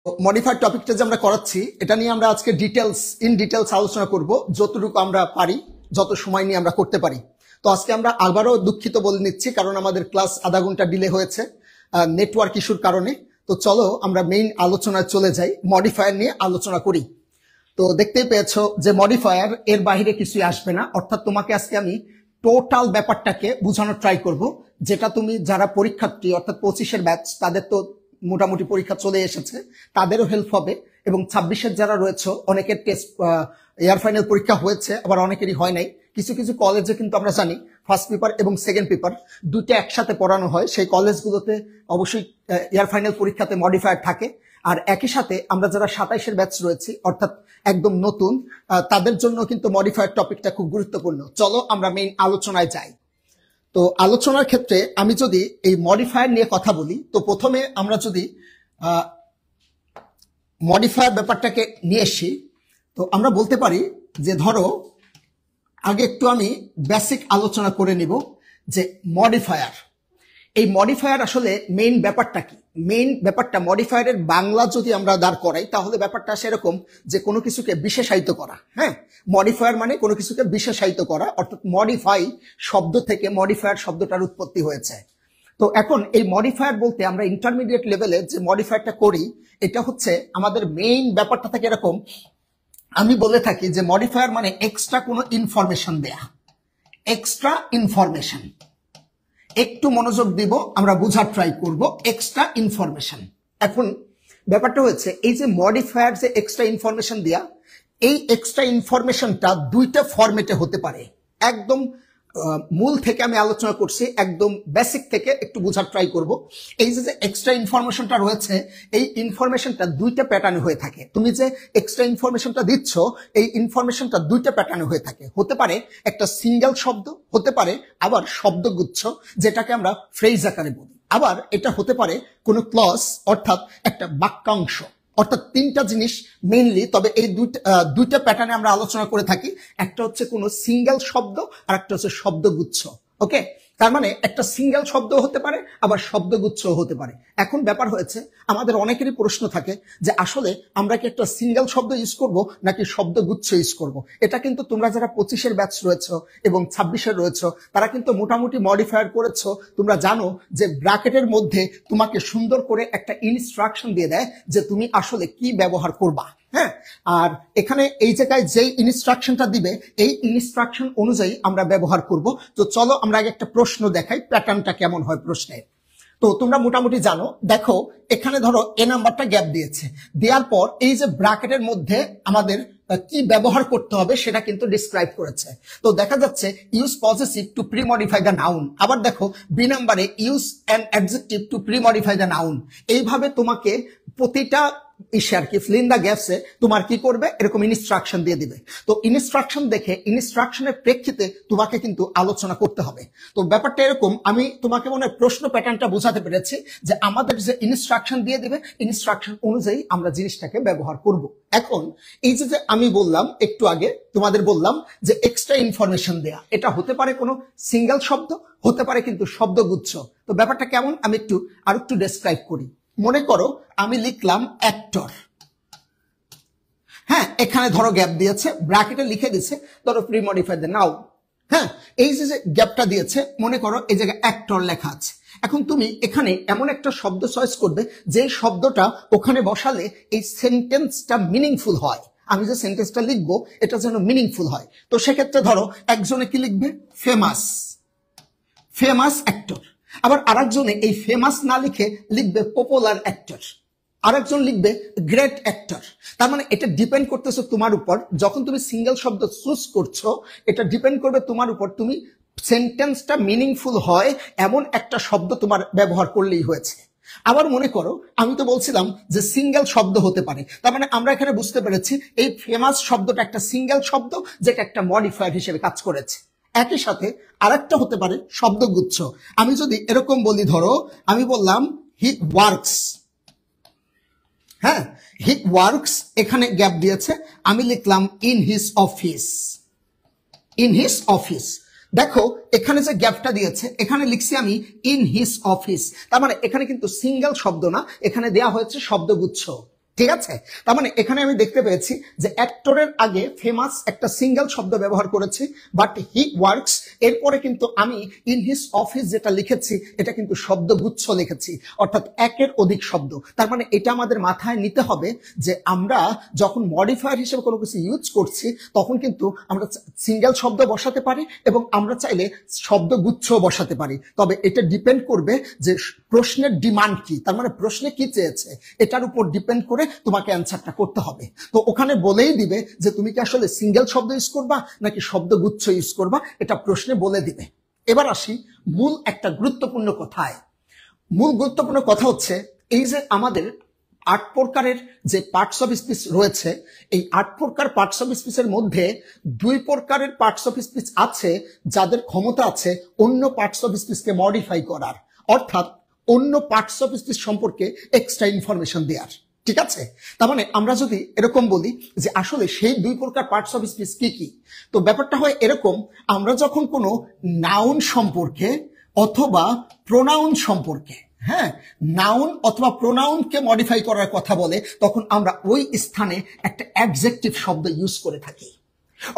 Modified টপিকটা যে আমরা করাচ্ছি এটা নিয়ে আমরা আজকে ইন ডিটেলস আলোচনা করব, যতটুকু আমরা পারি, যত সময় নিয়ে আমরা করতে পারি। তো আজকে আমরা আবারও দুঃখিত বলে নিচ্ছি, কারণ আমাদের ক্লাস আধা ঘন্টা ডিলে হয়েছে নেটওয়ার্ক ইস্যুর কারণে। তো চলো আমরা মেইন আলোচনায় চলে যাই, মডিফায়ার নিয়ে আলোচনা করি। তো দেখতেই পেয়েছো যে মডিফায়ার এর বাইরে কিছুই আসবে না, অর্থাৎ তোমাকে আজকে আমি টোটাল ব্যাপারটাকে বোঝানোর ট্রাই করব, যেটা তুমি যারা পরীক্ষার্থী অর্থাৎ 25-এর ব্যাচ, তাদের তো মোটামুটি পরীক্ষা চলে এসেছে, তাদেরও হেল্প হবে। এবং 26-এর যারা রয়েছে, অনেকের টেস্ট এয়ার ফাইনাল পরীক্ষা হয়েছে, আবার অনেকেরই হয় নাই। কিছু কিছু কলেজে কিন্তু আমরা জানি ফার্স্ট পেপার এবং সেকেন্ড পেপার দুইটা একসাথে পড়ানো হয়, সেই কলেজগুলোতে অবশ্যই এয়ার ফাইনাল পরীক্ষাতে মডিফায়ার থাকে। আর একই সাথে আমরা যারা 27-এর ব্যাচ রয়েছি, অর্থাৎ একদম নতুন, তাদের জন্য কিন্তু মডিফায়ার টপিকটা খুব গুরুত্বপূর্ণ। চলো আমরা মেইন আলোচনায় যাই। তো আলোচনার ক্ষেত্রে আমি যদি এই মডিফায়ার নিয়ে কথা বলি, তো প্রথমে আমরা যদি মডিফায়ার ব্যাপারটাকে নিয়ে আসি, তো আমরা বলতে পারি যে ধরো আগে একটু আমি বেসিক আলোচনা করে নিব যে মডিফায়ার, এই মডিফায়ার আসলে মেইন ব্যাপারটা কি। মেইন ব্যাপারটা মডিফায়ারের বাংলা যদি আমরা দাঁড় করাই, তাহলে ব্যাপারটা সেরকম যে কোনো কিছুকে বিশেষায়িত করা। হ্যাঁ, মডিফায়ার মানে কোনো কিছুকে বিশেষায়িত করা, অর্থাৎ মডিফাই শব্দ থেকে মডিফায়ার শব্দটার উৎপত্তি হয়েছে। তো এখন এই মডিফায়ার বলতে আমরা ইন্টারমিডিয়েট লেভেলে যে মডিফায়ারটা করি, এটা হচ্ছে আমাদের মেইন ব্যাপারটা থেকে এরকম, আমি বলে থাকি যে মডিফায়ার মানে এক্সট্রা কোনো ইনফরমেশন দেয়া, এক্সট্রা ইনফরমেশন। একটু মনোযোগ দিব, আমরা বোঝার ট্রাই করব এক্সট্রা ইনফরমেশন। এখন ব্যাপারটা হচ্ছে এই যে মডিফায়ার যে এক্সট্রা ইনফরমেশন দেয়া, এই এক্সট্রা ইনফরমেশনটা দুইটা ফরম্যাটে হতে পারে। একদম মূল থেকে আমি আলোচনা করছি, একদম বেসিক থেকে একটু বোঝার ট্রাই করব। এই যে এক্সট্রা ইনফরমেশনটা রয়েছে, এই ইনফরমেশনটা দুইটা প্যাটার্নে হয়ে থাকে। তুমি যে এক্সট্রা ইনফরমেশনটা দিচ্ছ, এই ইনফরমেশনটা দুইটা প্যাটার্নে হয়ে থাকে। হতে পারে একটা সিঙ্গেল শব্দ, হতে পারে আবার শব্দগুচ্ছ, যেটাকে আমরা ফ্রেজ আকারে বলি। আবার এটা হতে পারে কোনো ক্লজ, অর্থাৎ একটা বাক্যাংশ। অর্থাৎ তিনটা জিনিস মেইনলি, তবে এই দুইটা প্যাটার্নে আমরা আলোচনা করে থাকি। একটা হচ্ছে কোনো সিঙ্গেল শব্দ, আর একটা হচ্ছে শব্দগুচ্ছ। ওকে, তার মানে একটা সিঙ্গেল শব্দ হতে পারে, আবার শব্দগুচ্ছ হতে পারে। এখন ব্যাপার হয়েছে আমাদের অনেকেরই প্রশ্ন থাকে যে আসলে আমরা কি একটা সিঙ্গেল শব্দ ইউজ করব নাকি শব্দগুচ্ছ ইউজ করব। এটা কিন্তু তোমরা যারা 25-এর ব্যাচ রয়েছে এবং 26-এর রয়েছে, তারা কিন্তু মোটামুটি মডিফায়ার করেছো। তোমরা জানো যে ব্র্যাকেটের মধ্যে তোমাকে সুন্দর করে একটা ইনস্ট্রাকশন দিয়ে দেয় যে তুমি আসলে কি ব্যবহার করবা। হ্যাঁ, আর এখানে এই জায়গায় যেই ইনস্ট্রাকশনটা দিবে, এই ইনস্ট্রাকশন অনুযায়ী আমরা ব্যবহার করব। তো চলো আমরা আগে একটা প্রশ্ন দেখাই, প্যাটার্নটা কেমন হয় প্রশ্নের। তো তোমরা মোটামুটি জানো, দেখো এখানে ধরো এ নাম্বারটা গ্যাপ দিয়েছে, দেওয়ার পর এই যে ব্র্যাকেটের মধ্যে আমাদের কি ব্যবহার করতে হবে সেটা কিন্তু ডিসক্রাইব করেছে। তো দেখা যাচ্ছে use possessive two premodify the noun. আবার দেখো বি নাম্বারে use an adjective to premodify the noun. এইভাবে তোমাকে প্রতিটা আর কি ফিল ইন দ্য গ্যাপসে তোমার কি করবে, এরকম ইনস্ট্রাকশন দিয়ে দিবে। তো ইনস্ট্রাকশন দেখে ইনস্ট্রাকশনের প্রেক্ষিতে তোমাকে কিন্তু আলোচনা করতে হবে। তো ব্যাপারটা এরকম, আমি তোমাকে মনে হয় প্রশ্ন প্যাটার্নটা বোঝাতে পেরেছি যে আমাদের যে ইনস্ট্রাকশন দিয়ে দিবে, ইনস্ট্রাকশন অনুযায়ী আমরা জিনিসটাকে ব্যবহার করব। এখন এই যে আমি বললাম একটু আগে, তোমাদের বললাম যে এক্সট্রা ইনফরমেশন দেয়া, এটা হতে পারে কোনো সিঙ্গেল শব্দ, হতে পারে কিন্তু শব্দগুচ্ছ। তো ব্যাপারটা কেমন আমি আর একটু ডেসক্রাইব করি। মনে করো আমি লিখলাম অ্যাক্টর। হ্যাঁ, এখানে ধরো গ্যাপ দিয়েছে, ব্র্যাকেটে লিখে দিয়েছে ধরো প্রি মডিফাই দ্য নাউন। হ্যাঁ, এই যে গ্যাপটা দিয়েছে, মনে করো এই জায়গায় অ্যাক্টর লেখা আছে। এখন তুমি এখানে এমন একটা শব্দ চয়েস করবে যে শব্দটা ওখানে বসালে এই সেন্টেন্সটা মিনিংফুল হয়। আমি যে সেন্টেন্সটা লিখবো এটা যেন মিনিংফুল হয়। তো সেক্ষেত্রে ধরো একজনে কি লিখবে, ফেমাস, ফেমাস অ্যাক্টর। আবার আরেকজনে এই ফেমাস না লিখে লিখবে পপুলার অ্যাক্টর, আরেকজন লিখবে গ্রেট অ্যাক্টর। তার মানে এটা ডিপেন্ড করতেছে তোমার উপর। যখন তুমি সিঙ্গেল শব্দ চুজ করছো, এটা ডিপেন্ড করবে তোমার উপর, তুমি সেন্টেন্সটা মিনিংফুল হয় এমন একটা শব্দ তোমার ব্যবহার করলেই হয়েছে। আবার মনে করো আমি তো বলছিলাম যে সিঙ্গেল শব্দ হতে পারে, তার মানে আমরা এখানে বুঝতে পেরেছি এই ফেমাস শব্দটা একটা সিঙ্গেল শব্দ, যেটা একটা মডিফায়ার হিসেবে কাজ করেছে। একই সাথে আরেকটা হতে পারে শব্দগুচ্ছ। আমি যদি এরকম বলি, ধরো আমি বললাম হি ওয়ার্কস। হ্যাঁ, হি ওয়ার্কস, এখানে গ্যাপ দিয়েছে, আমি লিখলাম in his office, in his office. দেখো এখানে যে গ্যাপটা দিয়েছে, এখানে লিখছি আমি ইন হিজ অফিস। তার মানে এখানে কিন্তু সিঙ্গেল শব্দ না, এখানে দেয়া হয়েছে শব্দগুচ্ছ। ঠিক আছে, তার মানে এখানে আমি দেখতে পেয়েছি যে অ্যাক্টরের আগে ফেমাস একটা সিঙ্গেল শব্দ ব্যবহার করেছি, বাট হি ওয়ার্কস, এরপরে কিন্তু আমি ইন হিজ অফিস যেটা লিখেছি এটা কিন্তু শব্দগুচ্ছ লিখেছি, অর্থাৎ একের অধিক শব্দ। তার মানে এটা আমাদের মাথায় নিতে হবে যে আমরা যখন মডিফায়ার হিসেবে কোনো কিছু ইউজ করছি তখন কিন্তু আমরা সিঙ্গেল শব্দ বসাতে পারি এবং আমরা চাইলে শব্দগুচ্ছ বসাতে পারি। তবে এটা ডিপেন্ড করবে যে প্রশ্নের ডিমান্ড কি, তার মানে প্রশ্নে কি চেয়েছে এটার উপর ডিপেন্ড করে তোমাকে অ্যান্সারটা করতে হবে। তো ওখানে বলেই দিবে যে তুমি কি আসলে সিঙ্গেল শব্দ ইউজ করবা নাকি শব্দগুচ্ছ ইউজ করবা, এটা প্রশ্নে বলে দিবে। এবার আসি মূল একটা গুরুত্বপূর্ণ কথায়। মূল গুরুত্বপূর্ণ কথা হচ্ছে এই যে আমাদের 8 প্রকারের যে পার্টস অফ স্পিচ রয়েছে, এই 8 প্রকার পার্টস অফ স্পিচের মধ্যে 2 প্রকারের পার্টস অফ স্পিচ আছে যাদের ক্ষমতা আছে অন্য পার্টস অফ স্পিচকে মডিফাই করার, অর্থাৎ অন্য পার্টস অফ স্পিচ সম্পর্কে এক্সট্রা ইনফরমেশন দেওয়ার। ঠিক আছে, তার মানে আমরা যদি এরকম বলি যে আসলে সেই 2 প্রকার পার্টস অফ স্পিচ কি কি, তো ব্যাপারটা হয় এরকম, আমরা যখন কোনো নাউন সম্পর্কে অথবা প্রোনাউন সম্পর্কে, হ্যাঁ, নাউন অথবা প্রোনাউনকে মডিফাই করার কথা বলে তখন আমরা ওই স্থানে একটা অ্যাডজেক্টিভ শব্দ ইউজ করে থাকি।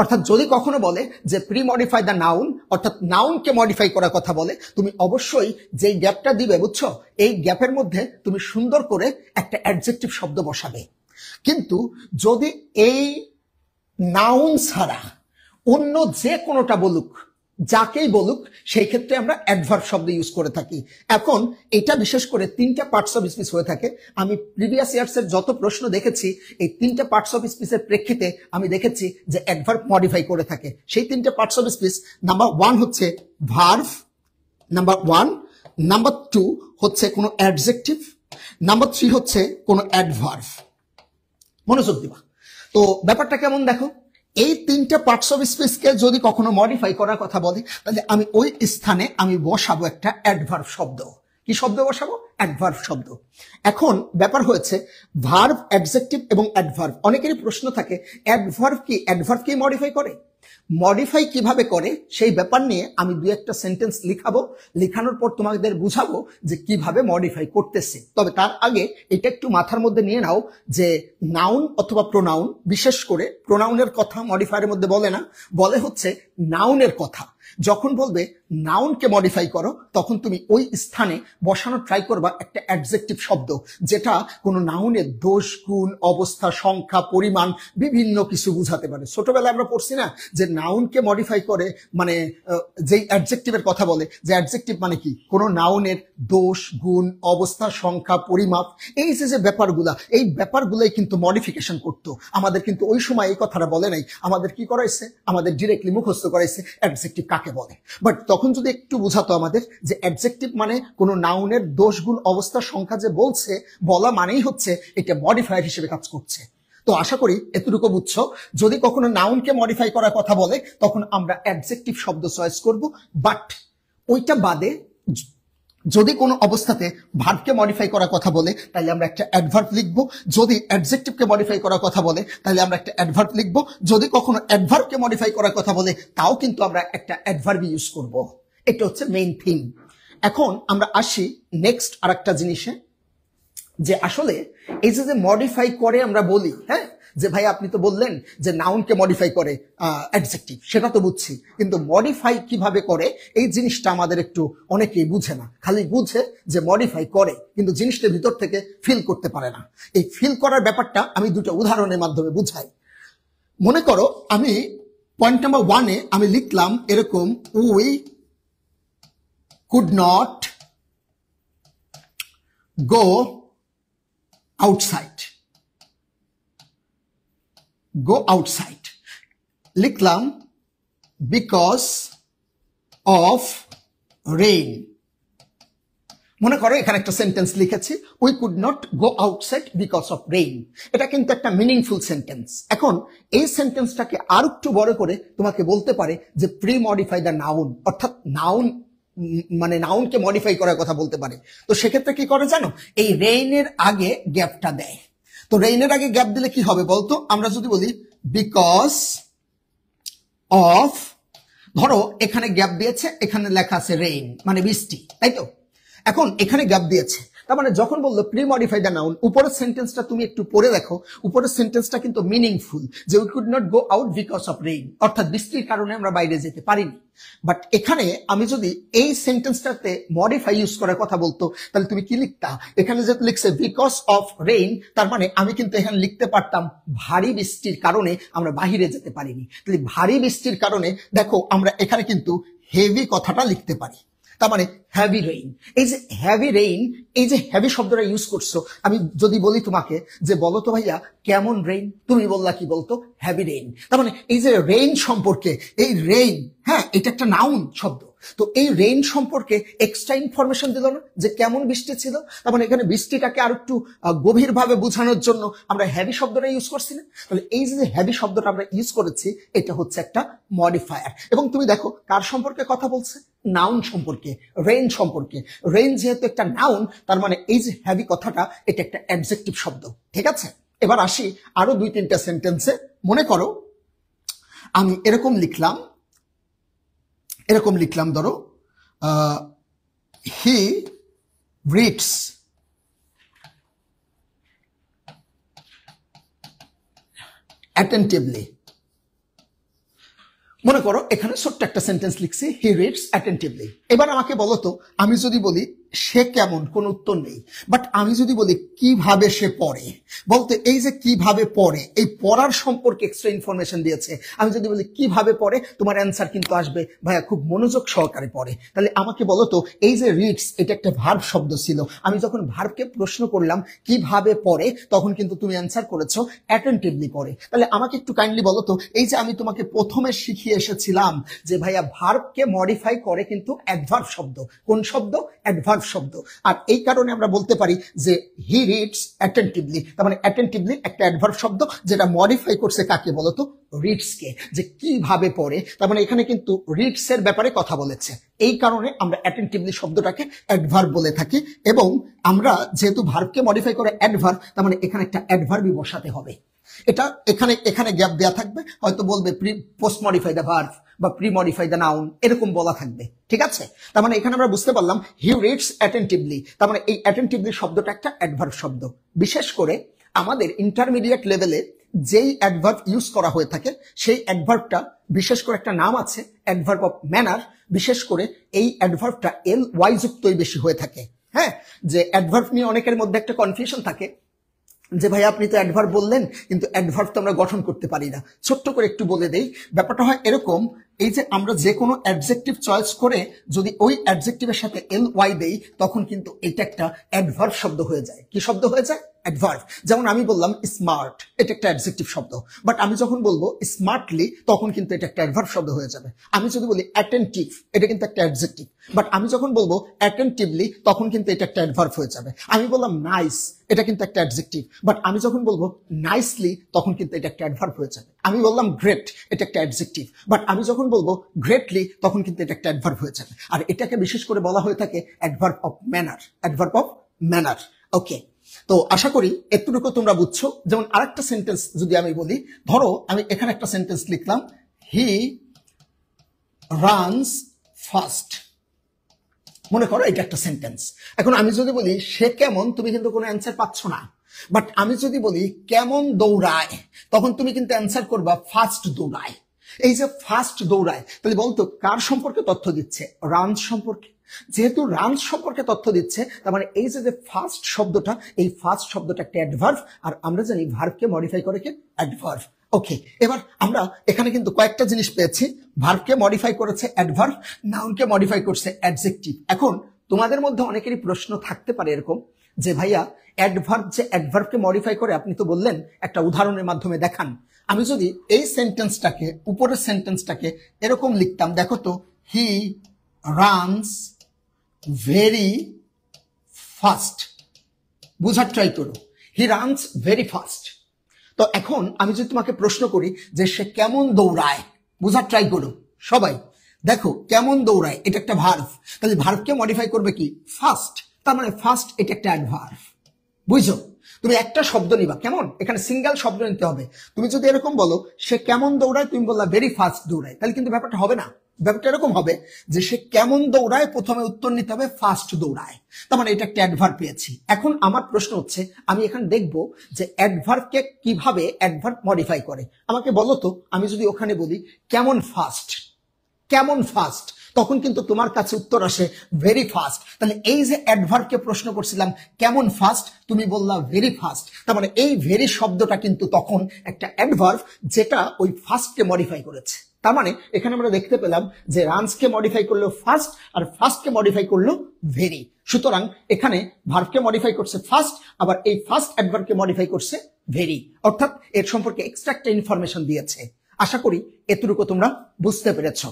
অর্থাৎ যদি কখনো বলে যে প্রি মডিফাই দ্য নাউন, অর্থাৎ নাউনকে মডিফাই করার কথা বলে, তুমি অবশ্যই যেই গ্যাপটা দিবে, বুঝছো, এই গ্যাপের মধ্যে তুমি সুন্দর করে একটা অ্যাডজেক্টিভ শব্দ বসাবে। কিন্তু যদি এই নাউন ছাড়া অন্য যে কোনোটা বলুক, যাকেই বলুক, সেই ক্ষেত্রে আমরা অ্যাডভার্ব শব্দ ইউজ করে থাকি। এখন এটা বিশেষ করে 3টা পার্টস অফ স্পিচ হয়ে থাকে। আমি প্রিভিয়াস ইয়ার্স এর যত প্রশ্ন দেখেছি এই 3টা পার্টস অফ স্পিচের প্রেক্ষিতে আমি দেখেছি যে অ্যাডভার্ব মডিফাই করে থাকে। সেই 3টা পার্টস অফ স্পিচ, নাম্বার 1 হচ্ছে ভার্ব, নাম্বার 1, নাম্বার 2 হচ্ছে কোনো অ্যাডজেক্টিভ, নাম্বার 3 হচ্ছে কোনো অ্যাডভার্ব। মনোযোগ দিবা। তো ব্যাপারটা কেমন দেখো, এই 3টা পার্টস অফ স্পিচকে যদি কখনো মডিফাই করার কথা বলে তাহলে আমি ওই স্থানে আমি বসাবো একটা অ্যাডভার্ব শব্দ। কি শব্দ বসাবো? অ্যাডভার্ব শব্দ। এখন ব্যাপার হয়েছে ভার্ব, অ্যাডজেক্টিভ এবং অ্যাডভার্ব। অনেকেরই প্রশ্ন থাকে অ্যাডভার্ব কি, অ্যাডভার্ব কি মডিফাই করে? মডিফাই কিভাবে করে সেই ব্যাপার নিয়ে আমি 2-1টা সেন্টেন্স লিখাবো, লিখানোর পর তোমাদের বুঝাবো যে কিভাবে মডিফাই করতেছে। তবে তার আগে এটা একটু মাথার মধ্যে নিয়ে নাও যে নাউন অথবা প্রোনাউন, বিশেষ করে প্রোনাউনের কথা মডিফায়ারের মধ্যে বলে না, বলে হচ্ছে নাউনের কথা। যখন বলবে নাউনকে মডিফাই করো তখন তুমি ওই স্থানে বসানো ট্রাই করবা একটা অ্যাডজেক্টিভ শব্দ, যেটা কোনো নাউনের দোষ, গুণ, অবস্থা, সংখ্যা, পরিমাণ, বিভিন্ন কিছু বুঝাতে পারে। ছোটবেলায় আমরা পড়ছি না যে নাউনকে মডিফাই করে, মানে যেই অ্যাডজেক্টিভের কথা বলে, যে অ্যাডজেক্টিভ মানে কি, কোনো নাউনের দোষ, গুণ, অবস্থা, সংখ্যা, পরিমাপ, এই যে ব্যাপারগুলা, এই ব্যাপারগুলাই কিন্তু মডিফিকেশন করতো। আমাদের কিন্তু ওই সময় এই কথাটা বলে নাই, আমাদের কি করাইছে, আমাদের ডিরেক্টলি মুখস্থ করাইছে অ্যাডজেক্টিভ কাকে বলে। বাট তখন যদি একটু বুঝাতো আমাদের যে অ্যাডজেক্টিভ মানে কোনো নাউনের দোষ, গুণ, অবস্থা, সংখ্যা যে বলছে, বলা মানেই হচ্ছে এটা মডিফায়ার হিসেবে কাজ করছে। তো আশা করি এতটুকু বুঝছো। যদি কখনো নাউনকে মডিফাই করার কথা বলে তখন আমরা অ্যাডজেক্টিভ শব্দ চয়েস করব, বাট ওইটা বাদে যদি কোনো অবস্থাতে ভার্বকে মডিফাই করার কথা বলে তাহলে আমরা একটা অ্যাডভার্ব লিখবো, যদি অ্যাডজেক্টিভকে মডিফাই করার কথা বলে তাহলে আমরা একটা অ্যাডভার্ব লিখবো, যদি কখনো অ্যাডভার্বকে মডিফাই করার কথা বলে তাও কিন্তু আমরা একটা অ্যাডভার্ব ইউজ করব। এটা হচ্ছে মেইন থিং। এখন আমরা আসি নেক্সট আরেকটা জিনিসে, যে আসলে এই যে মডিফাই করে আমরা বলি, হ্যাঁ, যে ভাই আপনি তো বললেন যে নাউনকে মডিফাই করে অ্যাডজেক্টিভ, সেটা তো বুঝছি, কিন্তু মডিফাই কিভাবে করে এই জিনিসটা আমাদের একটু অনেকেই বুঝে না। খালি বুঝে যে মডিফাই করে, কিন্তু জিনিসটা ভিতর থেকে ফিল করতে পারে না। এই ফিল করার ব্যাপারটা আমি 2টা উদাহরণের মাধ্যমে বুঝাই। মনে করো আমি পয়েন্ট নাম্বার 1-এ আমি লিখলাম এরকম, we could not go outside, go outside, লিখলাম because of rain। মনে করো এখানে একটা সেন্টেন্স লিখেছি, we could not go outside because of rain. এটা কিন্তু একটা মিনিংফুল সেন্টেন্স। এখন এই সেন্টেন্সটাকে আর একটু বড় করে তোমাকে বলতে পারে যে প্রি মডিফাই দ্য নাউন, অর্থাৎ নাউন মানে নাউনকে মডিফাই করার কথা বলতে পারে। তো সেক্ষেত্রে কি করে জানো, এই রেইনের আগে গ্যাপটা দেয়। তো রেইনের আগে গ্যাপ দিলে কি হবে বলতো, আমরা যদি বলি বিকজ অফ, ধরো এখানে গ্যাপ দিয়েছে, এখানে লেখা আছে রেইন মানে বৃষ্টি, তাই তো। এখন এখানে গ্যাপ দিয়েছে, তার মানে যখন বললো প্রি মডিফাই দ্য নাউন, উপরের সেন্টেন্সটা তুমি একটু পড়ে দেখো, উপরের সেন্টেন্সটা কিন্তু মিনিংফুল, যে we could not go out because of rain, অর্থাৎ বৃষ্টির কারণে আমরা বাইরে যেতে পারিনি। বাট এখানে আমি যদি এই সেন্টেন্সটাতে মডিফাই ইউজ করার কথা বলতো, তাহলে তুমি কি লিখতা? এখানে যেহেতু লিখছে বিকজ অফ রেইন, তার মানে আমি কিন্তু এখানে লিখতে পারতাম ভারী বৃষ্টির কারণে আমরা বাহিরে যেতে পারিনি। তাহলে ভারী বৃষ্টির কারণে দেখো আমরা এখানে কিন্তু হেভি কথাটা লিখতে পারি। তার মানে হ্যাভি রেইন, এই যে হ্যাভি রেইন, এই যে হ্যাভি শব্দটা ইউজ করছো, আমি যদি বলি তোমাকে যে বলো তো ভাইয়া কেমন রেইন, তুমি বললা কি বলতো? Heavy rain. তার মানে এই যে রেইন সম্পর্কে, এই রেইন, হ্যাঁ এটা একটা নাউন শব্দ, তো এই রেইন সম্পর্কে এক্সট্রা ইনফরমেশন দিল না যে কেমন বৃষ্টি ছিল। তার মানে এখানে বৃষ্টিটাকে আর একটু গভীরভাবে বোঝানোর জন্য আমরা হ্যাভি শব্দটা ইউজ করছি না? তাহলে এই যে হ্যাভি শব্দটা আমরা ইউজ করেছি, এটা হচ্ছে একটা মডিফায়ার। এবং তুমি দেখো কার সম্পর্কে কথা বলছে? নাউন সম্পর্কে, রেইন সম্পর্কে। রেইন যেহেতু একটা নাউন, তার মানে এই যে হ্যাভি কথাটা, এটা একটা অ্যাডজেক্টিভ শব্দ। ঠিক আছে, এবার আসি আরো 2-3টা সেন্টেন্সে। মনে করো আমি এরকম লিখলাম ধরো হি রিডস অ্যাটেন্টিভলি। মনে করো এখানে ছোট্ট একটা সেন্টেন্স লিখছি, হি রিডস অ্যাটেন্টিভলি। এবার আমাকে বলো তো, আমি যদি বলি সে কেমন, কোন উত্তর নেই। বাট আমি যদি বলি কিভাবে সে পড়ে, বলতে এই যে কিভাবে পড়ে, এই পড়ার সম্পর্কে এক্সট্রা ইনফরমেশন দিয়েছে। আমি যদি বলি কিভাবে পড়ে, তোমার অ্যান্সার কিন্তু আসবে ভাইয়া খুব মনোযোগ সহকারে পড়ে। তাহলে আমাকে বলো তো, এই যে রিডস, এটা একটা ভার্ব শব্দ ছিল। আমি যখন ভার্বকে প্রশ্ন করলাম কিভাবে পড়ে, তখন কিন্তু তুমি অ্যান্সার করেছো অ্যাটেন্টিভলি পড়ে। তাহলে আমাকে একটু কাইন্ডলি বলো তো, এই যে আমি তোমাকে প্রথমে শিখিয়ে এসেছিলাম যে ভাইয়া ভার্বকে মডিফাই করে কিন্তু অ্যাডভার্ব শব্দ। কোন শব্দ? অ্যাডভার্ব শব্দ। আর এই কারণে আমরা বলতে পারি যে হি রিডস অ্যাটেন্টিভলি, তার মানে অ্যাটেন্টিভলি একটা অ্যাডভার্ব শব্দ, যেটা মডিফাই করছে কাকে বলতো? রিডসকে, যে কিভাবে পড়ে। তার মানে এখানে কিন্তু রিডস এর ব্যাপারে কথা বলেছে। এই কারণে আমরা অ্যাটেন্টিভলি শব্দটাকে অ্যাডভার্ব বলে থাকি। এবং আমরা যেহেতু ভার্বকে মডিফাই করে অ্যাডভার্ব, তার মানে এখানে একটা অ্যাডভার্বই বসাতে হবে। এটা এখানে গ্যাপ দেওয়া থাকবে, হয়তো বলবে pre post modify the verb বা প্রি মডিফাই দ্য নাউন, এরকম বলা থাকবে। ঠিক আছে, তার মানে এখানে আমরা বুঝতে পারলাম হি রিডস অ্যাটেন্টিভলি, তার মানে এই অ্যাটেন্টিভলি শব্দটা একটা অ্যাডভার্ব শব্দ। বিশেষ করে আমাদের ইন্টারমিডিয়েট লেভেলে যেই অ্যাডভার্ব ইউজ করা হয়ে থাকে, সেই অ্যাডভার্বটা বিশেষ করে একটা নাম আছে অ্যাডভার্ব অফ ম্যানার। বিশেষ করে এই অ্যাডভার্বটা LY যুক্তই বেশি হয়ে থাকে। হ্যাঁ, যে অ্যাডভার্ব নিয়ে অনেকের মধ্যে একটা কনফিউশন থাকে যে ভাই আপনি তো অ্যাডভার্ব বললেন, কিন্তু অ্যাডভার্ব তো আমরা গঠন করতে পারি না। ছোট্ট করে একটু বলে দেই, ব্যাপারটা হয় এরকম, এই যে আমরা যে কোনো অ্যাডজেক্টিভ চয়েস করে যদি ওই অ্যাডজেক্টিভের সাথে LY দেই, তখন কিন্তু এটা একটা অ্যাডভার্ব শব্দ হয়ে যায়। কি শব্দ হয়ে যায়? অ্যাডভার্ব। যেমন আমি বললাম স্মার্ট, এটা একটা অ্যাডজেক্টিভ শব্দ, বাট আমি যখন বলবো স্মার্টলি, তখন কিন্তু এটা একটা অ্যাডভার্ব শব্দ হয়ে যাবে। আমি যদি বলি অ্যাটেন্টিভ, এটা কিন্তু একটা অ্যাডজেক্টিভ, বাট আমি যখন বলবো অ্যাটেন্টিভলি, তখন কিন্তু এটা একটা অ্যাডভার্ব হয়ে যাবে। আমি বললাম নাইস, এটা কিন্তু একটা অ্যাডজেক্টিভ, বাট আমি যখন বলবো নাইসলি, তখন কিন্তু এটা একটা অ্যাডভার্ব হয়ে যাবে। আমি বললাম গ্রেট, এটা একটা অ্যাডজেক্টিভ, বাট আমি যখন বলবো গ্রেটলি, তখন কিন্তু এটা একটা অ্যাডভার্ব হয়ে যাবে। আর এটাকে বিশেষ করে বলা হয়ে থাকে adverb of manner, adverb of manner. Okay, তো আশা করি এতটুকু তোমরা বুঝছো। যেমন আরেকটা সেন্টেন্স যদি আমি বলি, ধরো আমি এখানে একটা সেন্টেন্স লিখলাম, হি রানস ফাস্ট। মনে করো এটা একটা সেন্টেন্স। এখন আমি যদি বলি সে কেমন, তুমি কিন্তু কোনো অ্যান্সার পাচ্ছ না। বাট আমি যদি বলি কেমন দৌড়ায়, তখন তুমি কিন্তু অ্যান্সার করবা ফাস্ট দৌড়ায়। এই যে ফাস্ট দৌড়ায়, তাহলে বলতো কার সম্পর্কে তথ্য দিচ্ছে? রানস সম্পর্কে। যেহেতু রানস সম্পর্কে তথ্য দিচ্ছে, তার মানে এই যে ফাস্ট শব্দটা, এই ফাস্ট শব্দটা একটা অ্যাডভার্ব, আর আমরা জানি ভার্বকে মডিফাই করে কি? অ্যাডভার্ব। ওকে, এবার আমরা এখানে কিন্তু কয়েকটা জিনিস পেয়েছি। ভার্বকে মডিফাই করেছে অ্যাডভার্ব, নাউনকে মডিফাই করছে অ্যাডজেক্টিভ। এখন তোমাদের মধ্যে অনেকেরই প্রশ্ন থাকতে পারে এরকম যে ভাইয়া অ্যাডভার্ব যে অ্যাডভার্বকে মডিফাই করে, আপনি তো বললেন একটা উদাহরণের মাধ্যমে দেখান। আমি যদি এই সেন্টেন্সটাকে, উপরের সেন্টেন্সটাকে এরকম লিখতাম, দেখো তো, হি রানস ভেরি ফাস্ট। বুঝার ট্রাই করো, হি রানস ভেরি ফাস্ট। তো এখন আমি যদি তোমাকে প্রশ্ন করি যে সে কেমন দৌড়ায়, বুঝার ট্রাই করো সবাই। দেখো কেমন দৌড়ায়, এটা একটা ভার্ব, তাহলে ভার্বকে মডিফাই করবে কি? ফাস্ট। তার মানে ফাস্ট এটা একটা অ্যাডভার্ব। বুঝছো? তুমি একটা শব্দ নিবা, কেমন, এখানে সিঙ্গেল শব্দ নিতে হবে। তুমি যদি এরকম বলো সে কেমন দৌড়ায়, তুমি বললা ভেরি ফাস্ট দৌড়ায়, তাহলে কিন্তু ব্যাপারটা হবে না। ব্যাপারটা এরকম হবে যে সে কেমন দৌড়ায়, প্রথমে উত্তর নিতে হবে ফাস্ট দৌড়ায়। তার মানে এটা একটা অ্যাডভার্ব পেয়েছি। এখন আমার প্রশ্ন হচ্ছে, আমি এখানে দেখব যে অ্যাডভার্বকে কিভাবে অ্যাডভার্ব মডিফাই করে। আমাকে বলো তো, আমি যদি ওখানে বলি কেমন ফাস্ট, কেমন ফাস্ট, তখন কিন্তু তোমার কাছে উত্তর আসে ভেরি ফাস্ট। তাহলে এই যে অ্যাডভার্বকে প্রশ্ন করছিলাম কেমন ফাস্ট, তুমি বললা ভেরি ফাস্ট। তার মানে এই ভেরি শব্দটা কিন্তু তখন একটা অ্যাডভার্ব যেটা ওই ফাস্টকে মডিফাই করেছে। তার মানে এখানে আমরা দেখতে পেলাম যে রানসকে মডিফাই করলো ফাস্ট আর ফাস্টকে মডিফাই করলো ভেরি। সুতরাং এখানে ভার্বকে মডিফাই করছে ফাস্ট, আবার এই ফাস্ট অ্যাডভার্বকে মডিফাই করছে ভেরি, অর্থাৎ এর সম্পর্কে এক্সট্রা একটা ইনফরমেশন দিয়েছে। আশা করি এতটুকু তোমরা বুঝতে পেরেছো।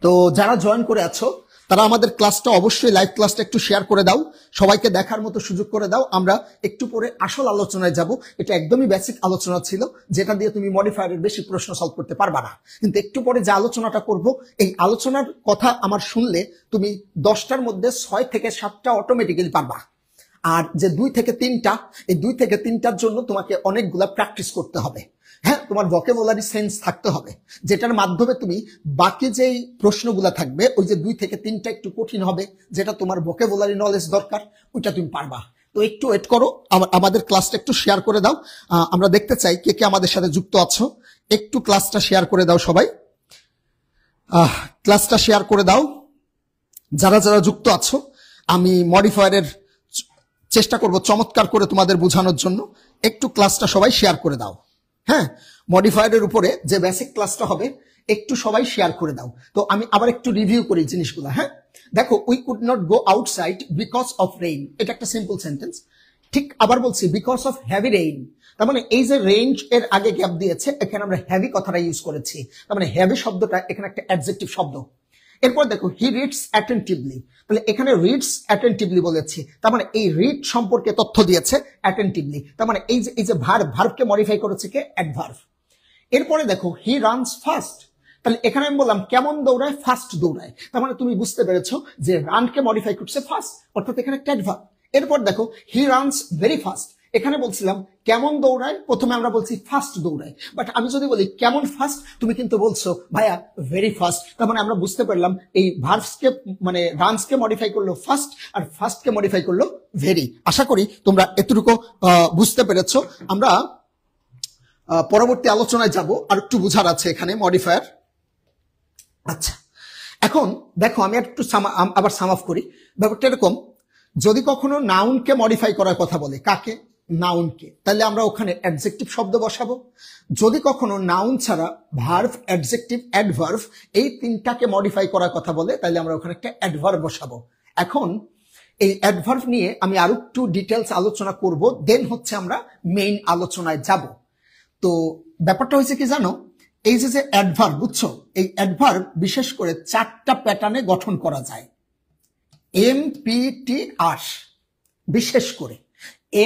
তো যারা জয়েন করে আছো তারা আমাদের ক্লাসটা অবশ্যই লাইভ ক্লাসটা একটু শেয়ার করে দাও, সবাইকে দেখার মতো সুযোগ করে দাও। আমরা একটু পরে আসল আলোচনায় যাব। এটা একদমই বেসিক আলোচনা ছিল, যেটা দিয়ে তুমি মডিফায়ারের বেশি প্রশ্ন সলভ করতে পারবা না। কিন্তু একটু পরে যে আলোচনাটা করব, এই আলোচনার কথা আমার শুনলে তুমি 10টার মধ্যে 6 থেকে 7টা অটোমেটিক্যালি পারবা। আর যে 2 থেকে 3টা, এই 2 থেকে 3টার জন্য তোমাকে অনেকগুলা প্র্যাকটিস করতে হবে। হ্যাঁ, তোমার ভোকাবুলারি সেন্স থাকতে হবে, যেটার মাধ্যমে তুমি বাকি যেই প্রশ্নগুলা থাকবে ওই যে 2 থেকে 3টা একটু কঠিন হবে, যেটা তোমার ভোকাবুলারি নলেজ দরকার, ওইটা তুমি পারবা। তো একটু ওয়েট করো, আমাদের ক্লাসটা একটু শেয়ার করে দাও। আমরা দেখতে চাই কে কে আমাদের সাথে যুক্ত আছো। একটু ক্লাসটা শেয়ার করে দাও সবাই, ক্লাসটা শেয়ার করে দাও যারা যারা যুক্ত আছো। আমি মডিফায়ারের চেষ্টা করব চমৎকার করে তোমাদের বোঝানোর জন্য। একটু ক্লাসটা সবাই শেয়ার করে দাও। হ্যাঁ, মডিফায়ারের উপরে যে বেসিক ক্লাসটা হবে একটু সবাই শেয়ার করে দাও। তো আমি আবার একটু রিভিউ করি জিনিসগুলো। হ্যাঁ, দেখো, we could not go outside because of rain, এটা একটা সিম্পল সেন্টেন্স। ঠিক আবার বলছি বিকজ অফ হেভি রেইন, তার মানে এই যে রেঞ্জ এর আগে গ্যাপ দিয়েছে, এখানে আমরা হেভি কথাটা ইউজ করেছি। তার মানে হেভি শব্দটা এখানে একটা অ্যাডজেক্টিভ শব্দ। এরপর দেখো হি রিডস অ্যাটেন্টিভলি, তাহলে এখানে রিডস অ্যাটেন্টিভলি বলেছি, তার মানে এই রিড সম্পর্কে তথ্য দিয়েছে অ্যাটেন্টিভলি। তার মানে এই যে ভার্বকে মডিফাই করেছে কে? অ্যাডভার্ব। এরপরে দেখো হি রানস ফাস্ট, তাহলে এখানে আমি বললাম কেমন দৌড়ায়? ফাস্ট দৌড়ায়। তার মানে তুমি বুঝতে পেরেছো যে রানকে মডিফাই করছে ফাস্ট, অর্থাৎ এখানে একটা অ্যাডভার্ব। এরপর দেখো হি রানস ভেরি ফাস্ট, এখানে বলছিলাম কেমন দৌড়ায়, প্রথমে আমরা বলছি ফাস্ট দৌড়ায়, বাট আমি যদি বলি কেমন ফাস্ট, তুমি কিন্তু বলছো ভাইয়া ভেরি ফাস্ট। তার মানে আমরা বুঝতে পারলাম এই ভার্বসকে মানে রানসকে মডিফাই করলো ফাস্ট আর ফাস্টকে মডিফাই করলো ভেরি। আশা করি তোমরা এতটুকু বুঝতে পেরেছো। আমরা পরবর্তী আলোচনায় যাব, আর একটু বুঝার আছে এখানে মডিফায়ার। আচ্ছা, এখন দেখো আমি একটু আবার সাম অফ করি। ব্যাপারটা এরকম, যদি কখনো নাউনকে মডিফাই করার কথা বলে, কাকে? নাউনকে, তাহলে আমরা ওখানে অ্যাডজেক্টিভ শব্দ বসাবো। যদি কখনো নাউন ছাড়া ভার্ব, অ্যাডজেক্টিভ, অ্যাডভার্ব এই তিনটাকে মডিফাই করার কথা বলে, তাহলে আমরা ওখানে একটা অ্যাডভার্ব বসাবো। এখন এই অ্যাডভার্ব নিয়ে আমি আরো একটু ডিটেলস আলোচনা করব, দেন হচ্ছে আমরা মেইন আলোচনায় যাব। তো ব্যাপারটা হয়েছে কি জানো, এই যে অ্যাডভার্ব, বুঝছো, এই অ্যাডভার্ব বিশেষ করে 4টা প্যাটার্নে গঠন করা যায়। এমপিটিআর, বিশেষ করে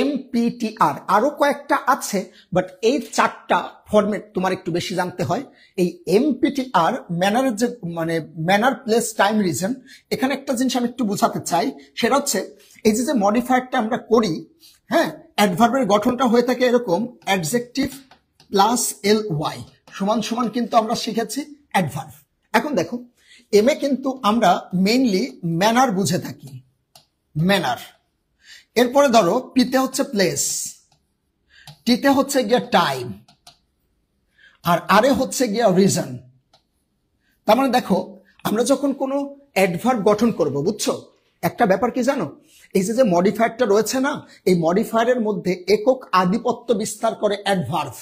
এমপিটিআর, আরো কয়েকটা আছে, বাট এই 4টা ফরম্যাট তোমার একটু বেশি জানতে হয়। এই এমপিটিআর ম্যানারের যে মানে ম্যানার, প্লেস, টাইম, রিজন, এখানে একটা জিনিস আমি একটু বোঝাতে চাই, সেটা হচ্ছে এই যে মডিফায়ারটা আমরা করি, হ্যাঁ, অ্যাডভার্বের গঠনটা হয়ে থাকে এরকম, অ্যাডজেক্টিভ প্লাস এল ওয়াই সমান সমান কিন্তু আমরা শিখেছি অ্যাডভার্ব। এখন দেখো, এমে কিন্তু আমরা মেইনলি ম্যানার বুঝে থাকি, ম্যানার। এরপরে ধরো পিতে হচ্ছে প্লেস, টিতে হচ্ছে গিয়া টাইম, আর আরে হচ্ছে গিয়া রিজন। তার মানে দেখো, আমরা যখন কোনো অ্যাডভার্ব গঠন করব, বুঝছো, একটা ব্যাপার কি জানো, এই যে মডিফায়ারটা রয়েছে না, এই মডিফায়ারের মধ্যে একক আধিপত্য বিস্তার করে অ্যাডভার্ব,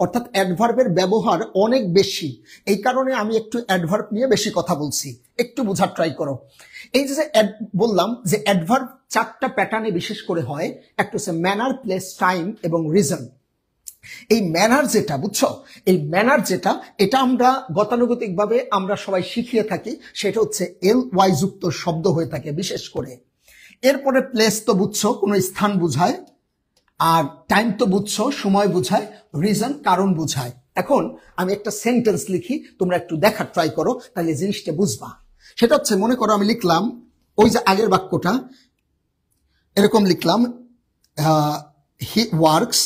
অর্থাৎ অ্যাডভার্বের ব্যবহার অনেক বেশি। এই কারণে আমি একটু অ্যাডভার্ব নিয়ে বেশি কথা বলছি, একটু বোঝার ট্রাই করো। এই যে বললাম যে অ্যাডভার্ব 4টা প্যাটার্নে বিশেষ করে হয়, একটা হচ্ছে ম্যানার, প্লেস, টাইম এবং রিজন। এই ম্যানার যেটা, বুঝছো, এই ম্যানার যেটা, এটা আমরা গতানুগতিকভাবে আমরা সবাই শিখিয়ে থাকি, সেটা হচ্ছে এল ওয়াই যুক্ত শব্দ হয়ে থাকে বিশেষ করে। এরপরে প্লেস তো বুঝছো, কোনো স্থান বুঝায়, আর টাইম তো বুঝছো, সময় বুঝায়, রিজন কারণ বুঝায়। এখন আমি একটা সেন্টেন্স লিখি, তোমরা একটু দেখার ট্রাই করো, তাহলে জিনিসটা বুঝবা। সেটা হচ্ছে, মনে করো আমি লিখলাম ওই যে আগের বাক্যটা, এরকম লিখলাম, হি ওয়ার্কস,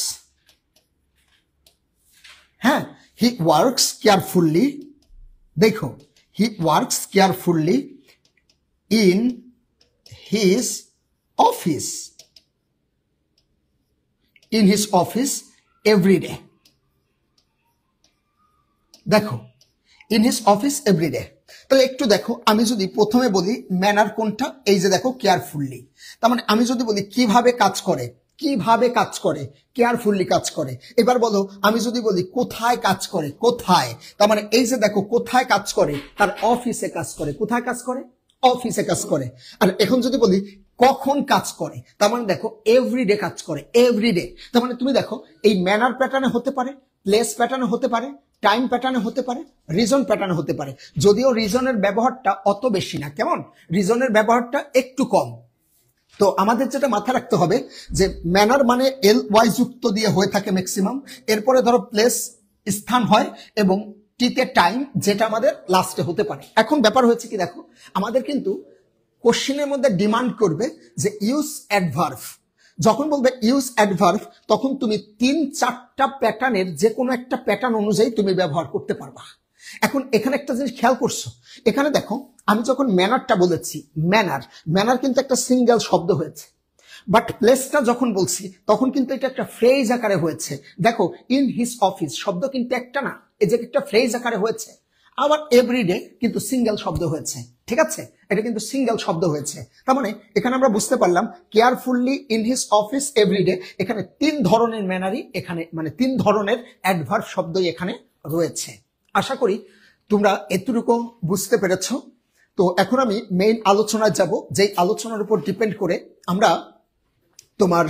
হ্যাঁ, হি ওয়ার্কস কেয়ারফুললি। দেখো, he works carefully in his office, in his office every day. দেখো ইন হিজ অফিস এভরিডে, তাহলে একটু দেখো, আমি যদি প্রথমে বলি ম্যানার কোনটা, এই যে দেখো কেয়ারফুলি, তার মানে আমি যদি বলি কিভাবে কাজ করে, কিভাবে কাজ করে, কেয়ারফুলি কাজ করে। এবার বলো আমি যদি বলি কোথায় কাজ করে, কোথায়, তার মানে এই যে দেখো কোথায় কাজ করে, তার অফিসে কাজ করে। কোথায় কাজ করে? অফিসে কাজ করে। আর এখন যদি বলি কখন কাজ করে, তার মানে দেখো এভরিডে কাজ করে, এভরিডে। তার মানে তুমি দেখো এই ম্যানার প্যাটার্নে হতে পারে, প্লেস প্যাটার্নে হতে পারে, টাইম প্যাটার্নে হতে পারে, রিজন প্যাটার্নে হতে পারে। যদিও রিজনের ব্যবহারটা অত বেশি না, কেমন, রিজনের ব্যবহারটা একটু কম। তো আমাদের যেটা মাথায় রাখতে হবে যে ম্যানার মানে এল ওয়াই যুক্ত দিয়ে হয়ে থাকে ম্যাক্সিমাম, এরপরে ধরো প্লেস স্থান হয়, এবং টিতে টাইম, যেটা আমাদের লাস্টে হতে পারে। এখন ব্যাপার হয়েছে কি দেখো, আমাদের কিন্তু কোশ্চেনের মধ্যে ডিমান্ড করবে যে ইউজ অ্যাডভার্ব। যখন বলবে ইউজ অ্যাডভার্ব, তখন তুমি 3-4টা প্যাটার্নের যে কোনো একটা প্যাটার্ন অনুযায়ী তুমি ব্যবহার করতে পারবা। এখন এখানে একটা জিনিস খেয়াল করছো, এখানে দেখো আমি যখন ম্যানারটা বলেছি, ম্যানার, ম্যানার কিন্তু একটা সিঙ্গেল শব্দ হয়েছে, বাট প্লেসটা যখন বলছি তখন কিন্তু এটা একটা ফ্রেজ আকারে হয়েছে। দেখো ইন হিজ অফিস শব্দ কিন্তু একটা না, এই যে একটা ফ্রেজ আকারে হয়েছে। আবার এভরিডে কিন্তু সিঙ্গেল শব্দ হয়েছে, ঠিক আছে, এটা কিন্তু সিঙ্গেল শব্দ হয়েছে। তার মানে এখানে আমরা বুঝতে পারলাম carefully in his office everyday, এখানে 3 ধরনের ম্যানারই এখানে, মানে 3 ধরনের অ্যাডভার্ব শব্দই এখানে রয়েছে। আশা করি তোমরা এতটুকু বুঝতে পেরেছো। তো এখন আমি মেইন আলোচনায় যাব, যেই আলোচনার উপর ডিপেন্ড করে আমরা তোমার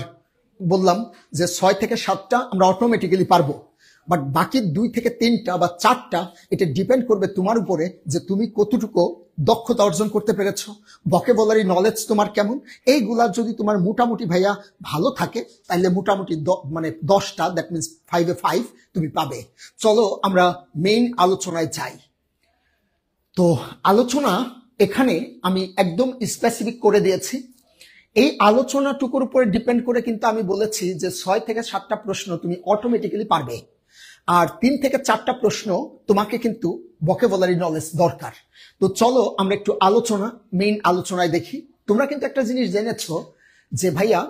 বললাম যে 6 থেকে 7টা আমরা অটোমেটিক্যালি পারবো, বাট বাকি 2 থেকে 3টা বা 4টা এটা ডিপেন্ড করবে তোমার উপরে যে তুমি কতটুকু দক্ষতা অর্জন করতে পেরেছো, ভোকাবুলারি নলেজ তোমার কেমন। এইগুলা যদি তোমার মোটামুটি ভাইয়া ভালো থাকে, তাহলে মোটামুটি মানে 10টা, দ্যাট মিনস 5-এ 5 তুমি পাবে। চলো আমরা মেইন আলোচনায় যাই। তো আলোচনা এখানে আমি একদম স্পেসিফিক করে দিয়েছি। এই আলোচনাটুকুর উপরে ডিপেন্ড করে কিন্তু আমি বলেছি যে 6 থেকে 7টা প্রশ্ন তুমি অটোমেটিক্যালি পারবে, আর 3 থেকে 4টা প্রশ্ন তোমাকে কিন্তু ভোকাবুলারি নলেজ দরকার। তো চলো আমরা একটু মেইন আলোচনায় দেখি। তোমরা কিন্তু একটা জিনিস জেনেছো যে ভাইয়া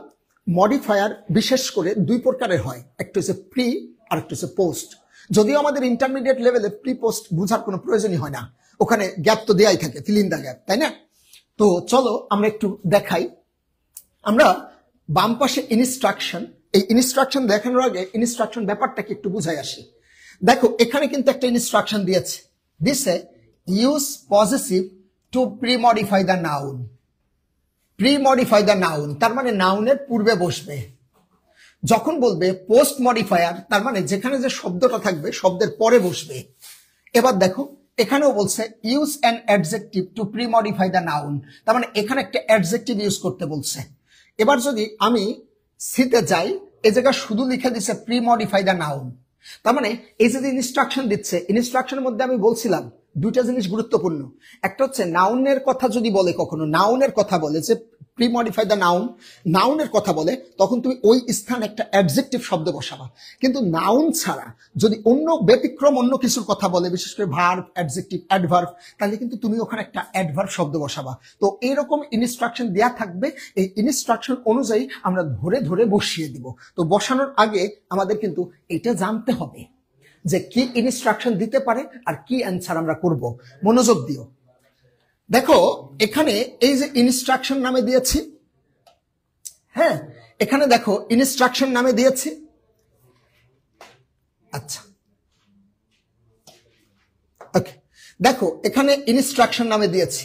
মডিফায়ার বিশেষ করে 2 প্রকারের হয়, একটা হচ্ছে প্রি আর একটা হচ্ছে পোস্ট। যদিও আমাদের ইন্টারমিডিয়েট লেভেলে প্রি পোস্ট বোঝার কোনো প্রয়োজনই হয় না, ওখানে গ্যাপ তো দেয়াই থাকে, ফিল ইন দা গ্যাপ, তাই না? তো চলো আমরা একটু দেখাই। আমরা বাম পাশে ইনস্ট্রাকশন, এই ইনস্ট্রাকশন দেখানোর আগে ইনস্ট্রাকশন ব্যাপারটাকে একটু বুঝাই আসি। দেখো এখানে কিন্তু একটা ইনস্ট্রাকশন দিয়েছে, দিছে use possessive to pre-modify the noun. Pre-modify the noun তার মানে নাউনের পূর্বে বসবে। যখন বলবে পোস্ট মডিফায়ার, তার মানে যেখানে যে শব্দটা থাকবে শব্দের পরে বসবে। এবার দেখো এখানেও বলছে use an adjective to pre-modify the noun, তার মানে এখানে একটা অ্যাডজেক্টিভ ইউজ করতে বলছে। এবার যদি আমি সিতে যাই, এই জায়গা শুধু লিখে দিচ্ছে প্রি-মডিফাই দ্য নাউন। তার মানে এই যে ইনস্ট্রাকশন দিচ্ছে, ইনস্ট্রাকশনের মধ্যে আমি বলছিলাম 2টা জিনিস গুরুত্বপূর্ণ। একটা হচ্ছে নাউনের কথা যদি বলে, কখনো নাউনের কথা বলে যে প্রি-মডিফাই দ্য নাউন, নাউনের কথা বলে, তখন তুমি ওই স্থানে একটা অ্যাডজেক্টিভ শব্দ বসাবা। কিন্তু নাউন ছাড়া যদি অন্য ব্যতিক্রম অন্য কিছুর কথা বলে, বিশেষ করে ভার্ব, অ্যাডজেক্টিভ, অ্যাডভার্ব, তাহলে কিন্তু তুমি ওখানে একটা অ্যাডভার্ব শব্দ বসাবা। তো এইরকম ইনস্ট্রাকশন দেয়া থাকবে, এই ইনস্ট্রাকশন অনুযায়ী আমরা ধরে ধরে বসিয়ে দিব। তো বসানোর আগে আমাদের কিন্তু এটা জানতে হবে যে কি ইনস্ট্রাকশন দিতে পারে আর কি অ্যান্সার আমরা করব। মনোযোগ দিও। দেখো এখানে এই যে ইনস্ট্রাকশন নামে দিয়েছি, হ্যাঁ এখানে দেখো ইনস্ট্রাকশন নামে দিয়েছি। আচ্ছা ওকে, দেখো এখানে ইনস্ট্রাকশন নামে দিয়েছি,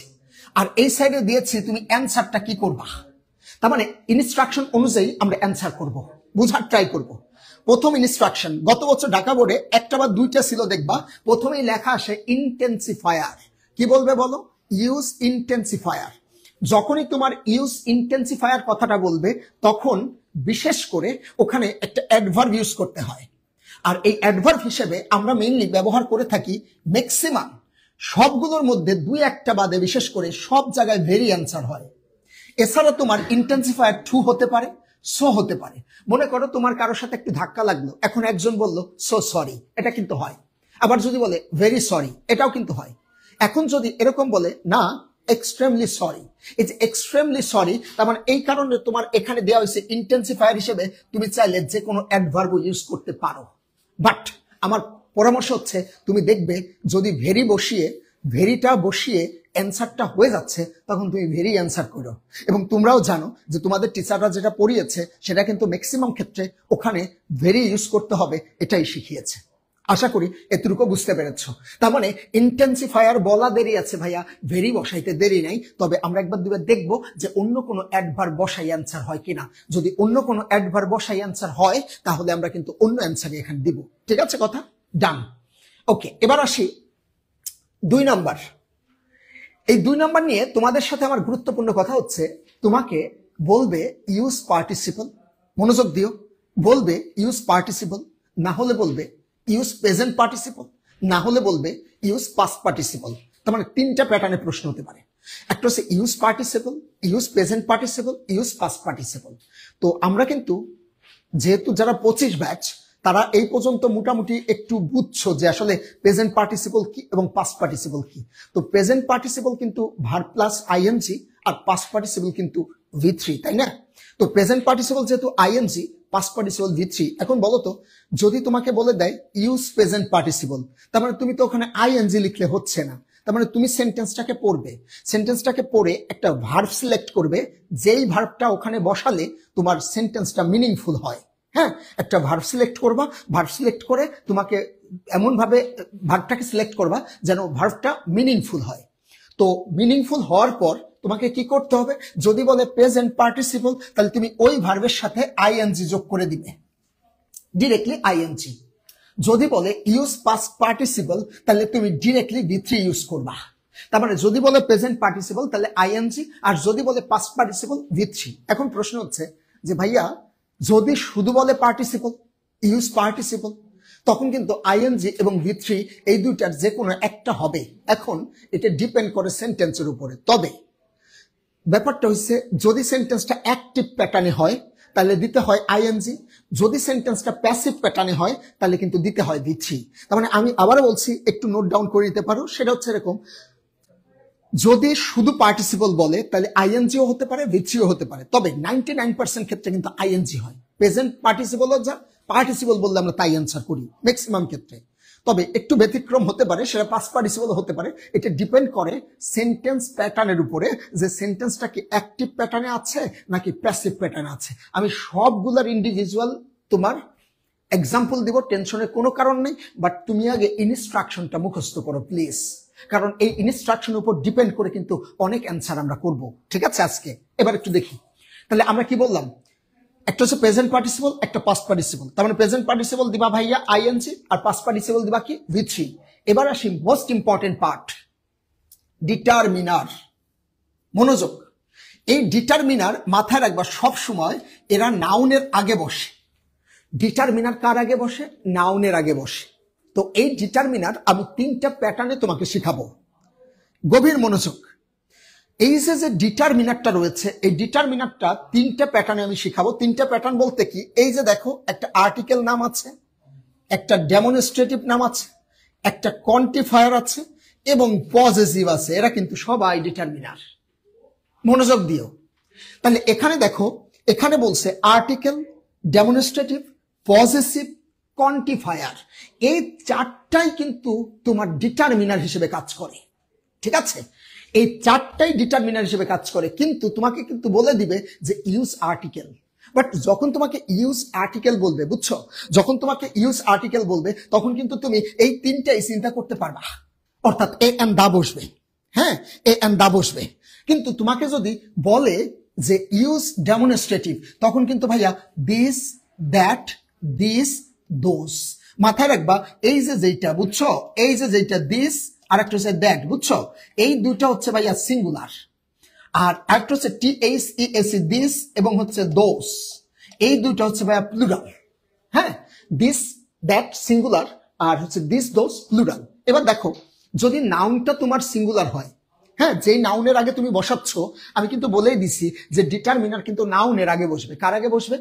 আর এই সাইডে দিয়েছি তুমি অ্যান্সারটা কি করবা। তার মানে ইনস্ট্রাকশন অনুযায়ী আমরা অ্যান্সার করব, বুঝার ট্রাই করব। প্রথম ইনস্ট্রাকশন, গত বছর ঢাকা বোর্ডে একটা বা 2টা ছিল, দেখবা প্রথমেই লেখা আসে ইন্টেন্সিফায়ার। কি বলবে বলো? Use intensifier. যখনই তোমার ইউজ ইন্টেন্সিফায়ার কথাটা বলবে, তখন বিশেষ করে ওখানে একটা অ্যাডভার্ব ইউজ করতে হয়। আর এই অ্যাডভার্ব হিসেবে আমরা মেইনলি ব্যবহার করে থাকি ম্যাক্সিমাম সবগুলোর মধ্যে 2-1টা বাদে, বিশেষ করে সব জায়গায় ভেরি অ্যান্সার হয়। এছাড়া তোমার ইন্টেন্সিফায়ার টু হতে পারে, সো হতে পারে। মনে করো তোমার কারোর সাথে একটু ধাক্কা লাগলো, এখন একজন বলল সো সরি, এটা কিন্তু হয়। আবার যদি বলে ভেরি সরি, এটাও কিন্তু হয়। এখন যদি এরকম বলে না এক্সট্রিমলি সরি, এই যে এক্সট্রিমলি সরি, তার মানে এই কারণে তোমার এখানে দেওয়া হয়েছে ইন্টেন্সিফায়ার হিসেবে তুমি চাইলে যে কোনো অ্যাডভার্ব ইউজ করতে পারো। বাট আমার পরামর্শ হচ্ছে তুমি দেখবে যদি ভেরি বসিয়ে ভেরিটা বসিয়ে অ্যান্সারটা হয়ে যাচ্ছে তখন তুমি ভেরি অ্যান্সার করো। এবং তোমরাও জানো যে তোমাদের টিচাররা যেটা পড়িয়েছে সেটা কিন্তু ম্যাক্সিমাম ক্ষেত্রে ওখানে ভেরি ইউজ করতে হবে এটাই শিখিয়েছে। আশা করি এতটুকু বুঝতে পেরেছ। তার মানে ইন্টেন্সিফায়ার বলা দেরি আছে ভাইয়া, ভেরি বসাইতে দেরি নাই। তবে আমরা একবার দুবার দেখবো যে অন্য কোনো অ্যাডভার্ব বসাই অ্যান্সার হয় কিনা। যদি অন্য কোনো অ্যাডভার্ব বসাই অ্যান্সার হয় তাহলে আমরা কিন্তু অন্য অ্যান্সারই এখানে দিব। ঠিক আছে, কথা ডান। ওকে, এবার আসি 2 নাম্বার। এই 2 নাম্বার নিয়ে তোমাদের সাথে আমার গুরুত্বপূর্ণ কথা হচ্ছে, তোমাকে বলবে ইউজ পার্টিসিপল, মনোযোগ দিও, বলবে ইউজ পার্টিসিপল, না হলে বলবে ইউজ প্রেজেন্ট পার্টিসিপল, না হলে বলবে ইউজ পাস্ট পার্টিসিপল। তার মানে 3টা প্যাটার্নে প্রশ্ন হতে পারে। একটা হচ্ছে use participle, use present participle, use past participle. তো আমরা কিন্তু যেহেতু যারা 25 ব্যাচ তারা এই পর্যন্ত মোটামুটি একটু বুঝছো যে আসলে প্রেজেন্ট পার্টিসিপল কি এবং পাস্ট পার্টিসিপল কি। তো প্রেজেন্ট পার্টিসিপল কিন্তু ভার্ব প্লাস আইএনজি আর পাস্ট পার্টিসিপল কিন্তু V3, তাই না? তো প্রেজেন্ট পার্টিসিপল যেহেতু আইএনজি, পাস্ট পার্টিসিপল V3। এখন বলো তো, যদি তোমাকে বলে দেয় ইউজ প্রেজেন্ট পার্টিসিপল, তার মানে তুমি তো ওখানে আইএনজি লিখলে হচ্ছে না। তার মানে তুমি সেন্টেন্সটাকে পড়বে, সেন্টেন্সটাকে পড়ে একটা ভার্ব সিলেক্ট করবে, যেই ভার্বটা ওখানে বসালে তোমার সেন্টেন্সটা মিনিংফুল হয়। হ্যাঁ, একটা ভার্ব সিলেক্ট করবা, ভার্ব সিলেক্ট করে তোমাকে এমন ভাবে ভার্বটাকে সিলেক্ট করবা যেন ভার্বটা মিনিংফুল হয়। তো মিনিংফুল হওয়ার পর তোমাকে কি করতে হবে, যদি বলে প্রেজেন্ট পার্টিসিপল তাহলে তুমি ওই ভার্বের সাথে আইএনজি যোগ করে দিবে, ডিরেক্টলি আইএনজি। যদি বলে ইউজ পাস্ট পার্টিসিপল তাহলে তুমি ডিরেক্টলি V3 ইউজ করবা। তার মানে যদি বলে প্রেজেন্ট পার্টিসিপল তাহলে আইএনজি, আর যদি বলে পাস্ট পার্টিসিপল V3। এখন প্রশ্ন হচ্ছে যে ভাইয়া যদি শুধু বলে পার্টিসিপল ইউজ পার্টিসিপল তখন কিন্তু আইএনজি এবং V3 এই দুইটার যে কোনো একটা হবে। এখন এটা ডিপেন্ড করে সেন্টেন্সের উপরে। তবে ব্যাপারটা হচ্ছে যদি সেন্টেন্সটা অ্যাক্টিভ প্যাটার্নে হয় তাহলে দিতে হয় আইএনজি, যদি সেন্টেন্সটা প্যাসিভ প্যাটার্নে হয় তাহলে কিন্তু দিতে হয় V3। তার মানে আমি আবারও বলছি, একটু নোট ডাউন করে নিতে পারো। সেটা হচ্ছে এরকম, যদি শুধু পার্টিসিপল বলে তাহলে আইএনজিও হতে পারে, V3ও হতে পারে। তবে 99% ক্ষেত্রে কিন্তু আইএনজি হয়। প্রেজেন্ট পার্টিসিপলও যা পার্টিসিপল বললে আমরা তাই অ্যান্সার করি ম্যাক্সিমাম ক্ষেত্রে। তবে একটু ব্যতিক্রম হতে পারে, সেটা পাস্ট পার্টিসিপল হতে পারে। এটা ডিপেন্ড করে সেন্টেন্স প্যাটার্নের উপরে, যে সেন্টেন্সটা কি অ্যাক্টিভ প্যাটার্নে আছে নাকি প্যাসিভ প্যাটার্নে আছে। আমি সবগুলার ইন্ডিভিজুয়াল তোমার এক্সাম্পল দিব, টেনশনের কোনো কারণ নেই। বাট তুমি আগে ইনস্ট্রাকশনটা মুখস্থ করো প্লিজ, কারণ এই ইনস্ট্রাকশনের উপর ডিপেন্ড করে কিন্তু অনেক অ্যান্সার আমরা করব। ঠিক আছে, আজকে এবার একটু দেখি তাহলে আমরা কি বললাম। একটা হচ্ছে প্রেজেন্ট পার্টিসিপল, একটা পাস্ট পার্টিসিপল। তার মানে প্রেজেন্ট পার্টিসিপল দিবা ভাইয়া আইএনজি, আর পাস্ট পার্টিসিপল দিবা কি V3। এবার আসি মোস্ট ইম্পর্টেন্ট পার্ট, ডিটারমিনার। মনোযোগ, এই ডিটারমিনার মাথায় রাখবা সব সময়, এরা নাউনের আগে বসে। ডিটারমিনার কার আগে বসে? নাউনের আগে বসে। তো এই ডিটারমিনার আমি 3টা প্যাটার্নে তোমাকে শিখাবো, গভীর মনোযোগ। এই যে ডিটারমিনারটা রয়েছে, এই ডিটারমিনারটা 3টা প্যাটার্নে আমি শিখাবো। 3টা প্যাটার্ন বলতে কি, এই যে দেখো একটা আর্টিকেল নাম আছে, একটা ডেমনস্ট্রেটিভ নাম আছে, একটা কোয়ান্টিফায়ার আছে এবং পজেসিভ আছে। এরা কিন্তু সবাই ডিটারমিনার, মনোযোগ দিও। তাহলে এখানে দেখো, এখানে বলছে আর্টিকেল, ডেমনস্ট্রেটিভ, পজেসিভ, কোয়ান্টিফায়ার। এই 4টাই কিন্তু তোমার ডিটারমিনার হিসেবে কাজ করে। ঠিক আছে, এই 4টাই ডিটারমিনার হিসেবে কাজ করে, কিন্তু তোমাকে কিন্তু বলে দিবে যে ইউজ আর্টিকেল। বাট যখন তোমাকে ইউজ আর্টিকেল বলবে, বুঝছো, যখন তোমাকে ইউজ আর্টিকেল বলবে তখন কিন্তু তুমি এই 3টাই চিন্তা করতে পারবা, অর্থাৎ এ এন্ড দা বসবে। হ্যাঁ, এ এন্ড দা বসবে। কিন্তু তোমাকে যদি বলে যে ইউজ ডেমনস্ট্রেটিভ তখন কিন্তু ভাইয়া দিস, দ্যাট, দিস, দোজ। মাথায় রাখবা এই যে যেটা, বুঝছো, এই যে যেটা দিস আর একটা হচ্ছে দ্যাট, বুঝছো, এই দুইটা হচ্ছে ভাইয়া সিঙ্গুলার। আর একটা হচ্ছে THES দিস এবং হচ্ছে দোজ, এই দুইটা হচ্ছে ভাইয়া প্লুরাল। হ্যাঁ, দিস দ্যাট সিঙ্গুলার আর হচ্ছে দিস দোজ প্লুরাল। এবার দেখো, যদি নাউনটা তোমার সিঙ্গুলার হয়, হ্যাঁ, যেই নাউনের আগে তুমি বসাচ্ছ, আমি কিন্তু বলেই দিছি যে ডিটারমিনার কিন্তু নাউনের আগে বসবে। কার আগে বসবে?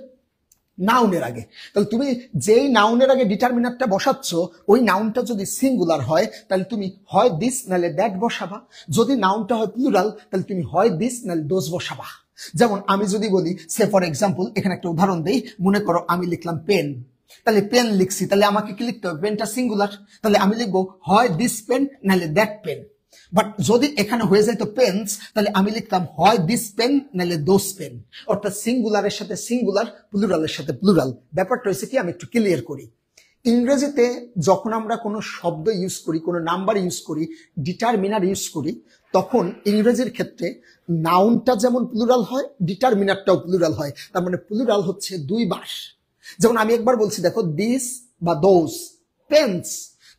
নাউনের আগে। তাহলে তুমি যেই নাউনের আগে ডিটারমিনারটা বসাচ্ছ, ওই নাউনটা যদি সিঙ্গুলার হয় তাহলে তুমি হয় দিস নাহলে দ্যাট বসাবা। যদি নাউনটা হয় প্লুরাল তাহলে তুমি হয় দিস নাহলে দোজ বসাবা। যেমন আমি যদি বলি, সে ফর এক্সাম্পল, এখানে একটা উদাহরণ দেই, মনে করো আমি লিখলাম পেন, তাহলে পেন লিখছি, তাহলে আমাকে কি লিখতে হবে? পেনটা সিঙ্গুলার, তাহলে আমি লিখবো হয় দিস পেন নাহলে দ্যাট পেন। বাট যদি এখানে হয়ে যায় তো পেন্স, তাহলে আমি লিখতাম হয় দিস পেন নাহলে দোজ পেন। অর্থাৎ সিঙ্গুলারের সাথে সিঙ্গুলার, প্লুরালের সাথে প্লুরাল। ব্যাপারটা হয়েছে কি, আমি একটু ক্লিয়ার করি। ইংরেজিতে যখন আমরা কোনো শব্দ ইউজ করি, কোনো নাম্বার ইউজ করি, ডিটারমিনার ইউজ করি, তখন ইংরেজির ক্ষেত্রে নাউনটা যেমন প্লুরাল হয়, ডিটারমিনারটাও প্লুরাল হয়। তার মানে প্লুরাল হচ্ছে দুইবার। যেমন আমি একবার বলছি, দেখো দিস বা দোজ পেন্স,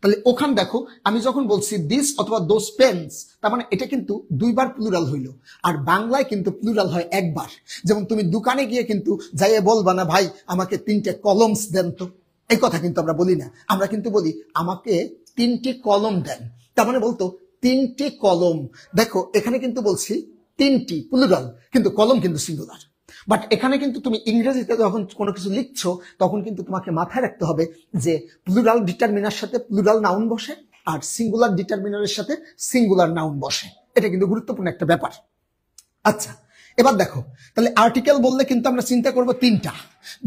তাহলে ওখানে দেখো আমি যখন বলছি দিস অথবা দোজ পেন্স, তার মানে এটা কিন্তু দুইবার প্লুরাল হইল। আর বাংলায় কিন্তু প্লুরাল হয় একবার। যেমন তুমি দোকানে গিয়ে কিন্তু যাইয়ে বলবা না, ভাই আমাকে 3টে কলমস দেন তো, এই কথা কিন্তু আমরা বলি না। আমরা কিন্তু বলি আমাকে 3টি কলম দেন। তার মানে বলতো 3টি কলম। দেখো এখানে কিন্তু বলছি 3টি প্লুরাল, কিন্তু কলম কিন্তু সিঙ্গুলার। বাট এখানে কিন্তু তুমি ইংরেজিতে যখন কোনো কিছু লিখছো, তখন কিন্তু তোমাকে মাথায় রাখতে হবে যে প্লুরাল ডিটারমিনার সাথে প্লুরাল নাউন বসে, আর সিঙ্গুলার ডিটারমিনারের সাথে সিঙ্গুলার নাউন বসে। এটা কিন্তু গুরুত্বপূর্ণ একটা ব্যাপার। আচ্ছা, এবার দেখো, তাহলে আর্টিকেল বললে কিন্তু আমরা চিন্তা করব 3টা।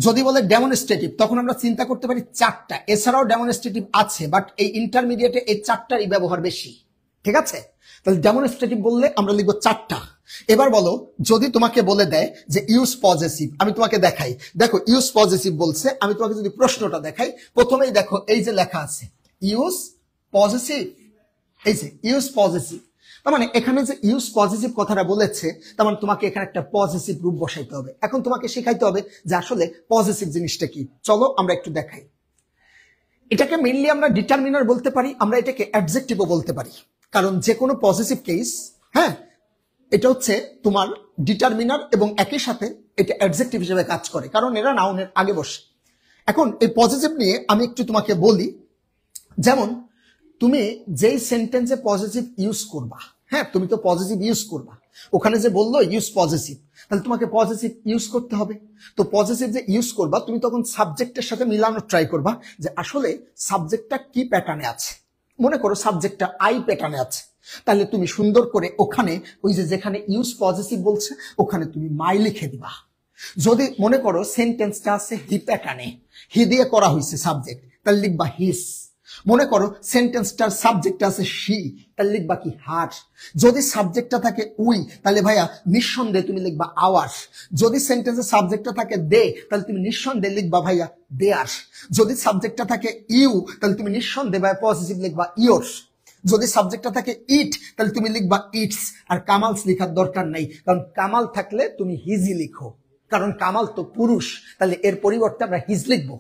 যদি বলে ডেমনস্ট্রেটিভ, তখন আমরা চিন্তা করতে পারি 4টা। এছাড়াও ডেমনস্ট্রেটিভ আছে, বাট এই ইন্টারমিডিয়েটে এই 4টারই ব্যবহার বেশি। ঠিক আছে, তাহলে ডেমনস্ট্রেটিভ বললে আমরা লিখবো 4টা। এবার বলো, যদি তোমাকে বলে দেয় যে ইউজ পজেসিভ, আমি তোমাকে দেখাই, দেখো ইউজ পজেসিভ বলছে, আমি তোমাকে যদি প্রশ্নটা দেখাই, প্রথমেই দেখো এই যে লেখা আছে ইউজ পজেসিভ, এই যে ইউজ পজেসিভ। তার মানে এখানে যে ইউজ পজিটিভ কথাটা বলেছে, তার মানে তোমাকে এখানে একটা পজিটিভ রূপ বসাইতে হবে। এখন তোমাকে শেখাইতে হবে যে আসলে পজিটিভ জিনিসটা কি। চলো আমরা একটু দেখাই। এটাকে মেইনলি আমরা ডিটারমিনার বলতে পারি, আমরা এটাকে অ্যাডজেক্টিভও বলতে পারি, কারণ যে কোনো পজিটিভ কেস, হ্যাঁ, এটা হচ্ছে তোমার ডিটারমিনার এবং একই সাথে এটা অ্যাডজেক্টিভ হিসেবে কাজ করে, কারণ এরা নাউনের আগে বসে। এখন এই পজিটিভ নিয়ে আমি একটু তোমাকে বলি। যেমন তুমি যেই সেন্টেন্সে পজিটিভ ইউজ করবা, হ্যাঁ, তুমি তো পজিটিভ ইউজ করবা, ওখানে যে বললো ইউজ পজিটিভ, তাহলে তোমাকে পজিটিভ ইউজ করতে হবে। তো পজিটিভ যে ইউজ করবা, তুমি তখন সাবজেক্টের সাথে মিলানোর ট্রাই করবা যে আসলে সাবজেক্টটা কি প্যাটার্নে আছে। মনে করো সাবজেক্টটা আই প্যাটার্নে আছে, তাহলে তুমি সুন্দর করে ওখানে ওই যে যেখানে ইউজ পজিটিভ বলছে ওখানে তুমি মাই লিখে দিবা। যদি মনে করো সেন্টেন্সটা আছে হি প্যাটার্নে, হি দিয়ে করা হয়েছে সাবজেক্ট, তাহলে লিখবা হিস। মনে করো সেন্টেন্সটার সাবজেক্ট আছে শি, তাহলে লিখবা কি হার। যদি সাবজেক্টটা থাকে উই, তাহলে ভাইয়া নিঃসন্দেহে তুমি লিখবা আওয়ার। যদি সেন্টেন্সের সাবজেক্টটা থাকে দে, তাহলে তুমি নিঃসন্দেহে লিখবা ভাইয়া দেয়ার। যদি সাবজেক্টটা থাকে ইউ, তাহলে তুমি নিঃসন্দেহে ভাইয়া পজিটিভ লিখবা ইয়োর। যদি সাবজেক্টটা থাকে ইট, তাহলে তুমি লিখবা ইটস। আর কামালস লেখার দরকার নাই, কারণ কামাল থাকলে তুমি হিজি লিখো, কারণ কামাল তো পুরুষ, তাহলে এর পরিবর্তে আমরা হিজ লিখবো।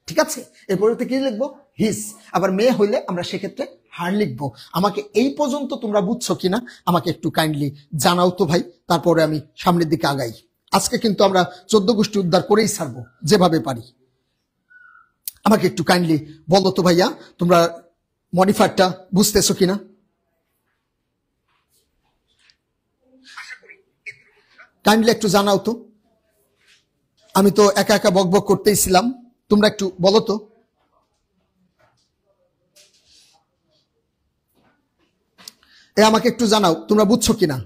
ঠিক আছে, এর পরিবর্তে কি লিখবো? হিজ। আবার মেয়ে হইলে আমরা সেক্ষেত্রে হার লিখবো। আমাকে এই পর্যন্ত তোমরা বুঝছো কিনা আমাকে একটু কাইন্ডলি জানাও তো ভাই, তারপরে আমি সামনের দিকে আগাই। আজকে কিন্তু আমরা 14 গোষ্ঠী উদ্ধার করেই ছাড়বো যেভাবে পারি। আমাকে একটু কাইন্ডলি বলো তো ভাইয়া, তোমরা মডিফায়ারটা বুঝতেছো কিনা? কাইন্ডলি একটু জানাও তো। আমি তো একা একা বক বক করতেইছিলাম, তোমরা একটু বলো তো। আমাকে একটু জানাও তোমরা বুঝছো কিনা,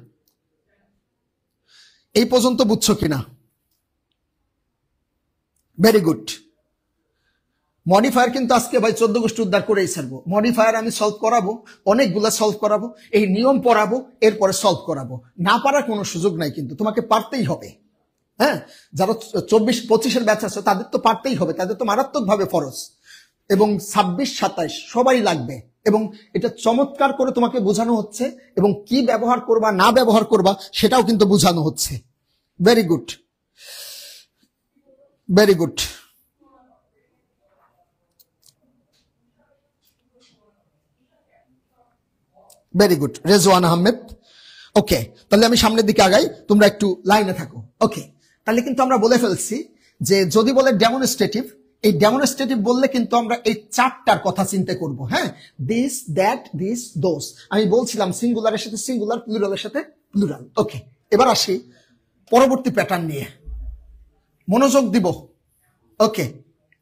এই পর্যন্ত বুঝছো কিনা? Very good. মডিফায়ার কিন্তু আজকে ভাই 14 গোষ্ঠী উদ্ধার করেই ছাড়বো। মডিফায়ার আমি সলভ করাবো, অনেকগুলা সলভ করাবো, এই নিয়ম পড়াবো, এরপরে সলভ করাবো। না পারার কোনো সুযোগ নাই, কিন্তু তোমাকে পারতেই হবে। হ্যাঁ, যারা 24-25 ব্যাচ আছে তাদের তো পারতেই হবে, তাদের তো মারাত্মক ভাবে ফরজ। এবং 26-27 সবাই লাগবে, এবং এটা চমৎকার করে তোমাকে বোঝানো হচ্ছে, এবং কি ব্যবহার করবা না ব্যবহার করবা সেটাও কিন্তু বোঝানো হচ্ছে। Very good, very good. Very good Rezwan Ahmed. Okay, তাহলে আমি সামনের দিকে আগাই, তোমরা একটু লাইনে থাকো। ওকে, তাহলে কিন্তু আমরা বলে ফেলছি যে যদি বলে ডেমনস্ট্রেটিভ, এই ডেমনস্ট্রেটিভ বললে কিন্তু আমরা এই 4টার কথা চিন্তা করব। হ্যাঁ, দিস, দ্যাট, দিস, দোস। আমি বলছিলাম সিঙ্গুলারের সাথে সিঙ্গুলার, প্লুরালের সাথে প্লুরাল। ওকে, এবার আসি পরবর্তী প্যাটার্ন নিয়ে, মনোযোগ দিব। ওকে,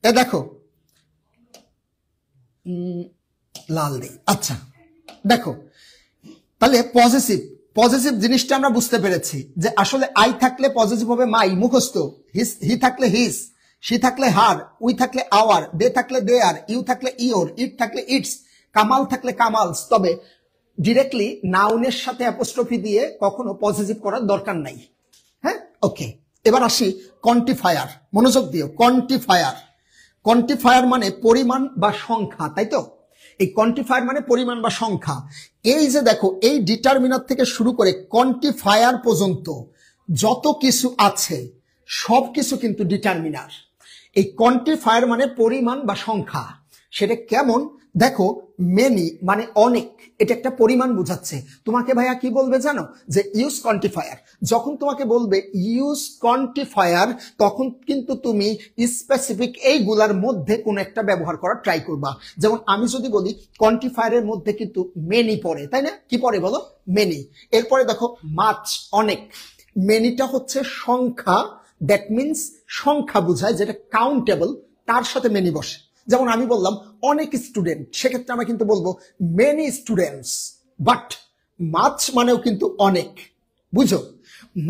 এ দেখো লাল নেই। আচ্ছা দেখো, তাহলে পজিটিভ পজিটিভ জিনিসটা আমরা বুঝতে পেরেছি যে আসলে আই থাকলে পজিটিভ হবে মাই, মুখস্থ। হি থাকলে হিস, সি থাকলে হার, উই থাকলে আওয়ার, দে থাকলে দে আর, ইউ থাকলে ইওর, ইট থাকলে ইটস, কামাল থাকলে কামালস। তবে ডিরেক্টলি নাউনের সাথে অ্যাপোস্ট্রফি দিয়ে কখনো পজিটিভ করার দরকার নাই। হ্যাঁ, ওকে। এবার আসি কোয়ান্টিফায়ার, মনোযোগ দিও। কোয়ান্টিফায়ার, কোয়ান্টিফায়ার মানে পরিমাণ বা সংখ্যা, তাই তো? এই কোয়ান্টিফায়ার মানে পরিমাণ বা সংখ্যা। এই যে দেখো, এই ডিটারমিনার থেকে শুরু করে কোয়ান্টিফায়ার পর্যন্ত যত কিছু আছে সব কিছু কিন্তু ডিটারমিনার। এই কোয়ান্টিফায়ার মানে পরিমাণ বা সংখ্যা। সেটা কেমন দেখো, মেনি মানে অনেক, এটা একটা পরিমাণ বোঝাচ্ছে। তোমাকে ভাইয়া কি বলবে জানো, যে ইউজ কোয়ান্টিফায়ার। যখন তোমাকে বলবে ইউজ কোয়ান্টিফায়ার, তখন কিন্তু তুমি স্পেসিফিক এইগুলার মধ্যে কোন একটা ব্যবহার করার ট্রাই করবা। যেমন আমি যদি বলি কোয়ান্টিফায়ারের মধ্যে কিন্তু মেনি পড়ে, তাই না? কি পড়ে বলো? মেনি। এরপরে দেখো মাছ, অনেক। মেনিটা হচ্ছে সংখ্যা, দ্যাট মিনস সংখ্যা বোঝায়, যেটা কাউন্টেবল, তার সাথে মেনি বসে। যেমন আমি বললাম অনেক স্টুডেন্ট, সেক্ষেত্রে আমরা কিন্তু বলবো মেনি স্টুডেন্টস। বাট মাছ মানেও কিন্তু অনেক, বুঝো?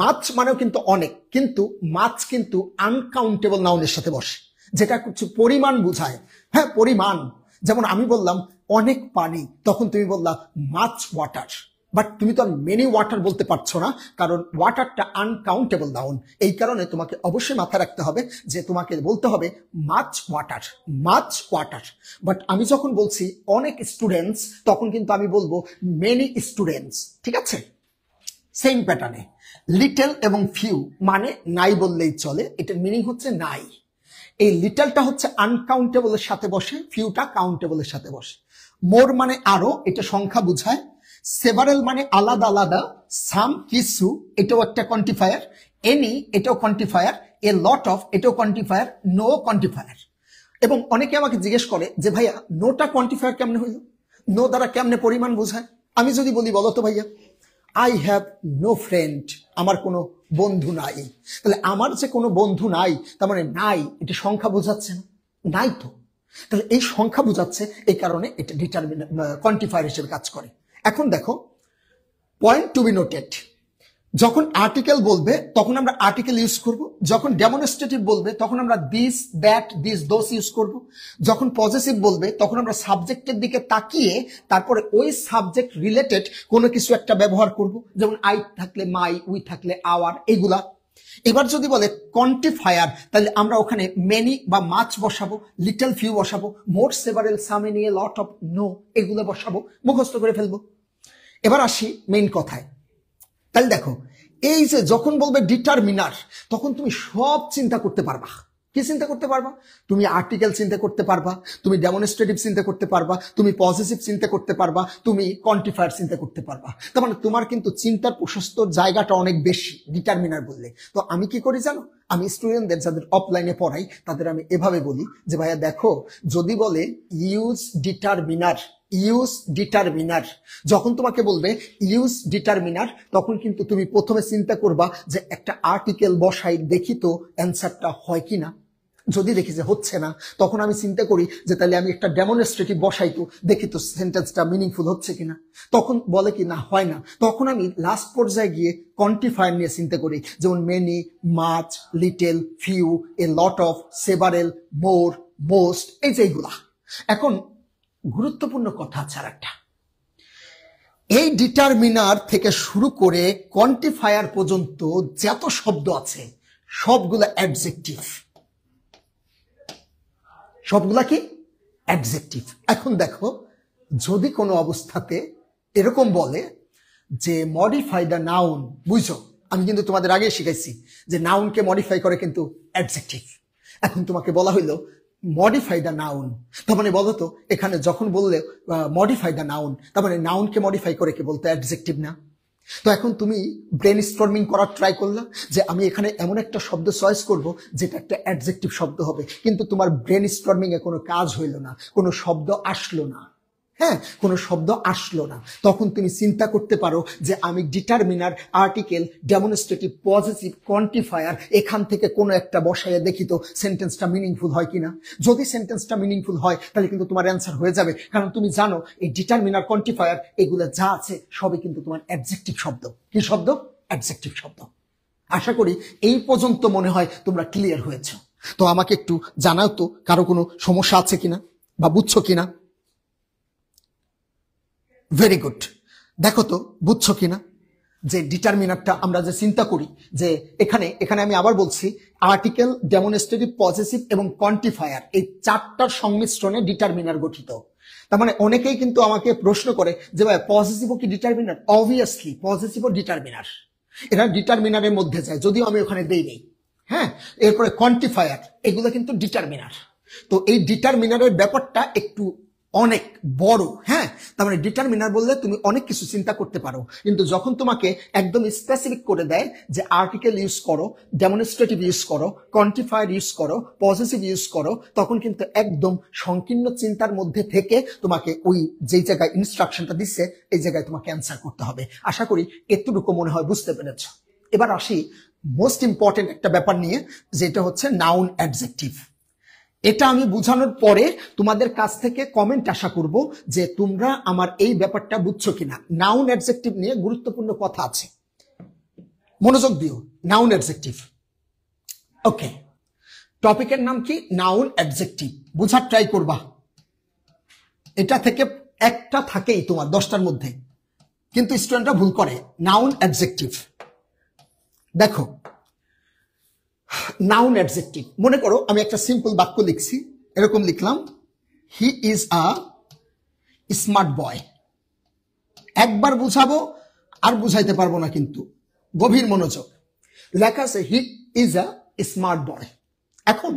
মাছ মানেও কিন্তু অনেক, কিন্তু মাছ কিন্তু আনকাউন্টেবল নাউনের সাথে বসে, যেটা কিছু পরিমাণ বোঝায়। হ্যাঁ, পরিমাণ। যেমন আমি বললাম অনেক পানি, তখন তুমি বললা মাছ ওয়াটার। বাট তুমি তো মেনি ওয়াটার বলতে পারছো না, কারণ ওয়াটারটা আনকাউন্টেবল নাউন। এই কারণে তোমাকে অবশ্যই মাথায় রাখতে হবে যে তোমাকে বলতে হবে মাছ ওয়াটার, মাছ ওয়াটার। বাট আমি যখন বলছি অনেক স্টুডেন্টস, তখন কিন্তু আমি বলবো মেনি স্টুডেন্টস, ঠিক আছে? সেম প্যাটার্নে লিটল এবং ফিউ মানে নাই বললেই চলে, এটার মিনিং হচ্ছে নাই। এই লিটলটা হচ্ছে আনকাউন্টেবলের সাথে বসে, ফিউটা কাউন্টেবলের সাথে বসে। মোর মানে আরো, এটা সংখ্যা বোঝায়। সেভারেল মানে আলাদা আলাদা। সাম কিছু, এটাও একটা কোয়ান্টিফায়ার। এনি, এটাও কোয়ান্টিফায়ার। এ লট অফ, এটাও কোয়ান্টিফায়ার। No quantifier. এবং অনেকে আমাকে জিজ্ঞেস করে যে ভাইয়া নোটা কোয়ান্টিফায়ার কেমনে হইল, নো দ্বারা কেমনে পরিমাণ বোঝায়? আমি যদি বলি বলো তো ভাইয়া, আই হ্যাভ নো ফ্রেন্ড, আমার কোনো বন্ধু নাই। তাহলে আমার যে কোনো বন্ধু নাই, তার মানে নাই, এটা সংখ্যা বোঝাচ্ছে না? নাই তো। তাহলে এই সংখ্যা বোঝাচ্ছে, এই কারণে এটা ডিটারমিনেন্ট কোয়ান্টিফায়ার হিসেবে কাজ করে। এখন দেখো পয়েন্ট টু বি নোটেড, যখন আর্টিকেল বলবে তখন আমরা আর্টিকেল ইউজ করব। যখন ডেমনস্ট্রেটিভ বলবে তখন আমরা this, that, this, those use করব। যখন পজেসিভ বলবে তখন আমরা সাবজেক্টের দিকে তাকিয়ে তারপরে ওই সাবজেক্ট রিলেটেড কোনো কিছু একটা ব্যবহার করব। যেমন আই থাকলে মাই, উই থাকলে আওয়ার, এগুলা। এবার যদি বলে কোয়ান্টিফায়ার, তাহলে আমরা ওখানে মেনি বা মাছ বসাবো, লিটল ফিউ বসাবো, more, several, some, any, lot of, no, এগুলো বসাবো, মুখস্থ করে ফেলবো। এবার আসি মেইন কথায়। তাহলে দেখো, এই যে যখন বলবে ডিটারমিনার, তখন তুমি সব চিন্তা করতে পারবা। কি চিন্তা করতে পারবা? তুমি আর্টিকেল চিন্তা করতে পারবা, তুমি ডেমনস্ট্রেটিভ চিন্তা করতে পারবা, তুমি পজিটিভ চিন্তা করতে পারবা, তুমি কোয়ান্টিফায়ার চিন্তা করতে পারবা। তার মানে তোমার কিন্তু চিন্তার প্রশস্ত জায়গাটা অনেক বেশি ডিটারমিনার বললে। তো আমি কি করি জানো, আমি স্টুডেন্টদের যাদের অফলাইনে পড়াই তাদের আমি এভাবে বলি যে ভাইয়া দেখো, যদি বলে ইউজ ডিটারমিনার, ইউজ ডিটারমিনার, যখন তোমাকে বলবে ইউজ ডিটারমিনার, তখন কিন্তু তুমি প্রথমে চিন্তা করবা যে একটা আর্টিকেল বসাই, দেখি তো অ্যান্সারটা হয় কিনা। যদি দেখি যে হচ্ছে না, তখন আমি চিন্তা করি যে তাহলে আমি একটা ডেমনস্ট্রেটিভ বসাই, তো দেখি তো সেন্টেন্সটা মিনিংফুল হচ্ছে কিনা। তখন বলে কি না, হয় না, তখন আমি লাস্ট পর্যায়ে গিয়ে কোয়ান্টিফায়ার নিয়ে চিন্তা করি। যেমন many, much, little, few, A lot of, several, more, most, এই যে এইগুলা। এখন গুরুত্বপূর্ণ কথা আছে আর একটা, এই ডিটারমিনার থেকে শুরু করে কোয়ান্টিফায়ার পর্যন্ত যত শব্দ আছে সবগুলা অ্যাডজেক্টিভ। সবগুলা কি? অ্যাডজেক্টিভ। এখন দেখো, যদি কোনো অবস্থাতে এরকম বলে যে মডিফাই দ্য নাউন, বুঝছো, আমি কিন্তু তোমাদের আগে শিখাইছি যে নাউনকে মডিফাই করে কিন্তু অ্যাডজেক্টিভ। এখন তোমাকে বলা হইলো মডিফাই দ্য নাউন, তার মানে বলো তো, এখানে যখন বললে মডিফাই দ্য নাউন, তার মানে নাউনকে মডিফাই করে কি বলতো অ্যাডজেক্টিভ না? তো এখন তুমি ব্রেন স্টর্মিং করার ট্রাই করলা যে আমি এখানে এমন একটা শব্দ চয়েস করব যেটা একটা অ্যাডজেক্টিভ শব্দ হবে, কিন্তু তোমার ব্রেন স্টর্মিং এ কোনো কাজ হইল না, কোনো শব্দ আসলো না। হ্যাঁ, কোনো শব্দ আসলো না, তখন তুমি চিন্তা করতে পারো যে আমি determiner, article, demonstrative, positive, quantifier এখান থেকে কোনো একটা বসাইয়া দেখি তো সেন্টেন্সটা মিনিংফুল হয় কিনা। যদি সেন্টেন্সটা মিনিংফুল হয় তাহলে কিন্তু তোমার অ্যান্সার হয়ে যাবে, কারণ তুমি জানো এই ডিটারমিনার, কোয়ান্টিফায়ার এগুলো যা আছে সবই কিন্তু তোমার অ্যাডজেক্টিভ শব্দ। কি শব্দ? অ্যাডজেক্টিভ শব্দ। আশা করি এই পর্যন্ত মনে হয় তোমরা ক্লিয়ার হয়েছ। তো আমাকে একটু জানাও তো কারো কোনো সমস্যা আছে কিনা বা বুঝছো কিনা। Very good. দেখো তো বুঝছো কিনা যে ডিটারমিনারটা আমরা যে চিন্তা করি যে এখানে এখানে আমি আবার বলছি, আর্টিকেল, ডেমনস্ট্রেটিভ, পজিটিভ এবং কোয়ান্টিফায়ার এই চারটার সংমিশ্রণে ডিটারমিনার গঠিত। তার মানে অনেকেই কিন্তু আমাকে প্রশ্ন করে যে ভাই পজিটিভও কি ডিটারমিনার? অবভিয়াসলি পজিটিভও ডিটারমিনার, এরা ডিটারমিনারের মধ্যে যায়, যদিও আমি ওখানে দেই নেই। হ্যাঁ, এরপরে কোয়ান্টিফায়ার, এগুলো কিন্তু ডিটারমিনার। তো এই ডিটারমিনারের ব্যাপারটা একটু অনেক বড়। হ্যাঁ, তার মানে ডিটারমিনার বললে তুমি অনেক কিছু চিন্তা করতে পারো, কিন্তু যখন তোমাকে একদম স্পেসিফিক করে দেয় যে আর্টিকেল ইউজ করো, ডেমনস্ট্রেটিভ ইউজ করো, কোয়ান্টিফায়ার ইউজ করো, পজিটিভ ইউজ করো, তখন কিন্তু একদম সংকীর্ণ চিন্তার মধ্যে থেকে তোমাকে ওই যেই জায়গায় ইনস্ট্রাকশনটা দিচ্ছে এই জায়গায় তোমাকে অ্যান্সার করতে হবে। আশা করি এতটুকু মনে হয় বুঝতে পেরেছ। এবার আসি মোস্ট ইম্পর্টেন্ট একটা ব্যাপার নিয়ে, যেটা হচ্ছে নাউন অ্যাডজেক্টিভ। এটা আমি বোঝানোর পরে তোমাদের কাছ থেকে কমেন্ট আশা করব যে তোমরা আমার এই ব্যাপারটা বুঝছো কিনা। নাউন অ্যাডজেক্টিভ নিয়ে গুরুত্বপূর্ণ কথা আছে, মনোযোগ দিও। নাউন অ্যাডজেক্টিভ, ওকে, টপিকের নাম কি? Noun adjective. বোঝার ট্রাই করবা, এটা থেকে একটা থাকেই তোমার 10টার মধ্যে, কিন্তু স্টুডেন্টরা ভুল করে। নাউন অ্যাডজেক্টিভ, দেখো নাউন অ্যাডজেক্টিভ, মনে করো আমি একটা সিম্পল বাক্য লিখছি, এরকম লিখলাম, he is a smart boy. একবার বুঝাবো আর বুঝাইতে পারবো না, কিন্তু গভীর মনোযোগ। লেখা আছে he is a smart boy. এখন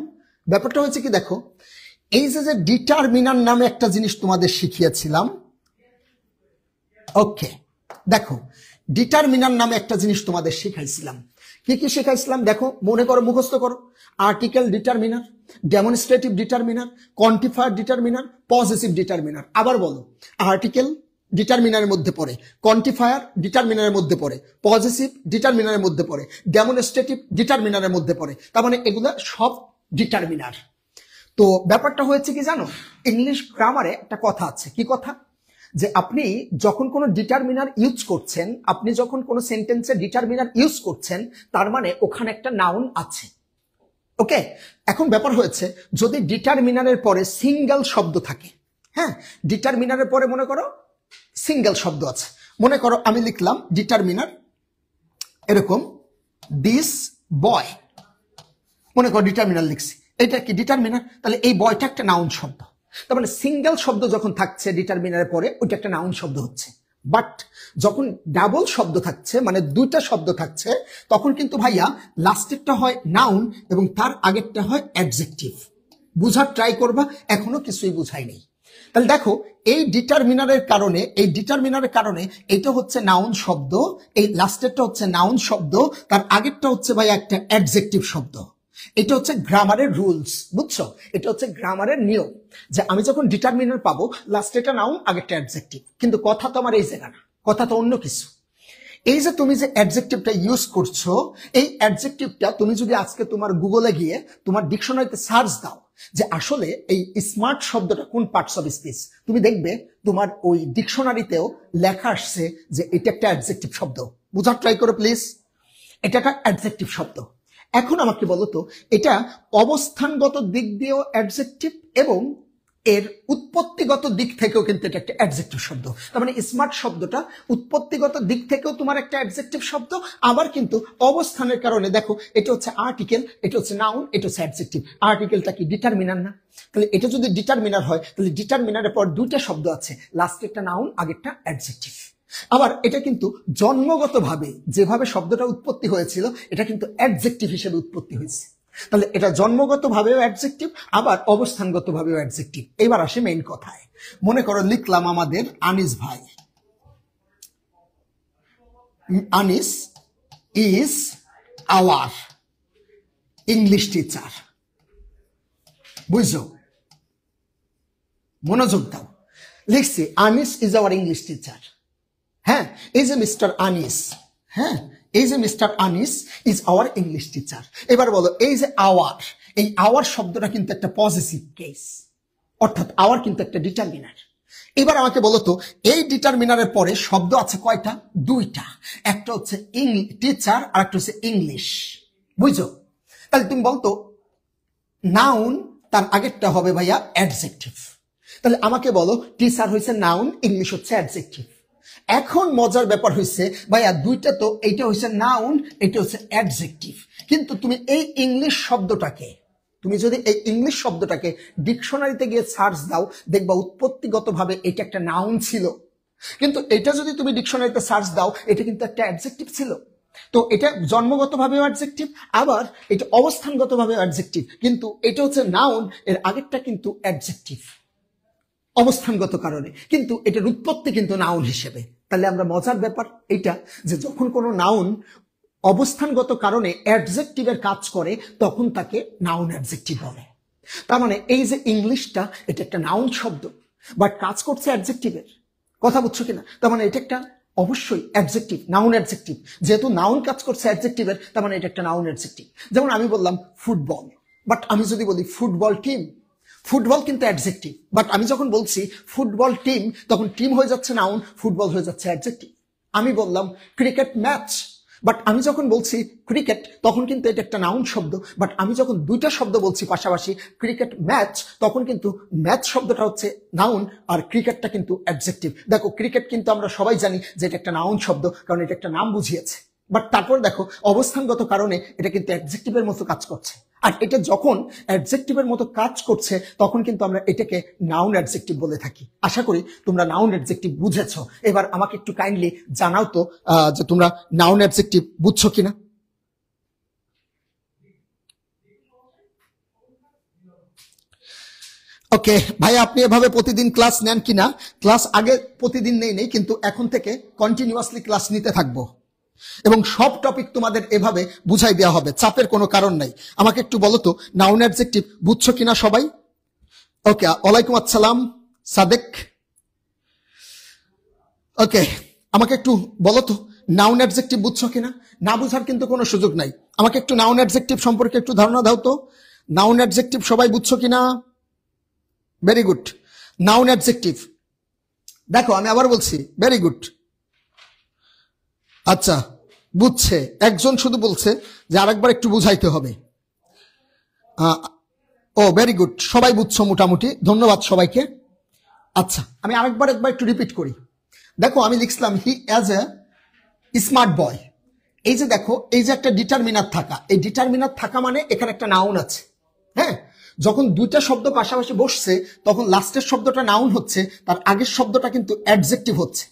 ব্যাপারটা হচ্ছে কি, দেখো এই যে ডিটারমিনার নামে একটা জিনিস তোমাদের শিখিয়েছিলাম, ওকে, দেখো ডিটারমিনার নামে একটা জিনিস তোমাদের শিখাইছিলাম। কি কি শেখাইছিলাম দেখো, মনে করো, মুখস্থ করো। Article determiner, demonstrative determiner, quantifier determiner, positive determiner. আবার বলো, আর্টিকেল ডিটারমিনারের মধ্যে পড়ে, কোয়ান্টিফায়ার ডিটারমিনারের মধ্যে পড়ে, পজিটিভ ডিটারমিনারের মধ্যে পড়ে, ডেমনস্ট্রেটিভ ডিটারমিনারের মধ্যে পড়ে। তার মানে এগুলো সব ডিটারমিনার। তো ব্যাপারটা হয়েছে কি জানো, ইংলিশ গ্রামারে একটা কথা আছে। কি কথা? যে আপনি যখন কোনো ডিটারমিনার ইউজ করছেন, আপনি যখন কোনো সেন্টেন্সে ডিটারমিনার ইউজ করছেন, তার মানে ওখানে একটা নাউন আছে। ওকে, এখন ব্যাপার হয়েছে যদি ডিটারমিনারের পরে সিঙ্গেল শব্দ থাকে, হ্যাঁ, ডিটারমিনারের পরে মনে করো সিঙ্গেল শব্দ আছে। মনে করো আমি লিখলাম ডিটারমিনার এরকম, দিস বয়, মনে করো ডিটারমিনার লিখছি, এটা কি ডিটারমিনার? তাহলে এই বয়টা একটা নাউন শব্দ। তার মানে সিঙ্গেল শব্দ যখন থাকছে ডিটারমিনারের পরে, ওইটা একটা নাউন শব্দ হচ্ছে। বাট যখন ডাবল শব্দ থাকছে, মানে দুইটা শব্দ থাকছে, তখন কিন্তু ভাইয়া লাস্টেরটা হয় নাউন এবং তার আগেরটা হয় অ্যাডজেক্টিভ। বুঝার ট্রাই করবা, এখনো কিছুই বুঝাই নেই। তাহলে দেখো এই ডিটারমিনারের কারণে এটা হচ্ছে নাউন শব্দ, এই লাস্টেরটা হচ্ছে নাউন শব্দ, তার আগেরটা হচ্ছে ভাইয়া একটা অ্যাডজেক্টিভ শব্দ। এটা হচ্ছে গ্রামারের রুলস, বুঝছো? এটা হচ্ছে গ্রামারের নিয়ম, যে আমি যখন ডিটারমিনার পাবো লাস্টেটা নাউন আগেরটা অ্যাডজেক্টিভ। কিন্তু কথা তো আমার এই জায়গা না, কথা তো অন্য কিছু। এই যে তুমি যে অ্যাডজেক্টিভটা ইউজ করছো, এই অ্যাডজেক্টিভটা তুমি যদি আজকে তোমার গুগলে গিয়ে তোমার ডিকশনারিতে সার্চ দাও যে আসলে এই স্মার্ট শব্দটা কোন পার্টস অফ স্পিচ, তুমি দেখবে তোমার ওই ডিকশনারিতেও লেখা আসছে যে এটা একটা অ্যাডজেক্টিভ শব্দ। বুঝার ট্রাই করো প্লিজ, এটা একটা অ্যাডজেক্টিভ শব্দ। এখন আমাকে বলো তো, এটা অবস্থানগত দিক দিয়েও অ্যাডজেক্টিভ এবং এর উৎপত্তিগত দিক থেকেও কিন্তু এটা একটা অ্যাডজেক্টিভ শব্দ। তার মানে স্মার্ট শব্দটা উৎপত্তিগত দিক থেকেও তোমার একটা অ্যাডজেক্টিভ শব্দ, আবার কিন্তু অবস্থানের কারণে দেখো এটা হচ্ছে আর্টিকেল, এটা হচ্ছে নাউন, এটা হচ্ছে অ্যাডজেক্টিভ। আর্টিকেলটা কি ডিটারমিনার না? তাহলে এটা যদি ডিটারমিনার হয়, তাহলে ডিটারমিনারের পর দুইটা শব্দ আছে, লাস্টে একটা নাউন, আগেরটা অ্যাডজেক্টিভ। আবার এটা কিন্তু জন্মগতভাবে যেভাবে শব্দটা উৎপত্তি হয়েছিল, এটা কিন্তু অ্যাডজেক্টিভ হিসেবে উৎপত্তি হয়েছে। তাহলে এটা জন্মগতভাবেও অ্যাডজেক্টিভ, আবার অবস্থানগতভাবেও অ্যাডজেক্টিভ। এবার আসে মেইন কথায়। মনে করো লিখলাম আমাদের আনিস ভাই, Anis is our English teacher. বুঝছো? মনোযোগ দাও। লিখছি Anis is our English teacher. হ্যাঁ, এই যে মিস্টার আনিস, হ্যাঁ এই যে mister Anis is our English teacher. এবার বলো এই যে আওয়ার, এই আওয়ার শব্দটা কিন্তু একটা পজিটিভ কেস, অর্থাৎ আওয়ার কিন্তু একটা ডিটারমিনার। এবার আমাকে বলো তো এই ডিটারমিনারের পরে শব্দ আছে কয়টা? দুইটা, একটা হচ্ছে টিচার আর একটা হচ্ছে ইংলিশ, বুঝছো? তাহলে তুমি বলতো নাউন, তার আগেরটা হবে ভাইয়া অ্যাডজেক্টিভ। তাহলে আমাকে বলো টিচার হয়েছে নাউন, ইংলিশ হচ্ছে অ্যাডজেক্টিভ। এখন মজার ব্যাপার হয়েছে ভাইয়া দুইটা তো, এইটা হচ্ছে নাউন, এটা হচ্ছে অ্যাডজেক্টিভ, কিন্তু তুমি এই ইংলিশ শব্দটাকে, তুমি যদি এই ইংলিশ শব্দটাকে ডিকশনারিতে গিয়ে সার্চ দাও, দেখবা উৎপত্তিগতভাবে এটা একটা নাউন ছিল, কিন্তু এটা যদি তুমি ডিকশনারিতে সার্চ দাও এটা কিন্তু একটা অ্যাডজেক্টিভ ছিল। তো এটা জন্মগতভাবেও অ্যাডজেক্টিভ, আবার এটা অবস্থানগতভাবে অ্যাডজেক্টিভ, কিন্তু এটা হচ্ছে নাউন, এর আগেরটা কিন্তু অ্যাডজেক্টিভ অবস্থানগত কারণে, কিন্তু এটার উৎপত্তি কিন্তু নাউন হিসেবে। তাহলে আমরা মজার ব্যাপার এটা যে যখন কোনো নাউন অবস্থানগত কারণে অ্যাডজেক্টিভের কাজ করে তখন তাকে নাউন অ্যাডজেক্টিভ বলে। তার মানে এই যে ইংলিশটা এটা একটা নাউন শব্দ, বাট কাজ করছে অ্যাডজেক্টিভের, কথা বুঝছো কিনা? তার মানে এটা একটা অবশ্যই অ্যাডজেক্টিভ, নাউন অ্যাডজেক্টিভ। যেহেতু নাউন কাজ করছে অ্যাডজেক্টিভের, তার মানে এটা একটা নাউন অ্যাডজেক্টিভ। যেমন আমি বললাম ফুটবল, বাট আমি যদি বলি ফুটবল টিম, ফুটবল কিন্তু অ্যাডজেক্টিভ, বাট আমি যখন বলছি ফুটবল টিম তখন টিম হয়ে যাচ্ছে নাউন, ফুটবল হয়ে যাচ্ছে অ্যাডজেক্টিভ। আমি বললাম ক্রিকেট ম্যাচ, বাট আমি যখন বলছি ক্রিকেট তখন কিন্তু এটা একটা নাউন শব্দ, বাট আমি যখন দুইটা শব্দ বলছি পাশাপাশি ক্রিকেট ম্যাচ, তখন কিন্তু ম্যাচ শব্দটা হচ্ছে নাউন আর ক্রিকেটটা কিন্তু অ্যাডজেক্টিভ। দেখো ক্রিকেট কিন্তু আমরা সবাই জানি যে এটা একটা নাউন শব্দ, কারণ এটা একটা নাম বুঝিয়েছে, বাট তারপর দেখো অবস্থানগত কারণে এটা কিন্তু অ্যাডজেক্টিভের মতো কাজ করছে। আর এটা যখন অ্যাডজেক্টিভের মতো কাজ করছে তখন কিন্তু আমরা এটাকে নাউন অ্যাডজেক্টিভ বলে থাকি। আশা করি তোমরা নাউন অ্যাডজেক্টিভ বুঝেছো। এবার আমাকে একটু কাইন্ডলি জানাও তো যে তোমরা নাউন অ্যাডজেক্টিভ বুঝছো কিনা। ওকে ভাই, আপনি এভাবে প্রতিদিন ক্লাস নেন কিনা? ক্লাস আগে প্রতিদিন নেই, কিন্তু এখন থেকে কন্টিনিউয়াসলি ক্লাস নিতে থাকবো এবং সব টপিক তোমাদের এভাবে বুঝাই দেওয়া হবে, চাপের কোনো কারণ নাই। আমাকে একটু বলো তো নাউন অ্যাডজেক্টিভ বুঝছো কিনা সবাই? ওকে, ওয়ালাইকুম আসসালাম সাদেক। ওকে, আমাকে একটু বলো তো নাউন অ্যাডজেক্টিভ বুঝছো কিনা? না বুঝার কিন্তু কোনো সুযোগ নাই। আমাকে একটু নাউন অ্যাডজেক্টিভ সম্পর্কে একটু ধারণা দাও তো। নাউন অ্যাডজেক্টিভ সবাই বুঝছো কিনা? Very good. নাউন অ্যাডজেক্টিভ দেখো আমি আবার বলছি, ভেরি গুড। আচ্ছা, বুঝছে একজন, শুধু বলছে যে আরেকবার একটু বুঝাইতে হবে। ও ভেরি গুড, সবাই বুঝছো মোটামুটি, ধন্যবাদ সবাইকে। আচ্ছা, আমি একবার একটু রিপিট করি। দেখো আমি লিখলাম হি অ্যাজ এ স্মার্ট বয়। এই যে দেখো এই যে একটা ডিটারমিনার থাকা, এই ডিটারমিনার থাকা মানে এখানে একটা নাউন আছে। হ্যাঁ, যখন দুইটা শব্দ পাশাপাশি বসছে তখন লাস্টের শব্দটা নাউন হচ্ছে, তার আগের শব্দটা কিন্তু অ্যাডজেক্টিভ হচ্ছে।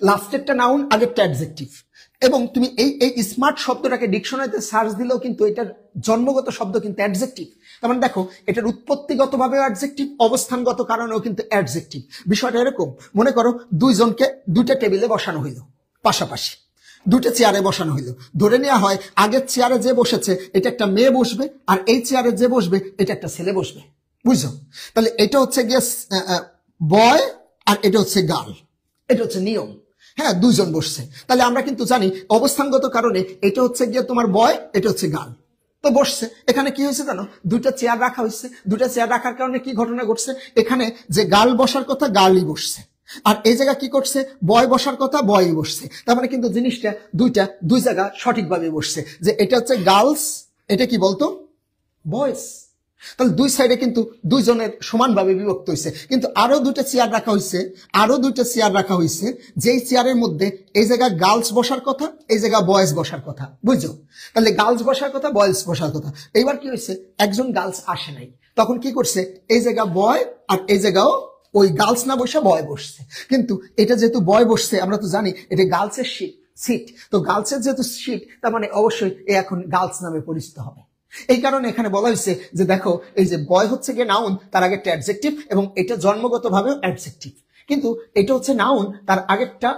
লাস্টেরটা নাউন, আগেরটা অ্যাডজেক্টিভ। এবং তুমি এই এই স্মার্ট শব্দটাকে ডিকশনারিতে সার্চ দিলেও কিন্তু এটার জন্মগত শব্দ কিন্তু অ্যাডজেক্টিভ। তার মানে দেখো এটার উৎপত্তিগতভাবে অ্যাডজেক্টিভ, অবস্থানগত কারণেও কিন্তু অ্যাডজেক্টিভ। বিষয়টা এরকম, মনে করো দুইজনকে দুইটা টেবিলে বসানো হইলো পাশাপাশি, দুটো চেয়ারে বসানো হইলো। ধরে নেওয়া হয় আগের চেয়ারে যে বসেছে এটা একটা মেয়ে বসবে, আর এই চেয়ারে যে বসবে এটা একটা ছেলে বসবে, বুঝছো? তাহলে এটা হচ্ছে গিয়ে বয় আর এটা হচ্ছে গার্ল, এটা হচ্ছে নিয়ম। হ্যাঁ, দুইজন বসছে, তাহলে আমরা কিন্তু জানি অবস্থানগত কারণে এটা হচ্ছে গিয়ে তোমার বয়, এটা হচ্ছে গার্ল। তো বসছে, এখানে কি হয়েছে জানো? দুইটা চেয়ার রাখা হয়েছে। দুইটা চেয়ার রাখার কারণে কি ঘটনা ঘটছে? এখানে যে গার্ল বসার কথা গার্লই বসছে, আর এই জায়গা কি করছে? বয় বসার কথা বয়ই বসছে। তার মানে কিন্তু জিনিসটা দুই জায়গা সঠিকভাবে বসছে, যে এটা হচ্ছে গার্লস, এটা কি বলতো বয়েস। তাহলে দুই সাইডে কিন্তু দুইজনের সমানভাবে বিভক্ত হয়েছে, কিন্তু আরো দুইটা চেয়ার রাখা হয়েছে, আরো দুইটা চেয়ার রাখা হয়েছে, যেই চেয়ারের মধ্যে এই জায়গায় গার্লস বসার কথা, এই জায়গায় বয়েজ বসার কথা, বুঝছো? তাহলে গার্লস বসার কথা, বয়েজ বসার কথা। এইবার কি হয়েছে? একজন গার্লস আসে নাই, তখন কি করছে? এই জায়গা বয় আর এই জায়গাও ওই গার্লস না বসে বয় বসছে। কিন্তু এটা যেহেতু বয় বসছে, আমরা তো জানি এটা গার্লসের সিট, তো গার্লসের যেহেতু সিট, তার মানে অবশ্যই এ এখন গার্লস নামে পরিচিত হবে। এই কারণে এখানে বলা হয়েছে যে দেখো এই যে বয় হচ্ছে গিয়ে নাউন, তার আগে একটা অ্যাডজেক্টিভ, এবং এটা জন্মগতভাবে অ্যাডজেক্টিভ, কিন্তু এটা হচ্ছে নাউন, তার আগেরটা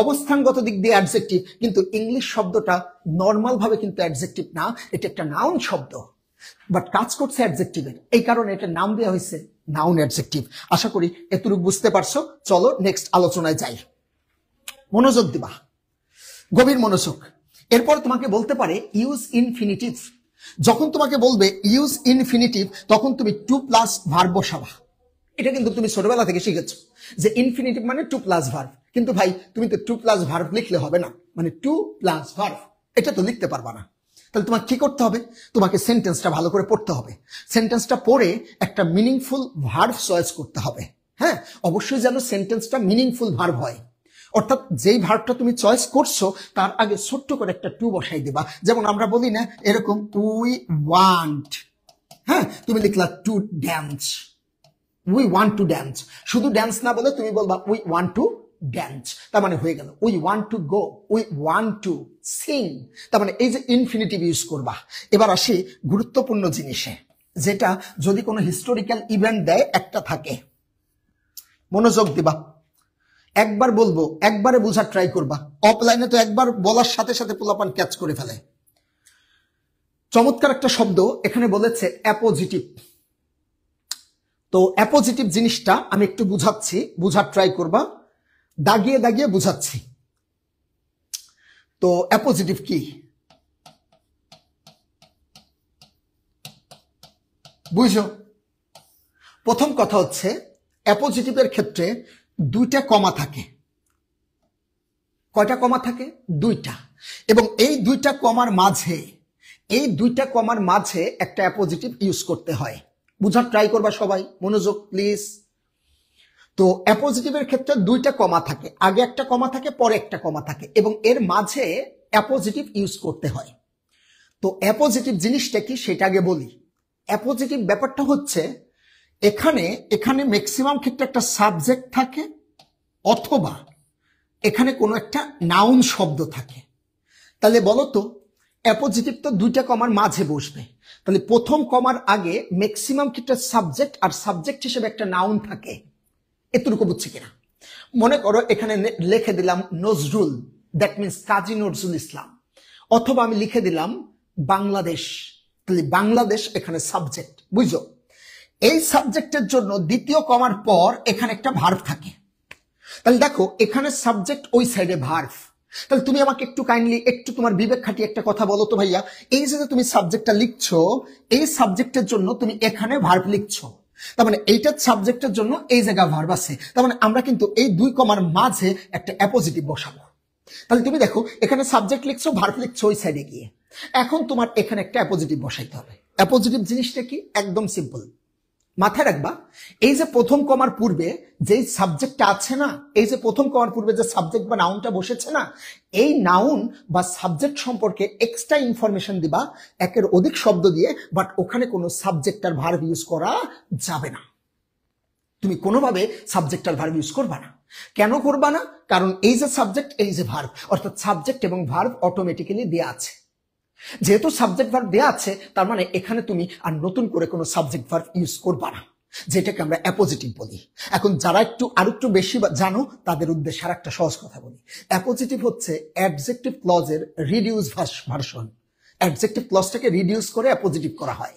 অবস্থানগত দিক দিয়ে অ্যাডজেক্টিভ, কিন্তু ইংলিশ শব্দটা নর্মাল ভাবে কিন্তু অ্যাডজেক্টিভ না, এটা একটা নাউন শব্দ, বাট কাজ করছে অ্যাডজেক্টিভের। এই কারণে এটা নাম দেওয়া হয়েছে নাউন অ্যাডজেক্টিভ। আশা করি এতটুকু বুঝতে পারছো। চলো নেক্সট আলোচনায় যাই। মনোযোগ দিবা, গভীর মনোযোগ। এরপর তোমাকে বলতে পারে ইউজ ইনফিনিটিভ। যখন তোমাকে বলবে ইউজ ইনফিনিটিভ, তখন তুমি টু প্লাস ভার্ব বসাবা। এটা কিন্তু তুমি ছোটবেলা থেকে শিখেছো যে ইনফিনিটিভ মানে টু প্লাস ভার্ব। কিন্তু ভাই তুমি তো টু প্লাস ভার্ব লিখলে হবে না, মানে টু প্লাস ভার্ব এটা তো লিখতে পারবা না। তাহলে তোমাকে কি করতে হবে? তোমাকে সেন্টেন্সটা ভালো করে পড়তে হবে। সেন্টেন্সটা পড়ে একটা মিনিংফুল ভার্ব চয়েস করতে হবে। হ্যাঁ, অবশ্যই যেন সেন্টেন্সটা মিনিংফুল ভার্ব হয়। অর্থাৎ যেই ভার্বটা তুমি চয়েস করছো তার আগে ছোট্ট করে একটা টু বসাই দিবা। যেমন আমরা বলি না এরকম, উই ওয়ান্ট, হ্যাঁ তুমি লিখলা to dance, we want to dance. শুধু ড্যান্স না বলে তুমি বলবা উই ওয়ান্ট টু ড্যান্স, তার মানে হয়ে গেল। We want to go, we want two Singh, তার মানে এই যে ইনফিনিটিভ ইউজ করবা। এবার আসি গুরুত্বপূর্ণ জিনিসে, যেটা যদি কোনো হিস্টোরিক্যাল ইভেন্ট দেয় একটা থাকে। মনোযোগ দিবা, একবার বলবো একবারে বোঝার ট্রাই করবা। অফলাইনে তো একবার বলার সাথে সাথে পোলাপান ক্যাচ করে ফেলে। চমৎকার একটা শব্দ এখানে বলেছে অ্যাপোজিটিভ। তো অ্যাপোজিটিভ জিনিসটা আমি একটু বুঝাচ্ছি, বুঝার ট্রাই করবা, দাগিয়ে দাগিয়ে বুঝাচ্ছি। তো অ্যাপোজিটিভ কি বুঝো? প্রথম কথা হচ্ছে অ্যাপোজিটিভের ক্ষেত্রে দুইটা কমা থাকে। কয়টা কমা থাকে? দুইটা। এবং এই দুইটা কমার মাঝে একটা অ্যাপোজিটিভ ইউজ করতে হয়। বুঝার ট্রাই করবা সবাই, মনোযোগ প্লিজ। তো অ্যাপোজিটিভের ক্ষেত্রে দুইটা কমা থাকে, আগে একটা কমা থাকে, পরে একটা কমা থাকে, এবং এর মাঝে অ্যাপোজিটিভ ইউজ করতে হয়। তো অ্যাপোজিটিভ জিনিসটা কি সেটা আগে বলি। অ্যাপোজিটিভ ব্যাপারটা হচ্ছে এখানে ম্যাক্সিমাম ক্ষেত্রে একটা সাবজেক্ট থাকে, অথবা এখানে কোনো একটা নাউন শব্দ থাকে। তাহলে বলো তো অ্যাপোজিটিভ তো দুইটা কমার মাঝে বসবে, তাহলে প্রথম কমার আগে ম্যাক্সিমাম ক্ষেত্রে সাবজেক্ট, আর সাবজেক্ট হিসেবে একটা নাউন থাকে। এতটুকু বুঝছি কিনা? মনে করো এখানে লিখে দিলাম নজরুল, দ্যাট মিনস কাজী নজরুল ইসলাম, অথবা আমি লিখে দিলাম বাংলাদেশ, তাহলে বাংলাদেশ এখানে সাবজেক্ট। বুঝো? এই সাবজেক্টের জন্য দ্বিতীয় কমার পর এখানে একটা ভার্ব থাকে। তাহলে দেখো এখানে সাবজেক্ট, ওই সাইডে ভার্ব। তাহলে তুমি আমাকে একটু কাইন্ডলি একটু তোমার বিবেক খাটিয়ে একটা কথা বলো তো ভাইয়া, এই যে তুমি সাবজেক্টটা লিখছো, এই সাবজেক্টের জন্য তুমি এখানে ভার্ব লিখছো, তার মানে এইটার সাবজেক্টের জন্য এই জায়গায় ভার্ব আছে। তার মানে আমরা কিন্তু এই দুই কমার মাঝে একটা অ্যাপোজিটিভ বসাবো। তাহলে তুমি দেখো এখানে সাবজেক্ট লিখছো, ভার্ব লিখছো ওই সাইডে গিয়ে, এখন তোমার এখানে একটা অ্যাপোজিটিভ বসাইতে হবে। অ্যাপোজিটিভ জিনিসটা কি? একদম সিম্পল, মাথায় রাখবা। এই যে প্রথম কমার পূর্বে যেই সাবজেক্টটা আছে না, এই যে প্রথম কমার পূর্বে যে সাবজেক্ট বা নাউনটা বসেছে না, এই নাউন বা সাবজেক্ট সম্পর্কে এক্সট্রা ইনফরমেশন দিবা একের অধিক শব্দ দিয়ে, বাট ওখানে কোনো সাবজেক্ট আর ভার্ব ইউজ করা যাবে না। তুমি কোনোভাবে সাবজেক্ট আর ভার্ব ইউজ করবা না। কেন করবা না? কারণ এই যে সাবজেক্ট, এই যে ভার্ব, অর্থাৎ সাবজেক্ট এবং ভার্ব অটোমেটিক্যালি দেয়া আছে। যেহেতু সাবজেক্ট ভার্ব দেয়া আছে, তার মানে এখানে তুমি আর নতুন করে কোনো সাবজেক্ট ভার্ব ইউজ করবা না, যেটাকে আমরা অ্যাপোজিটিভ বলি। এখন যারা আরেকটু বেশি জানো তাদের উদ্দেশ্যে আর একটা সহজ কথা বলি। অ্যাপোজিটিভ হচ্ছে অ্যাডজেক্টিভ ক্লজের রিডিউস ভার্সন। অ্যাডজেক্টিভ ক্লজটাকে রিডিউস করে অ্যাপোজিটিভ করা হয়।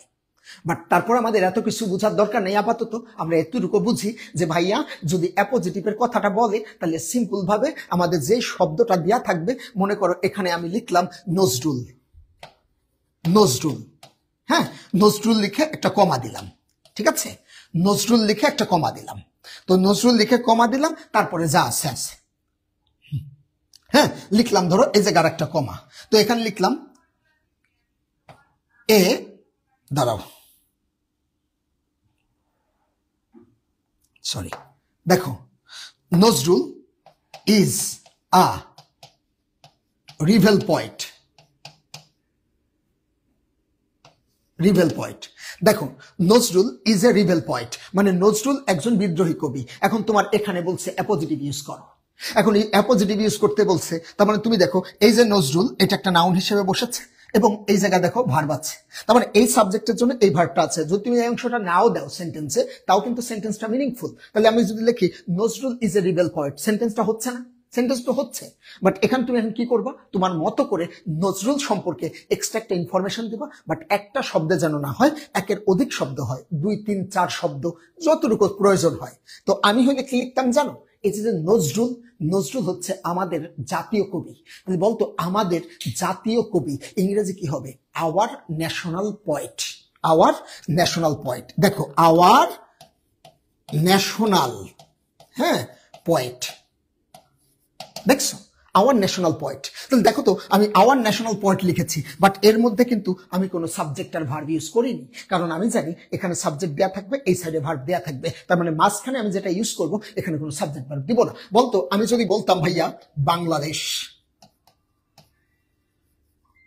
বাট তারপর আমাদের এত কিছু বোঝার দরকার নেই। আপাতত আমরা এতটুকু বুঝি যে ভাইয়া যদি অ্যাপোজিটিভের কথাটা বলে, তাহলে সিম্পল ভাবে আমাদের যে শব্দটা দেয়া থাকবে, মনে করো এখানে আমি লিখলাম নজরুল, নজরুল, হ্যাঁ নজরুল লিখে একটা কমা দিলাম, ঠিক আছে? নজরুল লিখে একটা কমা দিলাম। তো নজরুল লিখে কমা দিলাম, তারপরে যা আছে আছে, হ্যাঁ লিখলাম ধরো এই জায়গার একটা কমা। তো এখানে লিখলাম এ, দাঁড়াও সরি, দেখো নজরুল ইজ আ রিভেল পয়েট। রিভেল পয়েট, দেখো নজরুল ইজ এ রিভেল পয়েট, মানে নজরুল একজন বিদ্রোহী কবি। এখন তোমার এখানে বলছে অ্যাপোজিটিভ ইউজ করো। এখন এই অ্যাপোজিটিভ ইউজ করতে বলছে, তার মানে তুমি দেখো এই যে নজরুল, এটা একটা নাউন হিসেবে বসেছে, এবং এই জায়গায় দেখো ভার্ব আছে, তার মানে এই সাবজেক্টের জন্য এই ভার্বটা আছে। যদি তুমি এই অংশটা নাও দাও সেন্টেন্সে, তাও কিন্তু সেন্টেন্সটা মিনিংফুল। তাহলে আমি যদি লিখি Nazrul is a rebel poet, সেন্টেন্সটা হচ্ছে না? সেন্টেন্স তো হচ্ছে, বাট এখানে তুমি এখন কি করবা, তোমার মতো করে নজরুল সম্পর্কে এক্সট্রা একটা ইনফরমেশন দিবা, বাট একটা শব্দে যেন না হয়, একের অধিক শব্দ হয়, 2, 3, 4 শব্দ যতটুকু প্রয়োজন হয়। তো আমি হইলে কি লিখতাম জানো, এই যে নজরুল, নজরুল হচ্ছে আমাদের জাতীয় কবি। তাহলে বলতো আমাদের জাতীয় কবি, ইংরেজি কি হবে, our national poet, our national poet. দেখো আওয়ার ন্যাশনাল, হ্যাঁ, পয়েট, দেখছো আওয়ার ন্যাশনাল পয়েট। তাহলে দেখো তো আমি আওয়ার ন্যাশনাল পয়েট লিখেছি, বাট এর মধ্যে কিন্তু আমি কোনো সাবজেক্ট আর ভার্ব ইউজ করিনি, কারণ আমি জানি এখানে সাবজেক্ট দেয়া থাকবে, এই সাইডে ভার্ব দেয়া থাকবে, তার মানে মাঝখানে আমি যেটা ইউজ করব এখানে কোনো সাবজেক্ট ভার্ব দিব না। বলতো আমি যদি বলতাম ভাইয়া বাংলাদেশ,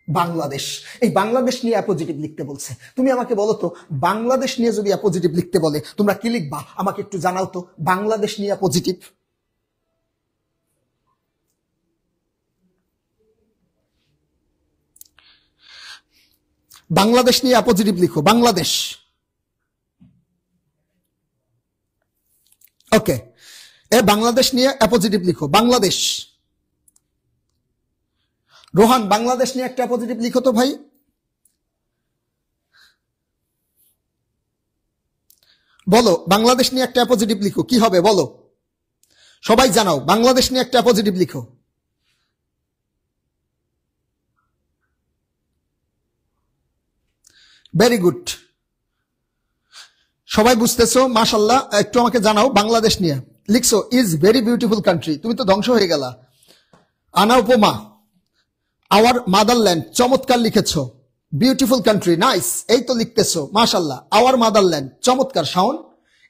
বাংলাদেশ, এই বাংলাদেশ নিয়ে অ্যাপোজিটিভ লিখতে বলছে, তুমি আমাকে বলো তো বাংলাদেশ নিয়ে যদি অ্যাপোজিটিভ লিখতে বলে তোমরা কি লিখবা, আমাকে একটু জানাও তো, বাংলাদেশ নিয়ে অ্যাপোজিটিভ। বাংলাদেশ নিয়ে অ্যাপোজিটিভ লিখো, বাংলাদেশ। ওকে, এ বাংলাদেশ নিয়ে অ্যাপোজিটিভ লিখো, বাংলাদেশ। রোহান বাংলাদেশ নিয়ে একটা অ্যাপোজিটিভ লিখো তো ভাই। বলো বাংলাদেশ নিয়ে একটা অ্যাপোজিটিভ লিখো, কি হবে বলো, সবাই জানাও, বাংলাদেশ নিয়ে একটা অ্যাপোজিটিভ লিখো। ভেরি গুড, সবাই বুঝতেছো, মাশাল্লাহ। একটু আমাকে জানাও বাংলাদেশ নিয়ে লিখছো, ইজ ভেরি বিউটিফুল কান্ট্রি, তুমি তো ধ্বংস হয়ে গেলা। আনা উপমা, আওয়ার মাদারল্যান্ড, চমৎকার লিখেছো, বিউটিফুল কান্ট্রি, নাইস, এই তো লিখতেছো, মাশাল্লাহ। আওয়ার মাদারল্যান্ড, চমৎকার। শাওন,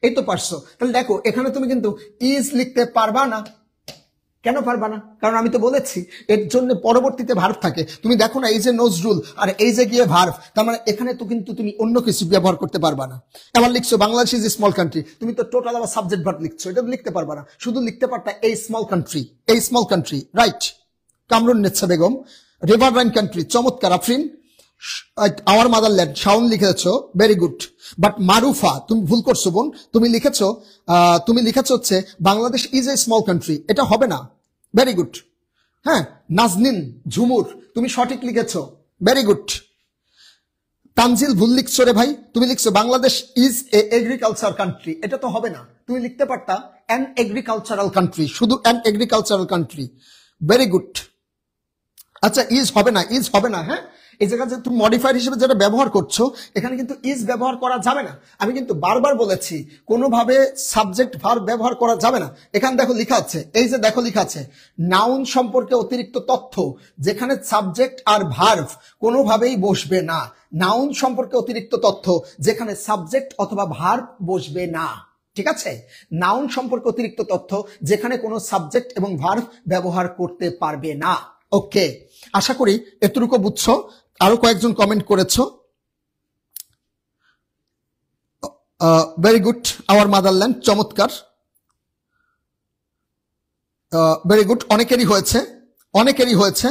এই তো পারছো। তাহলে দেখো এখানে তুমি কিন্তু ইজ লিখতে পারবা না, কেন পারবা না, কারণ আমি তো বলেছি এর জন্য পরবর্তীতে ভার্ব থাকে। তুমি দেখো না এই যে নজরুল আর এই যে গিয়ে ভার্ব, তার মানে এখানে তো কিন্তু তুমি অন্য কিছু ব্যবহার করতে পারবা না। এবার লিখছো Bangladesh is a small country, তুমি তো টোটাল আবার সাবজেক্ট ভার্ব লিখছো, এটা লিখতে পারবা না, শুধু লিখতে পারতা এই স্মল কান্ট্রি, এই small country, right. Kamrun Nessa Begum, river Rhine country, চমৎকার। আফরিন, আওয়ার মাদারল্যান্ড, শাওন লিখেছো, ভেরি গুড। বাট মারুফা তুমি ভুল করছো বোন, তুমি লিখেছো হচ্ছে Bangladesh is a small country, এটা হবে না। Very good. হ্যাঁ, নাজনিন, ঝুমুর, তুমি সঠিক লিখেছো, ভেরি গুড। তানজিল ভুল লিখছো রে ভাই, তুমি লিখছো Bangladesh is a agriculture country, এটা তো হবে না, তুমি লিখতে পারতা অ্যান এগ্রিকালচারাল কান্ট্রি, শুধু an agricultural country, very good. আচ্ছা ইজ হবে না, ইজ হবে না, হ্যাঁ, এই জায়গায় যে তুমি মডিফায়ার হিসেবে যেটা ব্যবহার করছো এখানে কিন্তু ইজ ব্যবহার করা যাবে না। আমি কিন্তু বারবার বলেছি কোনোভাবে সাবজেক্ট ভার্ব ব্যবহার করা যাবে না। এখানে দেখো লেখা আছে, এই যে দেখো লেখা আছে নাউন সম্পর্কে অতিরিক্ত তথ্য, যেখানে সাবজেক্ট আর ভার্ব কোনোভাবেই বসবে না। নাউন সম্পর্কে অতিরিক্ত তথ্য যেখানে সাবজেক্ট অথবা ভার্ব বসবে না, ঠিক আছে। নাউন সম্পর্কে অতিরিক্ত তথ্য যেখানে কোনো সাবজেক্ট এবং ভার্ব ব্যবহার করতে পারবে না। ওকে, আশা করি এতটুকু বুঝছো। আরো কয়েকজন কমেন্ট করেছো, ভেরি গুড। আওয়ার মাদারল্যান্ড, চমৎকার, ভেরি গুড। অনেকেরই হয়েছে,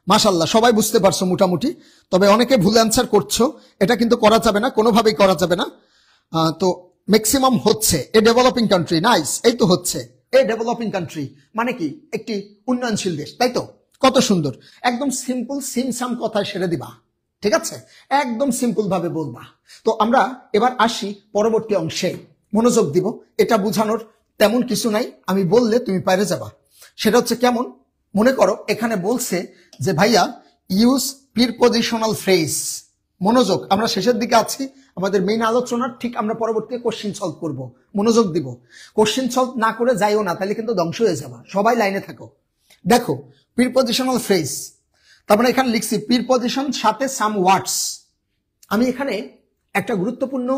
মাশাল্লাহ, সবাই বুঝতে পারছো মোটামুটি। তবে অনেকে ভুল অ্যান্সার করছো, এটা কিন্তু করা যাবে না, কোনোভাবেই করা যাবে না। তো ম্যাক্সিমাম হচ্ছে এ ডেভেলপিং কান্ট্রি, নাইস, এই তো হচ্ছে এ ডেভেলপিং কান্ট্রি, মানে কি একটি উন্নয়নশীল দেশ, তাই তো, কত সুন্দর। একদম সিম্পল সিমসাম কথায় সেরে দিবা, ঠিক আছে, একদম সিম্পল ভাবে বলবা। তো আমরা এবার আসি পরবর্তী অংশে, মনোযোগ দিব। এটা বুঝানোর তেমন কিছু নাই, আমি বললে তুমি পারে যাবা। সেটা হচ্ছে কেমন, মনে করো এখানে বলছে যে ভাইয়া ইউজ প্রিপজিশনাল ফ্রেজ। মনোযোগ, আমরা শেষের দিকে আছি আমাদের মেইন আলোচনার, ঠিক আমরা পরবর্তীতে কোশ্চেন সলভ করব, মনোযোগ দিব। কোশ্চেন সলভ না করে যাইও না, তাহলে কিন্তু ধ্বংস হয়ে যাবা। সবাই লাইনে থাকো। দেখো প্রিপজিশনাল ফ্রেজ, তার মানে এখানে লিখছি প্রিপজিশন সাথে সাম ওয়ার্ডস। আমি এখানে একটা গুরুত্বপূর্ণ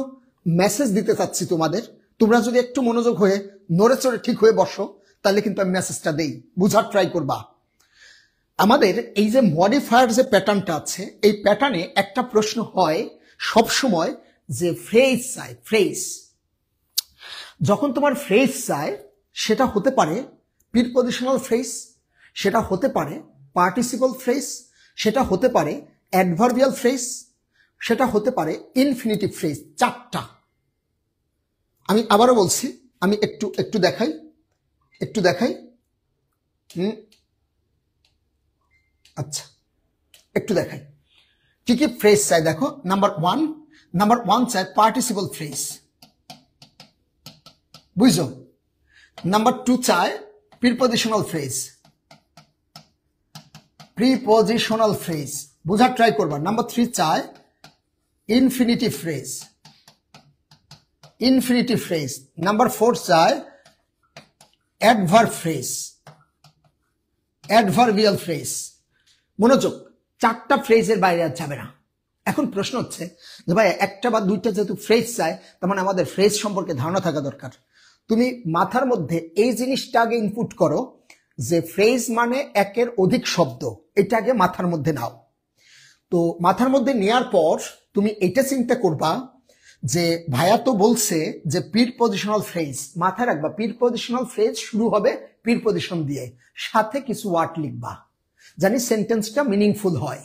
মেসেজ দিতে চাচ্ছি তোমাদের, তোমরা যদি একটু মনোযোগ হয়ে নড়ে চড়ে ঠিক হয়ে বসো তাহলে কিন্তু আমি মেসেজটা দেই, বুঝার ট্রাই করবা। আমাদের এই যে মডিফায়ার যে প্যাটার্নটা আছে, এই প্যাটার্নে একটা প্রশ্ন হয় সব সময় যে ফ্রেজ চাই, ফ্রেজ। যখন তোমার ফ্রেজ চাই সেটা হতে পারে প্রিপজিশনাল ফ্রেজ, সেটা হতে পারে পার্টিসিপল ফ্রেজ, সেটা হতে পারে অ্যাডভার্বিয়াল ফ্রেজ, সেটা হতে পারে ইনফিনিটিভ ফ্রেজ, চারটা। আমি আবারও বলছি, আমি একটু দেখাই। আচ্ছা, একটু দেখাই কি কি ফ্রেজ চাই। দেখো, নাম্বার ওয়ান চাই পার্টিসিপল ফ্রেজ, বুঝছো? নাম্বার 2 চাই প্রিপজিশনাল ফ্রেজ, বোঝার ট্রাই করবা। নাম্বার 3 চাই ইনফিনিটিভ ফ্রেজ, নাম্বার 4 চাই অ্যাডভার্বিয়াল ফ্রেজ। মনোযোগ, 4টা ফ্রেজের বাইরে আর যাবে না। এখন প্রশ্ন হচ্ছে যে ভাই একটা বা দুইটা যেহেতু ফ্রেজ চাই, তার মানে আমাদের ফ্রেজ সম্পর্কে ধারণা থাকা দরকার। তুমি মাথার মধ্যে এই জিনিসটা আগে ইনপুট করো যে ফ্রেজ মানে একের অধিক শব্দ, এটা আগে মাথার মধ্যে নাও। তো মাথার মধ্যে নেওয়ার পর তুমি এটা চিন্তা করবা যে ভাইয়া তো বলছে যে প্রিপজিশনাল ফ্রেজ, মাথায় রাখবা প্রিপজিশনাল ফ্রেজ শুরু হবে প্রিপজিশন দিয়ে, সাথে কিছু ওয়ার্ড লিখবা জানি সেন্টেন্সটা মিনিংফুল হয়।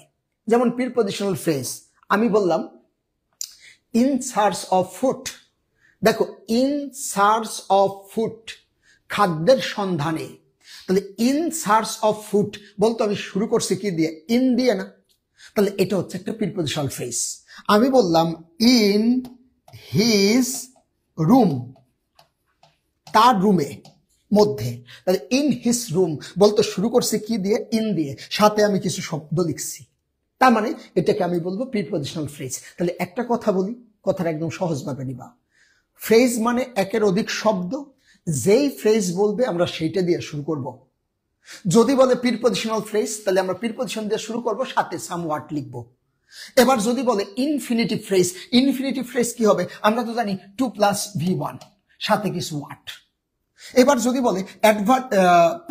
যেমন প্রিপজিশনাল ফ্রেজ আমি বললাম ইন সার্চ অফ ফুড। দেখো, ইন সার্চ অফ ফুড, খাদ্যের সন্ধানে। তাহলে ইন সার্চ অফ ফুড বলতো আমি শুরু করছি কি দিয়ে? ইন দিয়ে না? তাহলে এটা হচ্ছে একটা প্রিপজিশনাল ফ্রেজ। আমি বললাম ইন হিজ রুম, তার রুমে মধ্যে। তাহলে ইন হিজ রুম বলতো শুরু করছে কি দিয়ে? ইন দিয়ে, সাথে আমি কিছু শব্দ লিখছি, তার মানে এটাকে আমি বলবো প্রিপজিশনাল ফ্রেজ। তাহলে একটা কথা বলি, কথাটা একদম সহজভাবে নিবা। ফ্রেজ মানে একের অধিক শব্দ, যেই ফ্রেজ বলবে আমরা সেইটা দিয়ে শুরু করব। যদি বলে প্রিপজিশনাল ফ্রেজ, তাহলে আমরা প্রিপজিশন দিয়ে শুরু করব, সাথে সাম ওয়ার্ড লিখব। এবার যদি বলে ইনফিনিটিভ ফ্রেজ কি হবে? আমরা তো জানি 2 + V1, সাথে কিছু ওয়ার্ড। এবার যদি বলে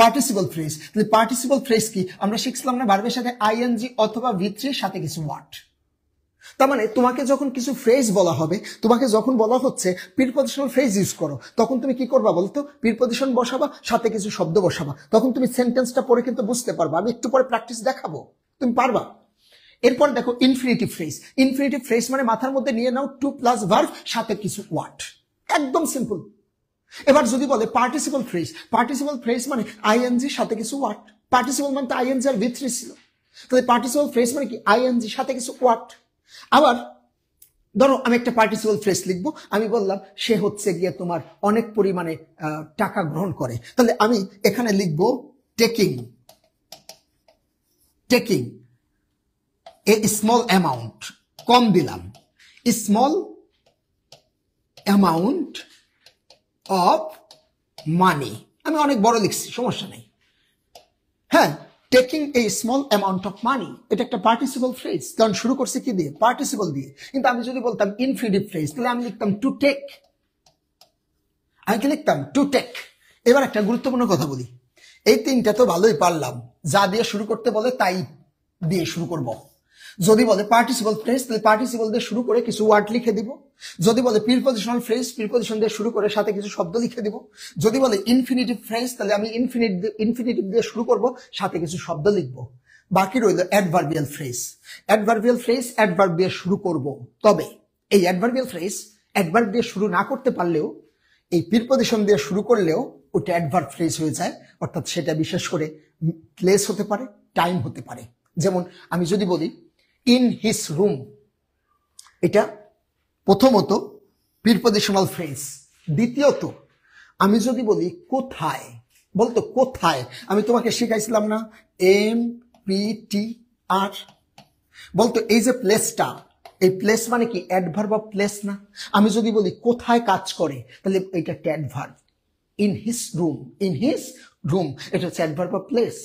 পার্টিসিপল ফ্রেজ, তাহলে পার্টিসিপল ফ্রেজ কি? আমরা শিখছিলাম না ভার্বের সাথে আইএনজি অথবা V3 সাথে কিছু ওয়ার্ড। তার মানে তোমাকে যখন কিছু ফ্রেজ বলা হবে, তোমাকে যখন বলা হচ্ছে প্রিপজিশনাল ফ্রেজ ইউজ করো, তখন তুমি কি করবা বলতো? প্রিপজিশন বসাবা, সাথে কিছু শব্দ বসাবা, তখন তুমি সেন্টেন্সটা পড়ে কিন্তু বুঝতে পারবা। আমি একটু পরে প্র্যাকটিস দেখাবো, তুমি পারবা। এরপর দেখো ইনফিনিটিভ ফ্রেজ মানে মাথার মধ্যে নিয়ে নাও 2 + ভার্ব সাথে কিছু ওয়ার্ড, একদম সিম্পল। এবার যদি বলে পার্টিসিপল ফ্রেজ মানে আইএনজি সাথে কিছু ওয়ার্ড। পার্টিসিপল মানে তো আইএনজি আর V3 ছিল, তাহলে পার্টিসিপল ফ্রেজ মানে কি? আইএনজি সাথে কিছু ওয়ার্ড। আবার ধরো আমি একটা পার্টিসিপল ফ্রেজ লিখবো, আমি বললাম সে হচ্ছে গিয়ে তোমার অনেক পরিমাণে টাকা গ্রহণ করে, তাহলে আমি এখানে লিখবো টেকিং এ স্মল অ্যামাউন্ট, কম দিলাম, স্মল অ্যামাউন্ট অফ মানি। আমি অনেক বড় লিখছি, সমস্যা নেই। হ্যাঁ, taking a small amount of money, এটা একটা পার্টিসিপল ফ্রেজ, কারণ শুরু করছে কি দিয়ে? পার্টিসিপল দিয়ে। কিন্তু আমি যদি বলতাম ইনফিনিটিভ ফ্রেজ, তাহলে আমি লিখতাম টু টেক, এবার একটা গুরুত্বপূর্ণ কথা বলি, এই 3টা তো ভালোই পারলাম, যা দিয়ে শুরু করতে বলে তাই দিয়ে শুরু করব। যদি বলে পার্টিসিপল ফ্রেজ, তাহলে পার্টিসিপল দিয়ে শুরু করে কিছু ওয়ার্ড লিখে দিব। যদি বলে প্রিপজিশনাল ফ্রেজ, প্রিপজিশন দিয়ে শুরু করে সাথে কিছু শব্দ লিখে দিব। যদি বলে ইনফিনিটিভ ফ্রেজ, তাহলে আমি ইনফিনিটিভ দিয়ে শুরু করব, সাথে কিছু শব্দ লিখব। বাকি রইল অ্যাডভার্বিয়াল ফ্রেজ, অ্যাডভার্ব দিয়ে শুরু করব। তবে এই অ্যাডভার্বিয়াল ফ্রেজ অ্যাডভার্ব দিয়ে শুরু না করতে পারলেও, এই প্রিপজিশন দিয়ে শুরু করলেও ওটা অ্যাডভার্ব ফ্রেজ হয়ে যায়। অর্থাৎ সেটা বিশেষ করে প্লেস হতে পারে, টাইম হতে পারে। যেমন আমি যদি বলি ইন হিজ রুম, এটা প্রথমত প্রিপজিশনাল ফ্রেজ। দ্বিতীয়ত আমি যদি বলি কোথায়, বলতো কোথায়, আমি তোমাকে শিখাইছিলাম না MPTR, বলতো এই যে প্লেসটা, এই প্লেস মানে কি? অ্যাডভার্ব অফ প্লেস না? আমি যদি বলি কোথায় কাজ করে, তাহলে এটা একটা অ্যাডভার্ব। ইন হিজ রুম, এটা হচ্ছে অ্যাডভার্ব অফ প্লেস।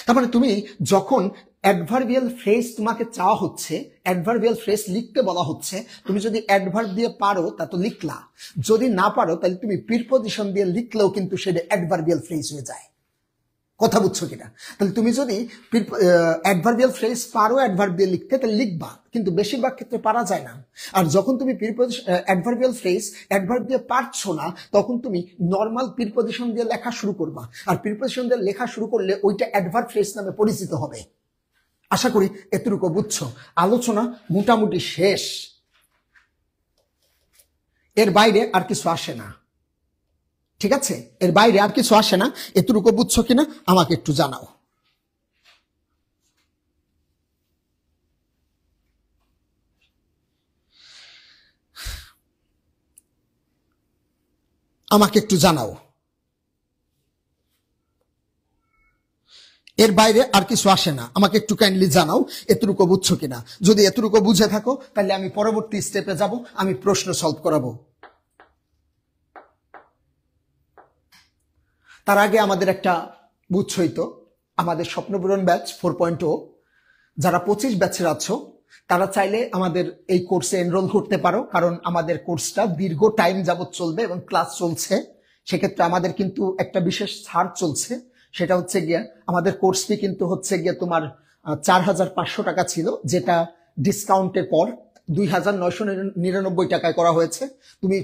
তার মানে তুমি যখন অ্যাডভার্বিয়াল ফ্রেজ তোমাকে চাওয়া হচ্ছে, অ্যাডভার্বিয়াল ফ্রেজ লিখতে বলা হচ্ছে, তুমি যদি অ্যাডভার্ব দিয়ে পারো তা তো লিখলা, যদি না পারো তাহলে তুমি প্রিপজিশন দিয়ে লিখলেও কিন্তু সেটা অ্যাডভার্বিয়াল ফ্রেজ হয়ে যায়। কথা বুঝছো কিনা? তাহলে তুমি যদি অ্যাডভার্বিয়াল ফ্রেজ পারো অ্যাডভার্ব দিয়ে লিখতে, তাহলে লিখবা, কিন্তু বেশিরভাগ ক্ষেত্রে পারা যায় না। আর যখন তুমি অ্যাডভার্বিয়াল ফ্রেজ অ্যাডভার্ব দিয়ে পারছো না, তখন তুমি নর্মাল প্রিপজিশন দিয়ে লেখা শুরু করবা। আর প্রিপজিশন দিয়ে লেখা শুরু করলে ওইটা অ্যাডভার্ব ফ্রেজ নামে পরিচিত হবে। আশা করি এতটুকু বুঝছো। আলোচনা মোটামুটি শেষ, এর বাইরে আর কিছু আসে না। ঠিক আছে, এর বাইরে আর কিছু আসে না। এতটুকু বুঝছো কিনা আমাকে একটু জানাও। আমাকে একটু জানাও, এর বাইরে আর কিছু আসে না। আমাকে একটু কাইন্ডলি জানাও এতটুকু বুঝছো কিনা। যদি এতটুকু বুঝে থাকো তাহলে আমি পরবর্তী স্টেপে যাব, আমি প্রশ্ন সলভ করাবো। তার আগে আমাদের একটা বুঝছই তো, আমাদের স্বপ্নপূরণ ব্যাচ 4.0 যারা 25 ব্যাচের আছো তারা চাইলে আমাদের এই কোর্সে এনরোল করতে পারো, কারণ আমাদের কোর্সটা দীর্ঘ টাইম যাবত চলবে এবং ক্লাস চলছে। সেক্ষেত্রে আমাদের কিন্তু একটা বিশেষ ছাড় চলছে, সেটা হচ্ছে গিয়ে আমাদের কোর্স ফি কিন্তু হচ্ছে গিয়ে তোমার 4,500 টাকা ছিল, যেটা ডিসকাউন্টের পর 2,999 টাকায় করা হয়েছে। তুমি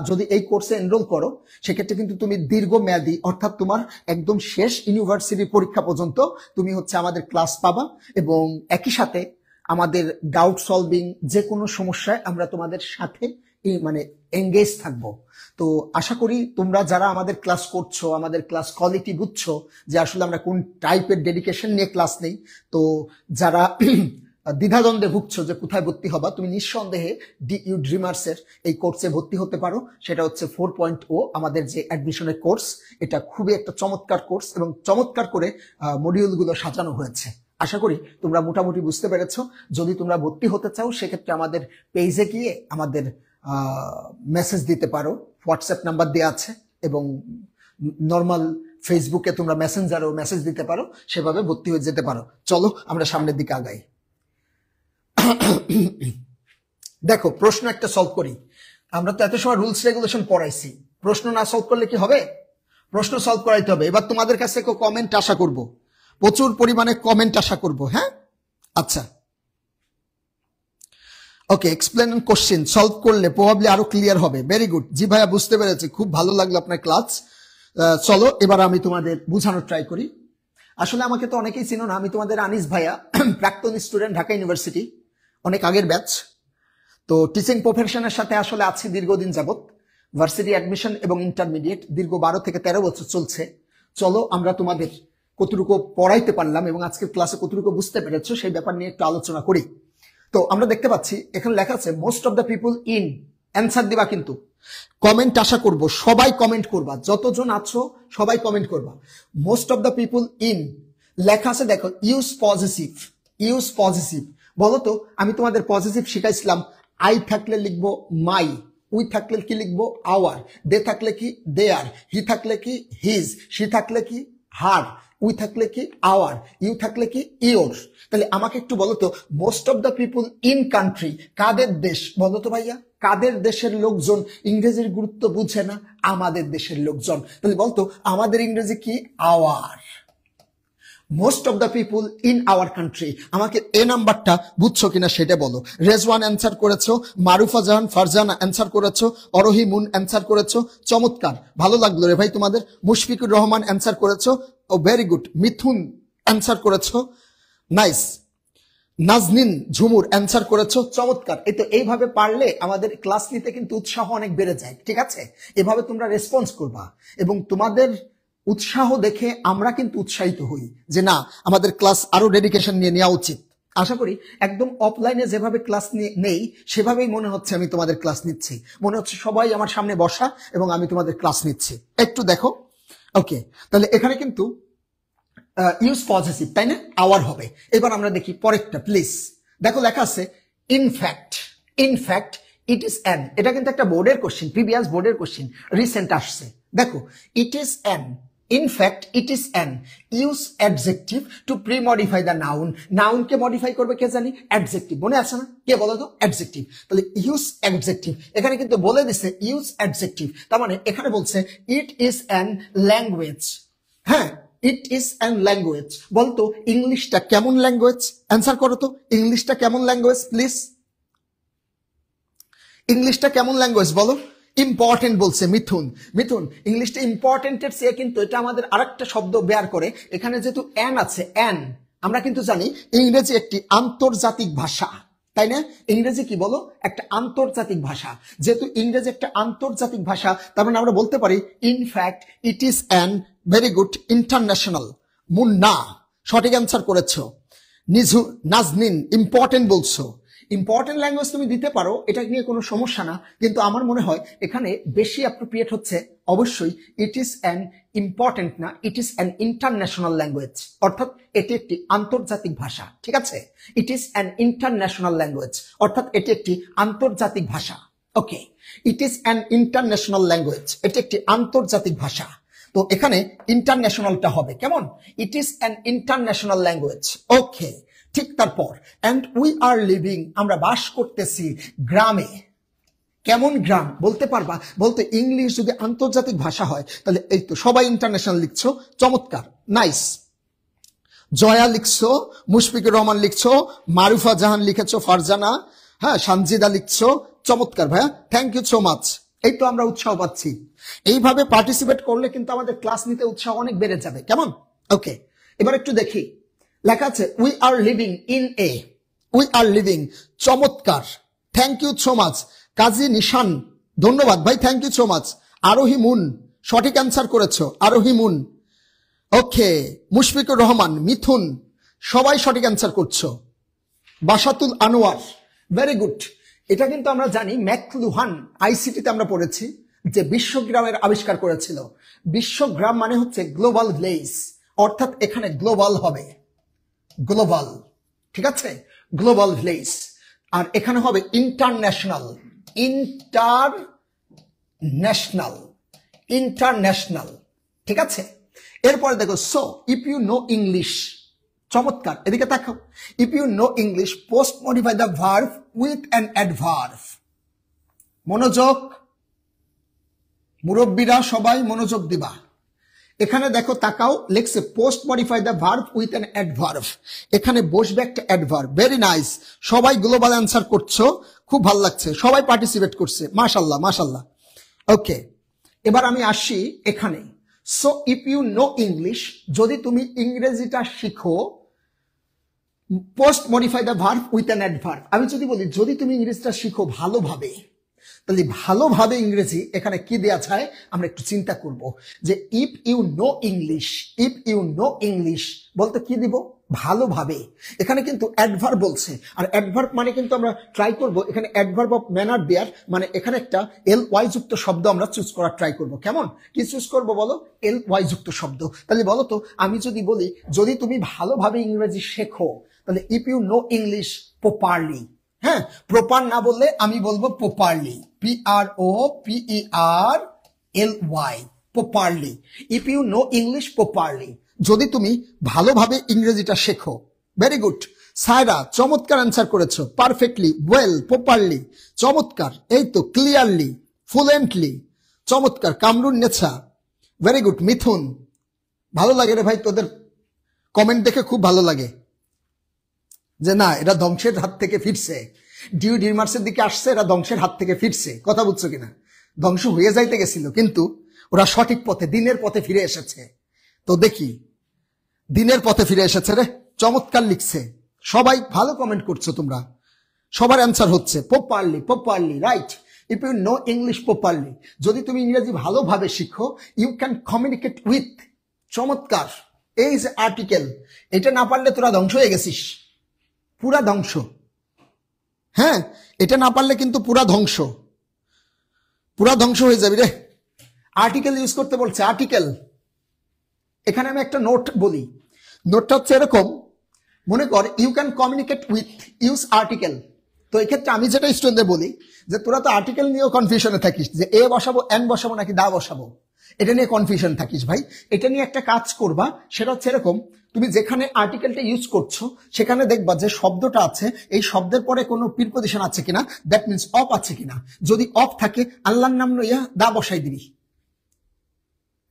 যদি এই কোর্সে এনরোল করো সেক্ষেত্রে কিন্তু তুমি দীর্ঘমেয়াদী, অর্থাৎ তোমার একদম শেষ ইউনিভার্সিটি পরীক্ষা পর্যন্ত তুমি হচ্ছে আমাদের ক্লাস পাবা, এবং একই সাথে আমাদের ডাউট সলভিং যে কোনো সমস্যায় আমরা তোমাদের সাথে মানে এঙ্গেজ থাকবো। তো আশা করি তোমরা যারা আমাদের ক্লাস করছো, আমাদের ক্লাস কোয়ালিটি বুঝছো যে আসলে আমরা কোন টাইপের ডেডিকেশন নিয়ে ক্লাস নেই। তো যারা দ্বিধাদ্বন্দ্বে ভুগছো যে কোথায় ভর্তি হবা, তুমি নিঃসন্দেহে ডিইউ ড্রিমার্সের এই কোর্সে ভর্তি হতে পারো। সেটা হচ্ছে 4.0 আমাদের যে অ্যাডমিশনের কোর্স। এটা খুবই একটা চমৎকার কোর্স এবং চমৎকার করে মডিউলগুলো সাজানো হয়েছে। আশা করি তোমরা মোটামুটি বুঝতে পেরেছো। যদি তোমরা ভর্তি হতে চাও সেক্ষেত্রে আমাদের পেজে গিয়ে আমাদের মেসেজ দিতে পারো, হোয়াটসঅ্যাপ নাম্বার দেওয়া আছে, এবং নর্মাল ফেসবুকে তোমরা মেসেঞ্জারেও মেসেজ দিতে পারো, সেভাবে ভর্তি হয়ে যেতে পারো। চলো আমরা সামনের দিকে আগাই। দেখো প্রশ্ন একটা সলভ করি। আমরা তো এত সময় রুলস রেগুলেশন পড়াইছি, প্রশ্ন না সলভ করলে কি হবে? প্রশ্ন সলভ করাইতে হবে। এবার তোমাদের কাছে কমেন্ট আশা করব, প্রচুর পরিমাণে কমেন্ট আশা করব। হ্যাঁ, আচ্ছা, ওকে। এক্সপ্লেন কোশ্চেন সলভ করলে প্রবাবলি আরো ক্লিয়ার হবে। ভেরি গুড, জি ভাইয়া বুঝতে পেরেছি, খুব ভালো লাগলো আপনার ক্লাস। চলো এবার আমি তোমাদের বোঝানোর ট্রাই করি। আসলে আমাকে তো অনেকেই চিনো না, আমি তোমাদের আনিস ভাইয়া, প্রাক্তন স্টুডেন্ট, ঢাকা ইউনিভার্সিটি, অনেক আগের ব্যাচ। তো টিচিং প্রফেশনের সাথে আসলে আছি দীর্ঘদিন যাবত। ভার্সিটি অ্যাডমিশন এবং ইন্টারমিডিয়েট দীর্ঘ 12 থেকে 13 বছর চলছে। চলো আমরা তোমাদের কতটুকু পড়াইতে পারলাম এবং আজকের ক্লাসে কতটুকু বুঝতে পেরেছো সেই ব্যাপার নিয়ে একটু আলোচনা করি। তো আমরা দেখতে পাচ্ছি এখানে লেখা আছে most of the people in, answer দিবা কিন্তু কমেন্ট আশা করব, সবাই কমেন্ট করবা, যতজন আছো সবাই কমেন্ট করবা। Most of the people in লেখা আছে, দেখো ইউজ পজিটিভ, ইউজ পজিটিভ। বলো তো, আমি তোমাদের পজিটিভ শিখাইছিলাম, আই থাকলে লিখবো মাই, উই থাকলে কি লিখবো আওয়ার, দে থাকলে কি দেয়ার, হি থাকলে কি হিজ, সি থাকলে কি হার, উই থাকলে কি আওয়ার, ইউ থাকলে কি ইয়োর। তাহলে আমাকে একটু বলো তো, most of the people in country, কাদের দেশ বলো তো ভাইয়া? কাদের দেশের লোকজন ইংরেজির গুরুত্ব বুঝে না? আমাদের দেশের লোকজন। তাহলে বলতো আমাদের ইংরেজি কি? Our. Most of the people in our country. আমাকে এ নাম্বারটা বুঝছো কিনা সেটা বলো। রেজওয়ান অ্যান্সার করেছো, মারুফা জাহান ফারজানা অ্যান্সার করেছো, অরহি মুন অ্যান্সার করেছো, চমৎকার, ভালো লাগলো রে ভাই তোমাদের। মুশফিকুর রহমান অ্যান্সার করেছো, ও ভেরি গুড। মিথুন অ্যান্সার করেছো, নাইস। নাজনিন ঝুমুর অ্যান্সার করেছো, চমৎকার। এই তো এইভাবে পারলে আমাদের ক্লাস নিতে কিন্তু উৎসাহ অনেক বেড়ে যায়। ঠিক আছে, এভাবে তোমরা রেসপন্স করবা এবং তোমাদের উৎসাহ দেখে আমরা কিন্তু উৎসাহিত হই যে না, আমাদের ক্লাস আরো ডেডিকেশন নিয়ে নেওয়া উচিত। আশা করি একদম অফলাইনে যেভাবে ক্লাস নেই সেভাবেই মনে হচ্ছে আমি তোমাদের ক্লাস নিচ্ছি, মনে হচ্ছে সবাই আমার সামনে বসা এবং আমি তোমাদের ক্লাস নিচ্ছি। একটু দেখো, ওকে। তাহলে এখানে কিন্তু ইউজ পজিটিভ, তাই না? আওয়ার হবে। এবার আমরা দেখি পরেরটা, প্লিজ। দেখো লেখা আছে in fact, in fact it is an. এটা কিন্তু একটা বোর্ডের কোশ্চেন, প্রিভিয়াস বোর্ডের কোশ্চেন, রিসেন্ট আসছে। দেখো, it is an, in fact it is an use adjective to premodify the noun. নাউনকে মডিফাই করবে কে জানি? অ্যাডজেক্টিভ। মনে আছে না? কে বলো তো? অ্যাডজেক্টিভ। তাহলে ইউজ অ্যাডজেক্টিভ এখানে কিন্তু বলে দিছে ইউজ অ্যাডজেক্টিভ, তার মানে এখানে বলছে ইট ইজ অ্যান ল্যাঙ্গুয়েজ। হ্যাঁ, ইট ইজ অ্যান ল্যাঙ্গুয়েজ। বলতো ইংলিশটা কেমন ল্যাঙ্গুয়েজ? অ্যান্সার করো তো, ইংলিশটা কেমন ল্যাঙ্গুয়েজ প্লিজ? ইংলিশটা কেমন ল্যাঙ্গুয়েজ বলো? ইম্পর্টেন্ট বলছে মিথুন। মিথুন, ইংলিশটা ইম্পর্টেন্টের চেয়ে কিন্তু এটা আমাদের আরেকটা শব্দ বের করে। এখানে যেহেতু অ্যান আছে, অ্যান, আমরা কিন্তু জানি ইংরেজি একটি আন্তর্জাতিক ভাষা। তাই না? ইংরেজি কি বলো? একটা আন্তর্জাতিক ভাষা। যেহেতু ইংরেজি একটা আন্তর্জাতিক ভাষা, তার মানে আমরা বলতে পারি in fact it is an very good international. Munna সঠিক অ্যান্সার করেছো। নিঝু নাজনিন ইম্পর্টেন্ট বলছো। ইম্পর্টেন্ট ল্যাঙ্গুয়েজ তুমি দিতে পারো, এটা নিয়ে কোনো সমস্যা না, কিন্তু আমার মনে হয় এখানে বেশি অ্যাপ্রোপ্রিয়েট হচ্ছে অবশ্যই ইট ইজ অ্যান ইম্পর্টেন্ট না, it is an international language, অর্থাৎ এটি একটি আন্তর্জাতিক ভাষা। ঠিক আছে, it is an international language, অর্থাৎ এটি একটি আন্তর্জাতিক ভাষা। Okay, it is an international language, এটি একটি আন্তর্জাতিক ভাষা। তো এখানে ইন্টারন্যাশনালটা হবে কেমন? It is an international language. Okay, ঠিক তারপর অ্যান্ড উই আর লিভিং, আমরা বাস করতেছি গ্রামে। কেমন গ্রাম বলতে পারবা? বলতে ইংলিশ যদি আন্তর্জাতিক ভাষা হয় তাহলে এই তো সবাই ইন্টারন্যাশনাল লিখছো, চমৎকার, নাইস। জয়া লিখছো, মুশফিকুর রহমান লিখছো, মারুফা জাহান লিখেছো, ফারজানা, হ্যাঁ, সানজিদা লিখছো, চমৎকার ভাইয়া, থ্যাংক ইউ সো মাচ। এই তো আমরা উৎসাহ পাচ্ছি। এইভাবে পার্টিসিপেট করলে কিন্তু আমাদের ক্লাস নিতে উৎসাহ অনেক বেড়ে যাবে, কেমন? ওকে, এবার একটু দেখি, লেখা আছে we are living in a, we are living, চমৎকার, থ্যাংক ইউ সো মাচ। কাজী নিশান, ধন্যবাদ ভাই, থ্যাংক ইউ সো মাচ। আরোহী মুন সঠিক অ্যান্সার করেছো, আরোহী মুন। ওকে, মুশফিকুর রহমান, মিথুন, সবাই সঠিক অ্যান্সার করছো। বাসাতুল আনোয়ার, ভেরি গুড। এটা কিন্তু আমরা জানি ম্যাকলুহান আইসিটিতে আমরা পড়েছি যে বিশ্বগ্রামের আবিষ্কার করেছিল। বিশ্বগ্রাম মানে হচ্ছে গ্লোবাল ভিলেজ, অর্থাৎ এখানে গ্লোবাল হবে, গ্লোবাল, ঠিক আছে, গ্লোবাল ভিলেজ। আর এখানে হবে ইন্টারন্যাশনাল, ইন্টারন্যাশনাল, ইন্টারন্যাশনাল, ঠিক আছে। এরপরে দেখো, so if you know English, চমৎকার, এদিকে তাকাও। If you know English post modify the verb with an adverb. মনোযোগ, মুরব্বীরা সবাই মনোযোগ দিবা। এখানে দেখো, তাকাও, লেখছে post modify the verb with an adverb. এখানে বসবে একটা অ্যাডভার্ব। ভেরি নাইস, সবাই গ্লোবাল অ্যান্সার করছো, খুব ভালো লাগছে, সবাই পার্টিসিপেট করছে, মাশাল্লাহ মাশাল্লাহ। ওকে, এবার আমি আসি এখানে। So if you know English, যদি তুমি ইংরেজিটা শিখো, post modify the verb with an adverb. আমি যদি বলি যদি তুমি ইংরেজিটা শিখো ভালোভাবে, তাহলে ভালোভাবে ইংরেজি এখানে কি দেয়া যায় আমরা একটু চিন্তা করব যে if you know English, if you know English বলতে কি দিব? ভালোভাবে। এখানে কিন্তু অ্যাডভার্ব বলছে, আর অ্যাডভার্ব মানে কিন্তু আমরা ট্রাই করব এখানে অ্যাডভার্ব অফ ম্যানার দেয়ার, মানে এখানে একটা এল ওয়াই যুক্ত শব্দ আমরা চুজ করার ট্রাই করব। কেমন, কি চুজ করব বলো? এল ওয়াই যুক্ত শব্দ। তাহলে বলো তো, আমি যদি বলি যদি তুমি ভালোভাবে ইংরেজি শেখো, তাহলে if you know English properly, হ্যাঁ, প্রপার না বললে আমি বলবো properly, PROPERLY, properly. If you know English properly, যদি তুমি ভালোভাবে ইংরেজিটা শেখো। ভেরি গুড সায়রা, চমৎকার অ্যান্সার করেছো, পারফেক্টলি, ওয়েল, প্রপারলি, চমৎকার। এই তো, ক্লিয়ারলি, ফ্লুয়েন্টলি, চমৎকার। Kamrun Nessa, very good. মিথুন, ভালো লাগে রে ভাই, তোদের কমেন্ট দেখে খুব ভালো লাগে যে না, এরা ধ্বংসের হাত থেকে ফিরছে, ডিমার্সের দিকে আসছে, এরা ধ্বংসের হাত থেকে ফিরছে। কথা বুঝছো কিনা? ধ্বংস হয়ে যাইতে গেছিল, কিন্তু ওরা সঠিক পথে, দিনের পথে ফিরে এসেছে। তো দেখি, দিনের পথে ফিরে এসেছে রে, চমৎকার লিখছে, সবাই ভালো কমেন্ট করছো তোমরা, সবার অ্যান্সার হচ্ছে properly, properly, right. If you know English properly, যদি তুমি ইংরেজি ভালোভাবে শিখো, ইউ ক্যান কমিউনিকেট উইথ, চমৎকার। এই যে আর্টিকেল, এটা না পারলে তোরা ধ্বংস হয়ে গেছিস, পুরা ধ্বংস। হ্যাঁ, এটা না পারলে কিন্তু পুরা ধ্বংস, পুরা ধ্বংস হয়ে যাবি রে। আর্টিকেল ইউজ করতে বলছে, আর্টিকেল। এখানে আমি একটা নোট বলি, নোটটা হচ্ছে এরকম, মনে কর you can communicate with, use article. তো এক্ষেত্রে আমি যেটা স্টুডেন্টদের বলি যে তোরা তো আর্টিকেল নিয়েও কনফিউশনে থাকিস যে এ বসাবো, এন বসাবো নাকি দা বসাবো, এটা নিয়ে কনফিউশন থাকিস ভাই। এটা নিয়ে একটা কাজ করবা, সেটা হচ্ছে এরকম, তুমি যেখানে আর্টিকেলটা ইউজ করছো সেখানে দেখবা যে শব্দটা আছে, এই শব্দের পরে কোনো প্রিপজিশন আছে কিনা, দ্যাট মিনস অফ আছে কিনা। যদি অফ থাকে, আল্লাহর নাম লইয়া দা বসাই দিবি।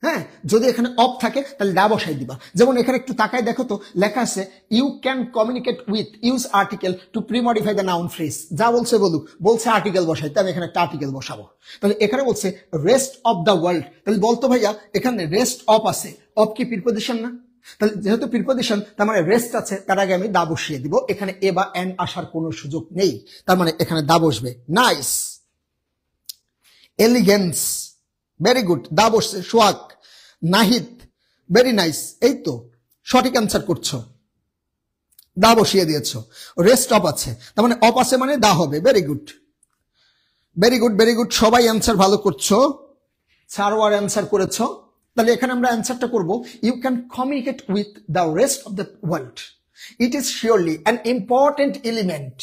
হ্যাঁ, যদি এখানে অফ থাকে তাহলে দা বসাই দিবা। যেমন এখানে একটু তাকায় দেখো তো, লেখা আছে you can communicate with, use article to premodify the noun phrase. যা বলছে বলুক, বলছে আর্টিকেল বসাইতে, আমি এখানে একটা আর্টিকেল বসাবো। তাহলে এখানে বলছে রেস্ট অফ দ্য ওয়ার্ল্ড, তাহলে বলতো ভাইয়া এখানে রেস্ট অফ আছে, অফ কি প্রিপজিশন না? তাহলে যেহেতু প্রিপজিশন, তার মানে রেস্ট আছে, তার আগে আমি দা বসিয়ে দিব। এখানে এ বা এন আসার কোনো সুযোগ নেই, তার মানে এখানে দা বসবে। নাইস, এলিগেন্স, ভেরি গুড, দা বসছে। সোহাগ, নাহিদ, ভেরি নাইস, এই তো সঠিক অ্যান্সার করছো, দা বসিয়ে দিয়েছো। রেস্ট অফ আছে, তার মানে অফ আছে মানে দা হবে। Very good, very good, very good, সবাই অ্যান্সার ভালো করছো। সারওয়ার অ্যান্সার করেছো। তাহলে এখানে আমরা অ্যান্সারটা করব, you can communicate with the rest of the world, it is surely an important element.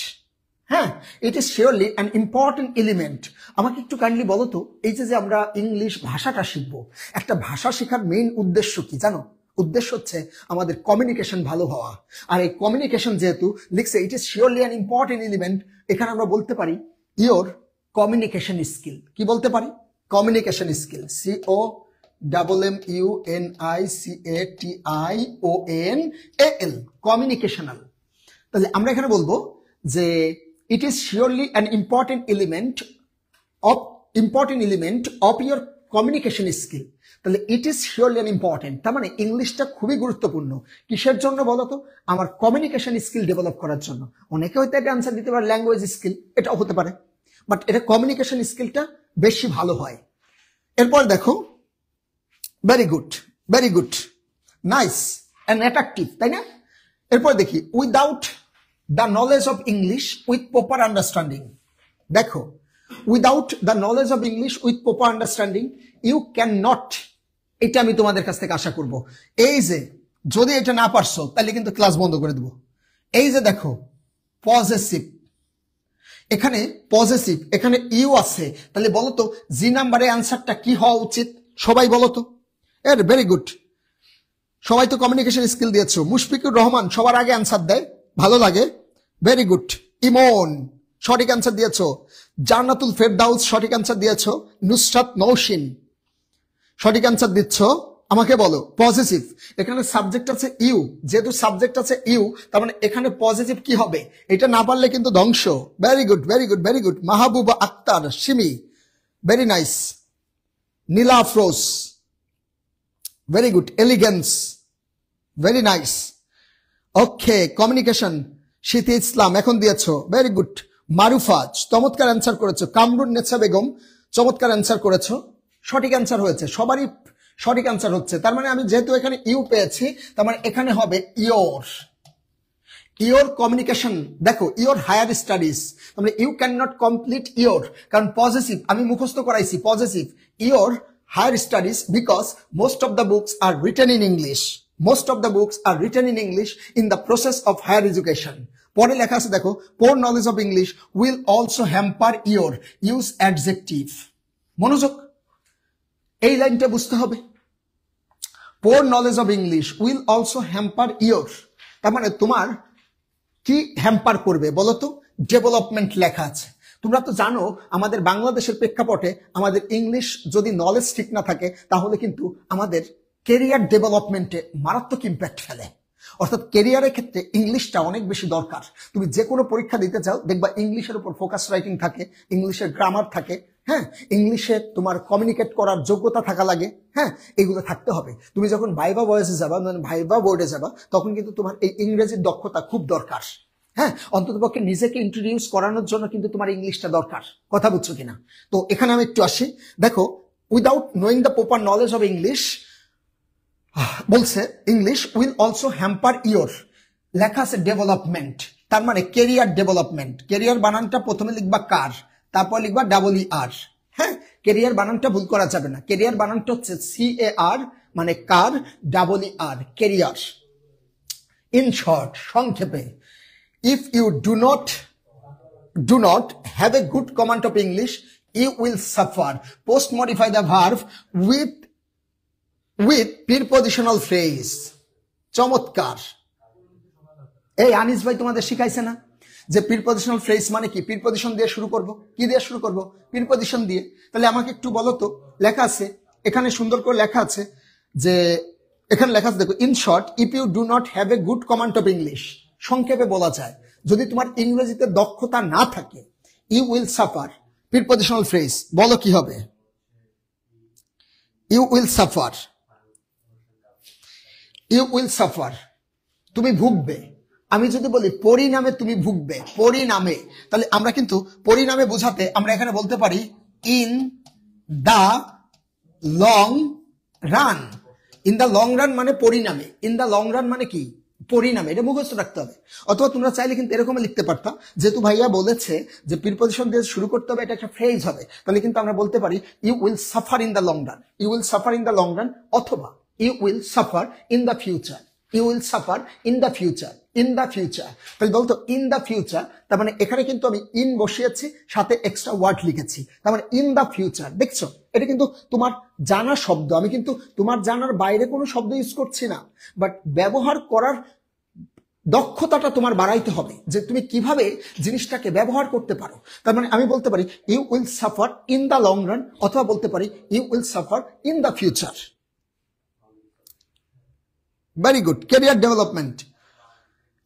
হ্যাঁ, it is surely an important element. আমাকে একটু কাইন্ডলি বলো তো, এই যে আমরা ইংলিশ ভাষাটা শিখবো, একটা ভাষা শেখার মেইন উদ্দেশ্য কি জানো? উদ্দেশ্য হচ্ছে আমাদের কমিউনিকেশন ভালো হওয়া। আর এই কমিউনিকেশন যেহেতু লিখছে ইট is surely an important element, এখানে আমরা বলতে পারি ইয়োর কমিউনিকেশন স্কিল। কি বলতে পারি? Communication skill, COMMUNICATIONAL, communicational. তাহলে আমরা এখানে বলবো যে it is surely an important element of your communication skill. তাহলে it is surely an important, তার মানে ইংলিশটা খুবই গুরুত্বপূর্ণ। কিসের জন্য বলতো? আমার কমিউনিকেশন স্কিল ডেভেলপ করার জন্য। অনেকে হয়তো একটা আনসার দিতে পারে ল্যাঙ্গুয়েজ স্কিল, এটাও হতে পারে, বাট এটা কমিউনিকেশন স্কিলটা বেশি ভালো হয়। এরপর দেখো, very good, very good, nice and attractive, তাই না? এরপর দেখি, without the knowledge of English with proper understanding. দেখো, without the knowledge of English with proper understanding you can not, এটা আমি তোমাদের কাছ থেকে আশা করব। এই যে যদি এটা না পারছো তাহলে কিন্তু ক্লাস বন্ধ করে দেবো। এই যে দেখো, পজেসিভ, এখানে পজেসিভ, এখানে ইউ আছে, তাহলে বলো তো জি নাম্বারে অ্যান্সারটা কি হওয়া উচিত? সবাই বলো তো। এর ভেরি গুড, সবাই তো কমিউনিকেশন স্কিল দিয়েছো। মুশফিকুর রহমান সবার আগে অ্যান্সার দেয়, ভালো লাগে, ভেরি গুড। ইমন সঠিক অ্যান্সার দিয়েছো। জান্নাতুল ফেরদাউস সঠিক অ্যান্সার দিয়েছো। নুসরাত নৌশিন সঠিক অ্যান্সার দিচ্ছ। আমাকে বলো, পজিটিভ, এখানে সাবজেক্ট আছে ইউ, যেহেতু সাবজেক্ট আছে ইউ, তার মানে এখানে পজিটিভ কি হবে? এটা না পারলে কিন্তু ধ্বংস। Very good, very good, very good. Mahbuba Akter, Simi, very nice. Nila Afroz, very good. Elegance, very nice. Okay, communication, Shiti Islam এখন দিয়েছো, ভেরি গুড। মারুফাজ চমৎকার অ্যান্সার করেছো। কামরুন নেছা বেগম চমৎকার অ্যান্সার করেছো, সঠিক অ্যান্সার হয়েছে, সবারই সঠিক অ্যান্সার হচ্ছে। তার মানে আমি যেহেতু এখানে ইউ পেয়েছি, তার মানে এখানে হবে ইয়োর কমিউনিকেশন। দেখো, ইয়োর হায়ার স্টাডিজ, তার মানে you can not complete your, কারণ পজিটিভ আমি মুখস্থ করাইছি positive. Your higher studies because most of the books are written in English, most of the books are written in English in the process of higher education. পরে লেখা আছে দেখো, poor knowledge of English will also hamper your use adjective. মনোযোগ, এই লাইনটা বুঝতে হবে। Poor knowledge of English will also hamper your, তার মানে তোমার কি হ্যাম্পার করবে বলতো? ডেভেলপমেন্ট লেখা আছে। তোমরা তো জানো আমাদের বাংলাদেশের প্রেক্ষাপটে আমাদের ইংলিশ যদি নলেজ ঠিক না থাকে তাহলে কিন্তু আমাদের কেরিয়ার ডেভেলপমেন্টে মারাত্মক ইম্প্যাক্ট ফেলে। অর্থাৎ কেরিয়ারের ক্ষেত্রে ইংলিশটা অনেক বেশি দরকার। তুমি যে কোনো পরীক্ষা দিতে চাও দেখবা ইংলিশের উপর ফোকাস রাইটিং থাকে, ইংলিশের গ্রামার থাকে, হ্যাঁ, ইংলিশে তোমার কমিউনিকেট করার যোগ্যতা থাকা লাগে, হ্যাঁ, এগুলো থাকতে হবে। তুমি যখন ভাইবা বয়েসে যাবা, মানে ভাইবা বোর্ডে যাবা, তখন কিন্তু তোমার এই ইংরেজির দক্ষতা খুব দরকার। হ্যাঁ, অন্ততপক্ষে নিজেকে ইন্ট্রোডিউস করানোর জন্য কিন্তু তোমার ইংলিশটা দরকার। কথা বুঝছো কিনা? তো এখানে আমি একটু আসি। দেখো, without knowing the proper knowledge of English বলছে English will also hamper your, লেখা আছে ডেভেলপমেন্ট, তার মানে কেরিয়ার ডেভেলপমেন্ট। কেরিয়ার বানানটা প্রথমে লিখবা কার, তারপর লিখবা DER। হ্যাঁ, কেরিয়ার বানানটা ভুল করা যাবে না। কেরিয়ার বানানটা হচ্ছে CAR, মানে কার, ER, কেরিয়ার। ইন শর্ট, সংক্ষেপে, if you do not have a good command of English, you will suffer. Post modify the verb with prepositional phrase. চমৎকার। এই আনিস ভাই তোমাদের শিখাইছে না যে প্রিপজিশনাল ফ্রেজ মানে কি? প্রিপজিশন দিয়ে শুরু করব। কি দিয়ে শুরু করব? প্রিপজিশন দিয়ে। তাহলে আমাকে একটু বলো তো, লেখা আছে এখানে, সুন্দর করে লেখা আছে যে, এখানে লেখা আছে দেখো, in short if you do not have a good command of English, সংক্ষেপে বলা যায় যদি তোমার ইংরেজিতে দক্ষতা না থাকে, you will suffer. Prepositional phrase বলো কি হবে? You will suffer. You will suffer, তুমি ভুগবে। আমি যদি বলি পরিণামে তুমি ভুগবে, পরিণামে, তাহলে আমরা কিন্তু পরিণামে বোঝাতে আমরা এখানে বলতে পারি in the long run. In the long run মানে পরিণামে, ইন দা লং রান মানে কি, পরিণামে। এটা মুখস্থ রাখতে হবে। অথবা তোমরা চাইলে কিন্তু এরকম লিখতে পারতাম, যেহেতু ভাইয়া বলেছে যে প্রিপজিশন দিয়ে শুরু করতে হবে, এটা একটা ফ্রেজ হবে, তাহলে কিন্তু আমরা বলতে পারি you will suffer in the long run, you will suffer in the long run, অথবা you will suffer in the future, you will suffer in the future, in the future. তাহলে বলতো ইন দা ফিউচার, তার মানে এখানে কিন্তু আমি in বসিয়েছি, সাথে এক্সট্রা ওয়ার্ড লিখেছি, তার মানে ইন দা ফিউচার। দেখছো, এটা কিন্তু তোমার জানা শব্দ, আমি কিন্তু তোমার জানার বাইরে কোনো শব্দ ইউজ করছি না, বাট ব্যবহার করার দক্ষতাটা তোমার বাড়াইতে হবে, যে তুমি কিভাবে জিনিসটাকে ব্যবহার করতে পারো। তার মানে আমি বলতে পারি you will suffer in the long run, অথবা বলতে পারি you will suffer in the future. Very good, career development.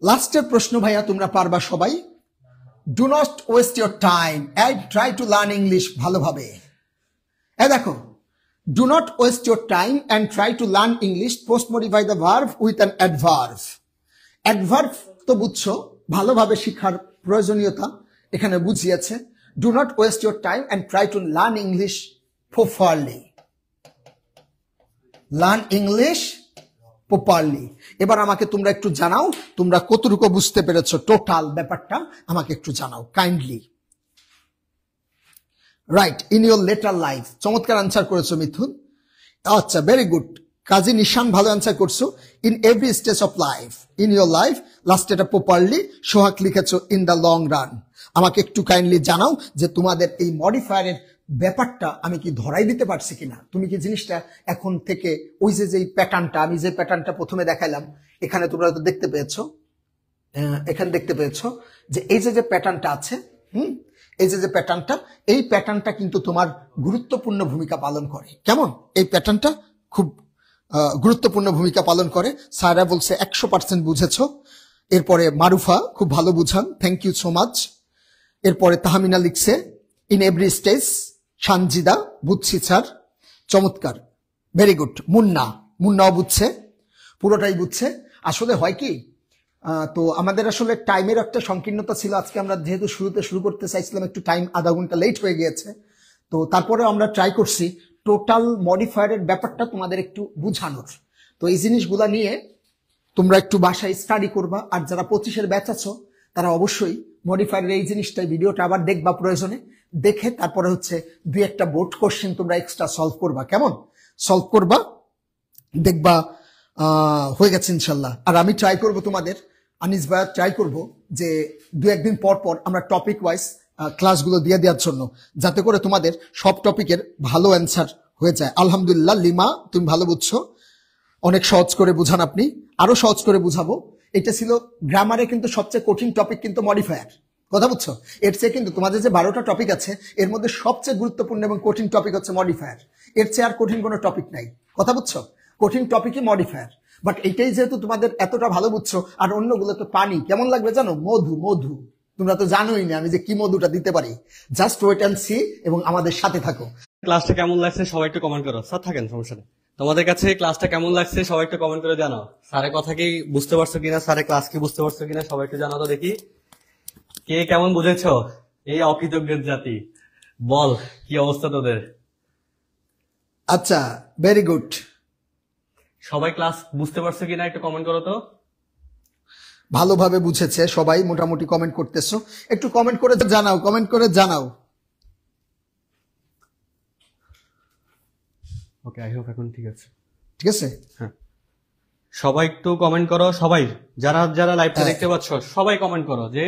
লাস্টের প্রশ্ন ভাইয়া, তোমরা পারবা সবাই। Do not waste your time and try to learn English ভালোভাবে। দেখো, do not waste your time and try to learn English, post modify the verb with an adverb. Adverb তো বুঝছো, ভালোভাবে শিক্ষার প্রয়োজনীয়তা এখানে বুঝিয়েছে। Do not waste your time and try to learn English properly, learn English properly. এবার আমাকে তোমরা একটু জানাও, তোমরা কতটুকু বুঝতে পেরেছো টোটাল ব্যাপারটা, আমাকে একটু জানাও kindly. Right, in your letter life, চমৎকার আনসার করেছো মিথুন। আচ্ছা, ভেরি গুড। কাজী নিশান ভালো অ্যান্সার করছো। In every stage of life, in your life, last এটা প্রপারলি। সোহাগ লিখেছো ইন দ্য লং রান। আমাকে একটু কাইন্ডলি জানাও যে তোমাদের এই মডিফায়ারের ব্যাপারটা আমি কি ধরাই দিতে পারছি কিনা, তুমি কি জিনিসটা এখন থেকে ওই যে প্যাটার্নটা, আমি যে প্যাটার্নটা প্রথমে দেখাইলাম, এখানে তোমরা তো দেখতে পেয়েছো, এখানে দেখতে পেয়েছো যে এই যে প্যাটার্নটা আছে, এই যে প্যাটার্নটা, এই প্যাটার্নটা কিন্তু তোমার গুরুত্বপূর্ণ ভূমিকা পালন করে। কেমন, এই প্যাটার্নটা খুব গুরুত্বপূর্ণ ভূমিকা পালন করে। সায়রা বলছে 100% বুঝেছো। এরপরে মারুফা খুব ভালো বুঝান, থ্যাংক ইউ সো মাচ। এরপরে তাহমিনা লিখছে ইন এভরি স্টেজ। সানজিদা, বুঝছি স্যার, চমৎকার, ভেরি গুড। মুন্নাও বুঝছে, পুরোটাই বুঝছে। আসলে হয় কি, তো আমাদের আসলে টাইমের একটা সংকীর্ণতা ছিল। আজকে আমরা যেহেতু শুরুতে শুরু করতে চাইছিলাম, একটু টাইম আধা ঘন্টা লেট হয়ে গিয়েছে, তো তারপরে আমরা ট্রাই করছি টোটাল মডিফায়ারের ব্যাপারটা তোমাদের একটু বুঝানোর। তো এই জিনিসগুলা নিয়ে তোমরা একটু বাসায় স্টাডি করবা। আর যারা 25-এর ব্যাচ আছো, তারা অবশ্যই মডিফায়ারের এই জিনিসটাই ভিডিওটা আবার দেখবা প্রয়োজনে, দেখে তারপরে হচ্ছে 2-1টা বোর্ড কোশ্চেন তোমরা এক্সট্রা সলভ করবা। কেমন, সলভ করবা, দেখবা হয়ে গেছে ইনশাল্লাহ। আর আমি ট্রাই করব তোমাদের, আনিস ভাইয়া ট্রাই করব যে 2-1 দিন পর পর আমরা টপিক ওয়াইজ ক্লাসগুলো দিয়ে দেওয়ার জন্য, যাতে করে তোমাদের সব টপিকের ভালো অ্যান্সার হয়ে যায়। আলহামদুলিল্লাহ, লিমা তুমি ভালো বুঝছো, অনেক সহজ করে বুঝান আপনি, আরো সহজ করে বুঝাবো। এটা ছিল গ্রামারে কিন্তু সবচেয়ে কঠিন টপিক কিন্তু মডিফায়ার, কথা বুঝছো। এর চেয়ে কিন্তু তোমাদের যে 12টা টপিক আছে, এর মধ্যে সবচেয়ে গুরুত্বপূর্ণ এবং কঠিন টপিক হচ্ছে মডিফায়ার। এর চেয়ে আর কঠিন কোনো টপিক নাই, কথা বুঝছো। কঠিন টপিকই মডিফায়ার। বাট এটাই যেহেতু তোমাদের এতটা ভালো বুঝছো, আর অন্যগুলো তো পানি, কেমন লাগবে জানো, মধু। তোমরা তো জানোই না আমি যে কি মধুটা দিতে পারি। জাস্ট ওয়েট এন্ড সি, এবং আমাদের সাথে থাকো। ক্লাসটা কেমন লাগছে সবাই একটু কমেন্ট করো। স্যার থাকেন, সমস্যা নেই। তোমাদের কাছে ক্লাসটা কেমন লাগছে সবাই একটু কমেন্ট করে জানাও। স্যারের কথা কি বুঝতে পারছো কিনা, স্যারের ক্লাস কি বুঝতে পারছো কিনা, সবাই একটু জানাও তো দেখি কে কেমন বুঝেছো। এই অকৃতজ্ঞ জাতি, বল কি অবস্থা তোদের। আচ্ছা, ভেরি গুড। সবাই ক্লাস বুঝতে পারছো কিনা একটু কমেন্ট করো তো। ভালোভাবে বুঝেছে সবাই, মোটামুটি কমেন্ট করতেছো, একটু কমেন্ট করে জানাও, কমেন্ট করে জানাও। ওকে, আই হোপ এখন ঠিক আছে। ঠিক আছে, হ্যাঁ, সবাই একটু কমেন্ট করো। সবাই যারা যারা লাইভটা দেখতে পাচ্ছ সবাই কমেন্ট করো যে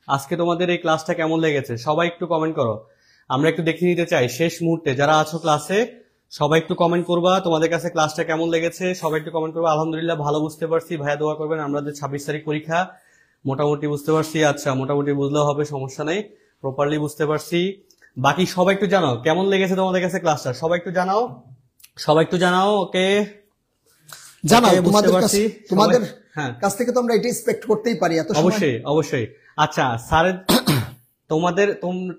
আজকে তোমাদের এই ক্লাসটা কেমন লেগেছে। সবাই একটু কমেন্ট করো, আমরা একটু দেখে নিতে চাই শেষ মুহূর্তে যারা আছো ক্লাসে। সবাই একটু কমেন্ট করবা তোমাদের কাছে ক্লাসটা কেমন লেগেছে। সবাই একটু কমেন্ট করবা। আলহামদুলিল্লাহ ভালো বুঝতে পারছি, ভাইয়া দোয়া করবেন। আমাদের 26 তারিখ পরীক্ষা, মোটামুটি বুঝতে পারছি। আচ্ছা, মোটামুটি বুঝলেও হবে, সমস্যা নেই, প্রপারলি বুঝতে পারছি। বাকি সবাই একটু জানাও কেমন লেগেছে তোমাদের কাছে ক্লাসটা, সবাই একটু জানাও, সবাই একটু জানাও। ওকে, জানাও তোমাদের কাছ থেকে তো আমরা এটা এক্সপেক্ট করতেই পারি এত সময়। অবশ্যই অবশ্যই। আচ্ছা স্যার,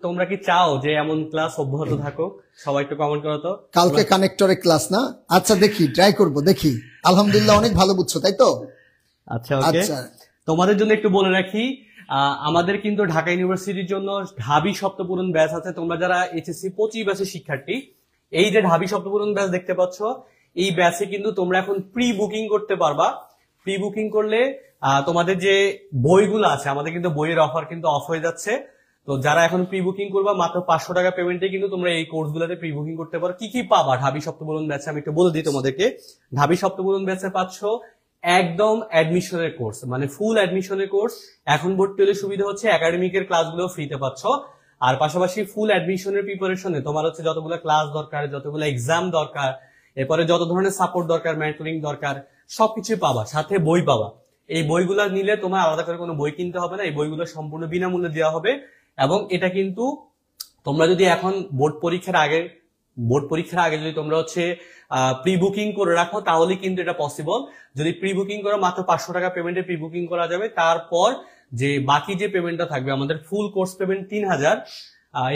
তোমরা কি চাও যে এমন ক্লাস অব্যাহত থাকুক? সবাই একটু কমেন্ট করো তো। কালকে কানেক্টরে ক্লাস না? আচ্ছা দেখি, ট্রাই করব, দেখি। আলহামদুলিল্লাহ, অনেক ভালো বুঝছো, তাই তো? আচ্ছা, ওকে। আচ্ছা, তোমাদের জন্য একটু বলে রাখি, আমাদের কিন্তু ঢাকা ইউনিভার্সিটির জন্য ঢাবি সপ্তপূরণ ব্যাচ আছে। তোমরা যারা এইচএসসি 25 ব্যাচের শিক্ষার্থী, এই যে ঢাবি সপ্তপূরণ ব্যাচ দেখতে পাচ্ছ, এই ব্যাচে কিন্তু তোমরা এখন প্রি বুকিং করতে পারবা। প্রি বুকিং করলে তোমাদের যে বইগুলো আছে, আমাদের কিন্তু বইয়ের অফার কিন্তু অফ হয়ে যাচ্ছে। তো যারা এখন প্রি বুকিং করবা, মাত্র 500 টাকা পেমেন্টে কিন্তু তোমরা এই কোর্সগুলোতে প্রি বুকিং করতে পারো। কি কি পাবা ঢাবি সপ্তপূরণ ব্যাচে আমি একটু বলে দিই তোমাদেরকে। ঢাবি সপ্তপূরণ ব্যাচে পাচ্ছ একদম অ্যাডমিশনের কোর্স, মানে ফুল অ্যাডমিশনের কোর্স। এখন ভর্তি হলে সুবিধা হচ্ছে একাডেমিকের ক্লাসগুলো ফ্রিতে পাচ্ছ। আর পাশাপাশি ফুল অ্যাডমিশনের প্রিপারেশনে তোমার হচ্ছে যতগুলো ক্লাস দরকার, যতগুলো এক্সাম দরকার, এরপরে যত ধরনের সাপোর্ট দরকার, মেন্টরিং দরকার, সবকিছু পাবা, সাথে বই পাবা। এই বইগুলো নিলে তোমার আলাদা করে কোনো বই কিনতে হবে না, এই বইগুলো সম্পূর্ণ বিনামূল্যে দেওয়া হবে। এবং এটা কিন্তু তোমরা যদি এখন বোর্ড পরীক্ষার আগে যদি তোমরা হচ্ছে প্রি বুকিং করে রাখো, তাহলে কিন্তু এটা পসিবল। যদি প্রি বুকিং করো, মাত্র 500 টাকা পেমেন্টে প্রি বুকিং করা যাবে। তারপর যে বাকি যে পেমেন্টটা থাকবে, আমাদের ফুল কোর্স পেমেন্ট 3000।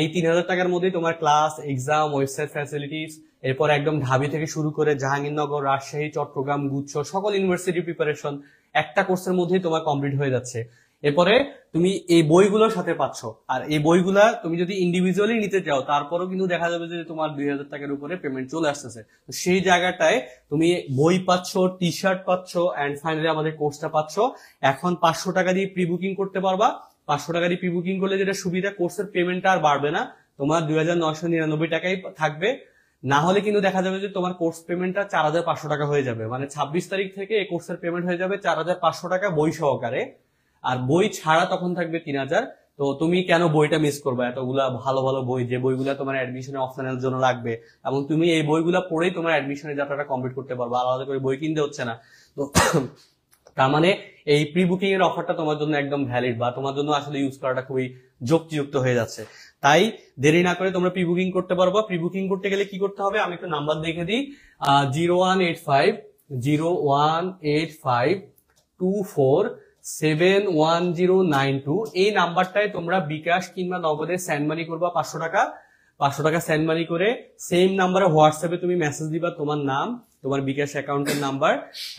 এই 3000 টাকার মধ্যে তোমার ক্লাস, এক্সাম, ওয়েবসাইট ফ্যাসিলিটিস, এরপর একদম ঢাবি থেকে শুরু করে জাহাঙ্গীরনগর, রাজশাহী, চট্টগ্রাম, গুচ্ছ সকল ইউনিভার্সিটি প্রিপারেশন একটা কোর্সের মধ্যেই তোমার কমপ্লিট হয়ে যাচ্ছে। এরপরে তুমি এই বইগুলোর সাথে পাচ্ছ। আর এই বইগুলা তুমি যদি ইন্ডিভিজুয়ালি নিতে চাও, তারপরও কিন্তু দেখা যাবে যে তোমার 2000 টাকার উপরে পেমেন্ট চলে আসতেছে। তো সেই জায়গাটায় তুমি বই পাচ্ছ, টি শার্ট পাচ্ছ, এন্ড ফাইনালি আমাদের কোর্সটা পাচ্ছ। এখন 500 টাকা দিয়ে প্রি বুকিং করতে পারবা। 500 টাকা দিয়ে প্রি বুকিং করলে যেটা সুবিধা, কোর্সের পেমেন্টটা আর বাড়বে না, তোমার 2999 টাকাই থাকবে। না হলে কিন্তু দেখা যাবে যে তোমার কোর্স পেমেন্টটা 4500 টাকা হয়ে যাবে। মানে 26 তারিখ থেকে এই কোর্সের পেমেন্ট হয়ে যাবে 4500 টাকা বই সহকারে। আর বই ছাড়া তখন থাকবে 3000। তো তুমি কেন বইটা মিস করবে? এতগুলা ভালো ভালো বই, যে বইগুলা তোমার অ্যাডমিশনে অফলাইনের জন্য লাগবে, এবং তুমি এই বইগুলা পড়েই তোমার অ্যাডমিশনের যাত্রাটা কমপ্লিট করতে পারবে, আলাদা করে বই কিনতে হচ্ছে না। তো তার মানে এই প্রি বুকিং এর অফারটা তোমার জন্য একদম ভ্যালিড, বা তোমার জন্য আসলে ইউজ করাটা খুবই যুক্তিযুক্ত হয়ে যাচ্ছে। তাই দেরি না করে তোমরা প্রি বুকিং করতে পারবো। প্রি বুকিং করতে গেলে কি করতে হবে, আমি একটু নাম্বার দেখে দিই। 0185 এই নাম্বারটায় তোমরা বিকাশ কিংবা নগদে সেন্ড মানি করবা 500 টাকা। 500 টাকা সেন্ড মানি করে সেম নাম্বারে হোয়াটসঅ্যাপে তুমি মেসেজ দিবা তোমার নাম, তোমার বিকাশ অ্যাকাউন্টের নাম্বার,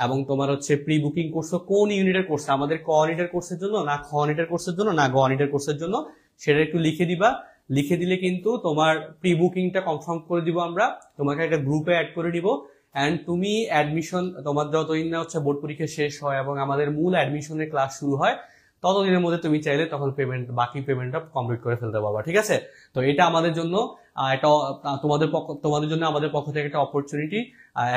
এবং তোমার হচ্ছে প্রি বুকিং করছো কোন ইউনিটের কোর্স, আমাদের ক ইউনিটের কোর্সের জন্য, না খ ইউনিটের কোর্সের জন্য, না গ ইউনিটের কোর্সের জন্য, সেটা একটু লিখে দিবা। লিখে দিলে কিন্তু তোমার প্রি বুকিংটা কনফার্ম করে দিব আমরা, তোমাকে একটা গ্রুপে অ্যাড করে দিব। এন্ড তুমি অ্যাডমিশন, তোমার যতদিন না হচ্ছে বোর্ড পরীক্ষা শেষ হয় এবং আমাদের মূল অ্যাডমিশনের ক্লাস শুরু হয়, ততদিনের মধ্যে তুমি চাইলে তখন বাকি পেমেন্টটা কমপ্লিট করে ফেলতে পারবা। ঠিক আছে? তো এটা আমাদের জন্য এটা তোমাদের জন্য আমাদের পক্ষ থেকে একটা অপরচুনিটি।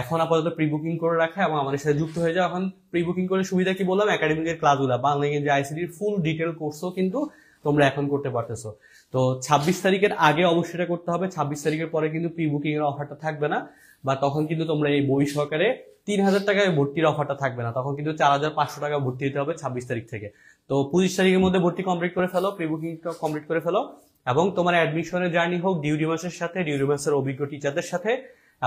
এখন আপাতত প্রি বুকিং করে রাখা এবং আমাদের সাথে যুক্ত হয়ে যাও। এখন প্রি বুকিং করে সুবিধা কি বললাম, একাডেমিকের ক্লাসগুলো, বাংলা ইংরেজি আইসিটির ফুল ডিটেল কোর্সও কিন্তু তোমরা এখন করতে পারতেছো। তো 26 তারিখের আগে অবশ্যই এটা করতে হবে। 26 তারিখের পরে কিন্তু প্রি বুকিং এর অফারটা থাকবে না, বা তখন কিন্তু তোমরা এই বই সহকারে 3000 টাকায় ভর্তির অফারটা থাকবে না, তখন কিন্তু 4500 টাকা ভর্তি দিতে হবে 26 তারিখ থেকে। তো 25 তারিখের মধ্যে ভর্তি কমপ্লিট করে ফেলো, প্রি বুকিং কমপ্লিট করে ফেলো, এবং তোমার অ্যাডমিশনের জার্নি হোক ডিউরিমাসের সাথে, ডিউরিমাসের অভিজ্ঞ টিচারদের সাথে।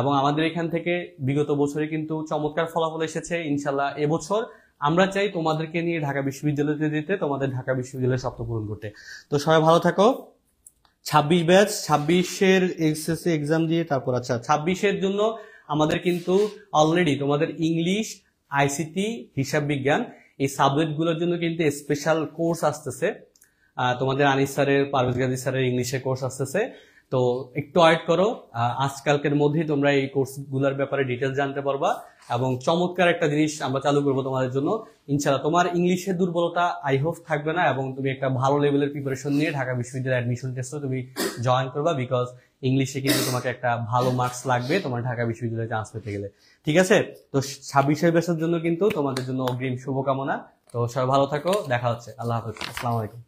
এবং আমাদের এখান থেকে বিগত বছরে কিন্তু চমৎকার ফলাফল এসেছে। ইনশাল্লাহ এবছর আমরা চাই তোমাদেরকে নিয়ে ঢাকা বিশ্ববিদ্যালয়তে দিতে, তোমাদের ঢাকা বিশ্ববিদ্যালয়ের স্বপ্ন পূরণ করতে। তো সবাই ভালো থাকো। 26 ব্যাচ, 26-এর এসএসসি এক্সাম দিয়ে তারপর 26-এর জন্য আমাদের কিন্তু অলরেডি তোমাদের ইংলিশ, আইসিটি, হিসাব বিজ্ঞান এই সাবজেক্ট গুলোর জন্য কিন্তু স্পেশাল কোর্স আসতেছে। তোমাদের আনিস স্যারের, পারভেজ গাজী স্যারের ইংলিশের কোর্স আসতেছে। তো একটু ওয়েট করো, আজকালকের মধ্যেই তোমরা এই কোর্স গুলার ব্যাপারে ডিটেলস জানতে পারবা। এবং চমৎকার একটা জিনিস আমরা চালু করবো তোমাদের জন্য ইনশাআল্লাহ। তোমার ইংলিশের দুর্বলতা আই হোপ থাকবে না, এবং তুমি একটা ভালো লেভেলের প্রিপারেশন নিয়ে ঢাকা বিশ্ববিদ্যালয়ের অ্যাডমিশন টেস্টে তুমি জয়েন করবা, বিকজ ইংলিশে কিন্তু তোমাকে একটা ভালো মার্কস লাগবে তোমার ঢাকা বিশ্ববিদ্যালয়ে চান্স পেতে গেলে। ঠিক আছে? তো 26 ব্যাচের জন্য কিন্তু তোমাদের জন্য অগ্রিম শুভকামনা। তো সবাই ভালো থাকো, দেখা হচ্ছে। আল্লাহ হাফেজ, আসসালামু আলাইকুম।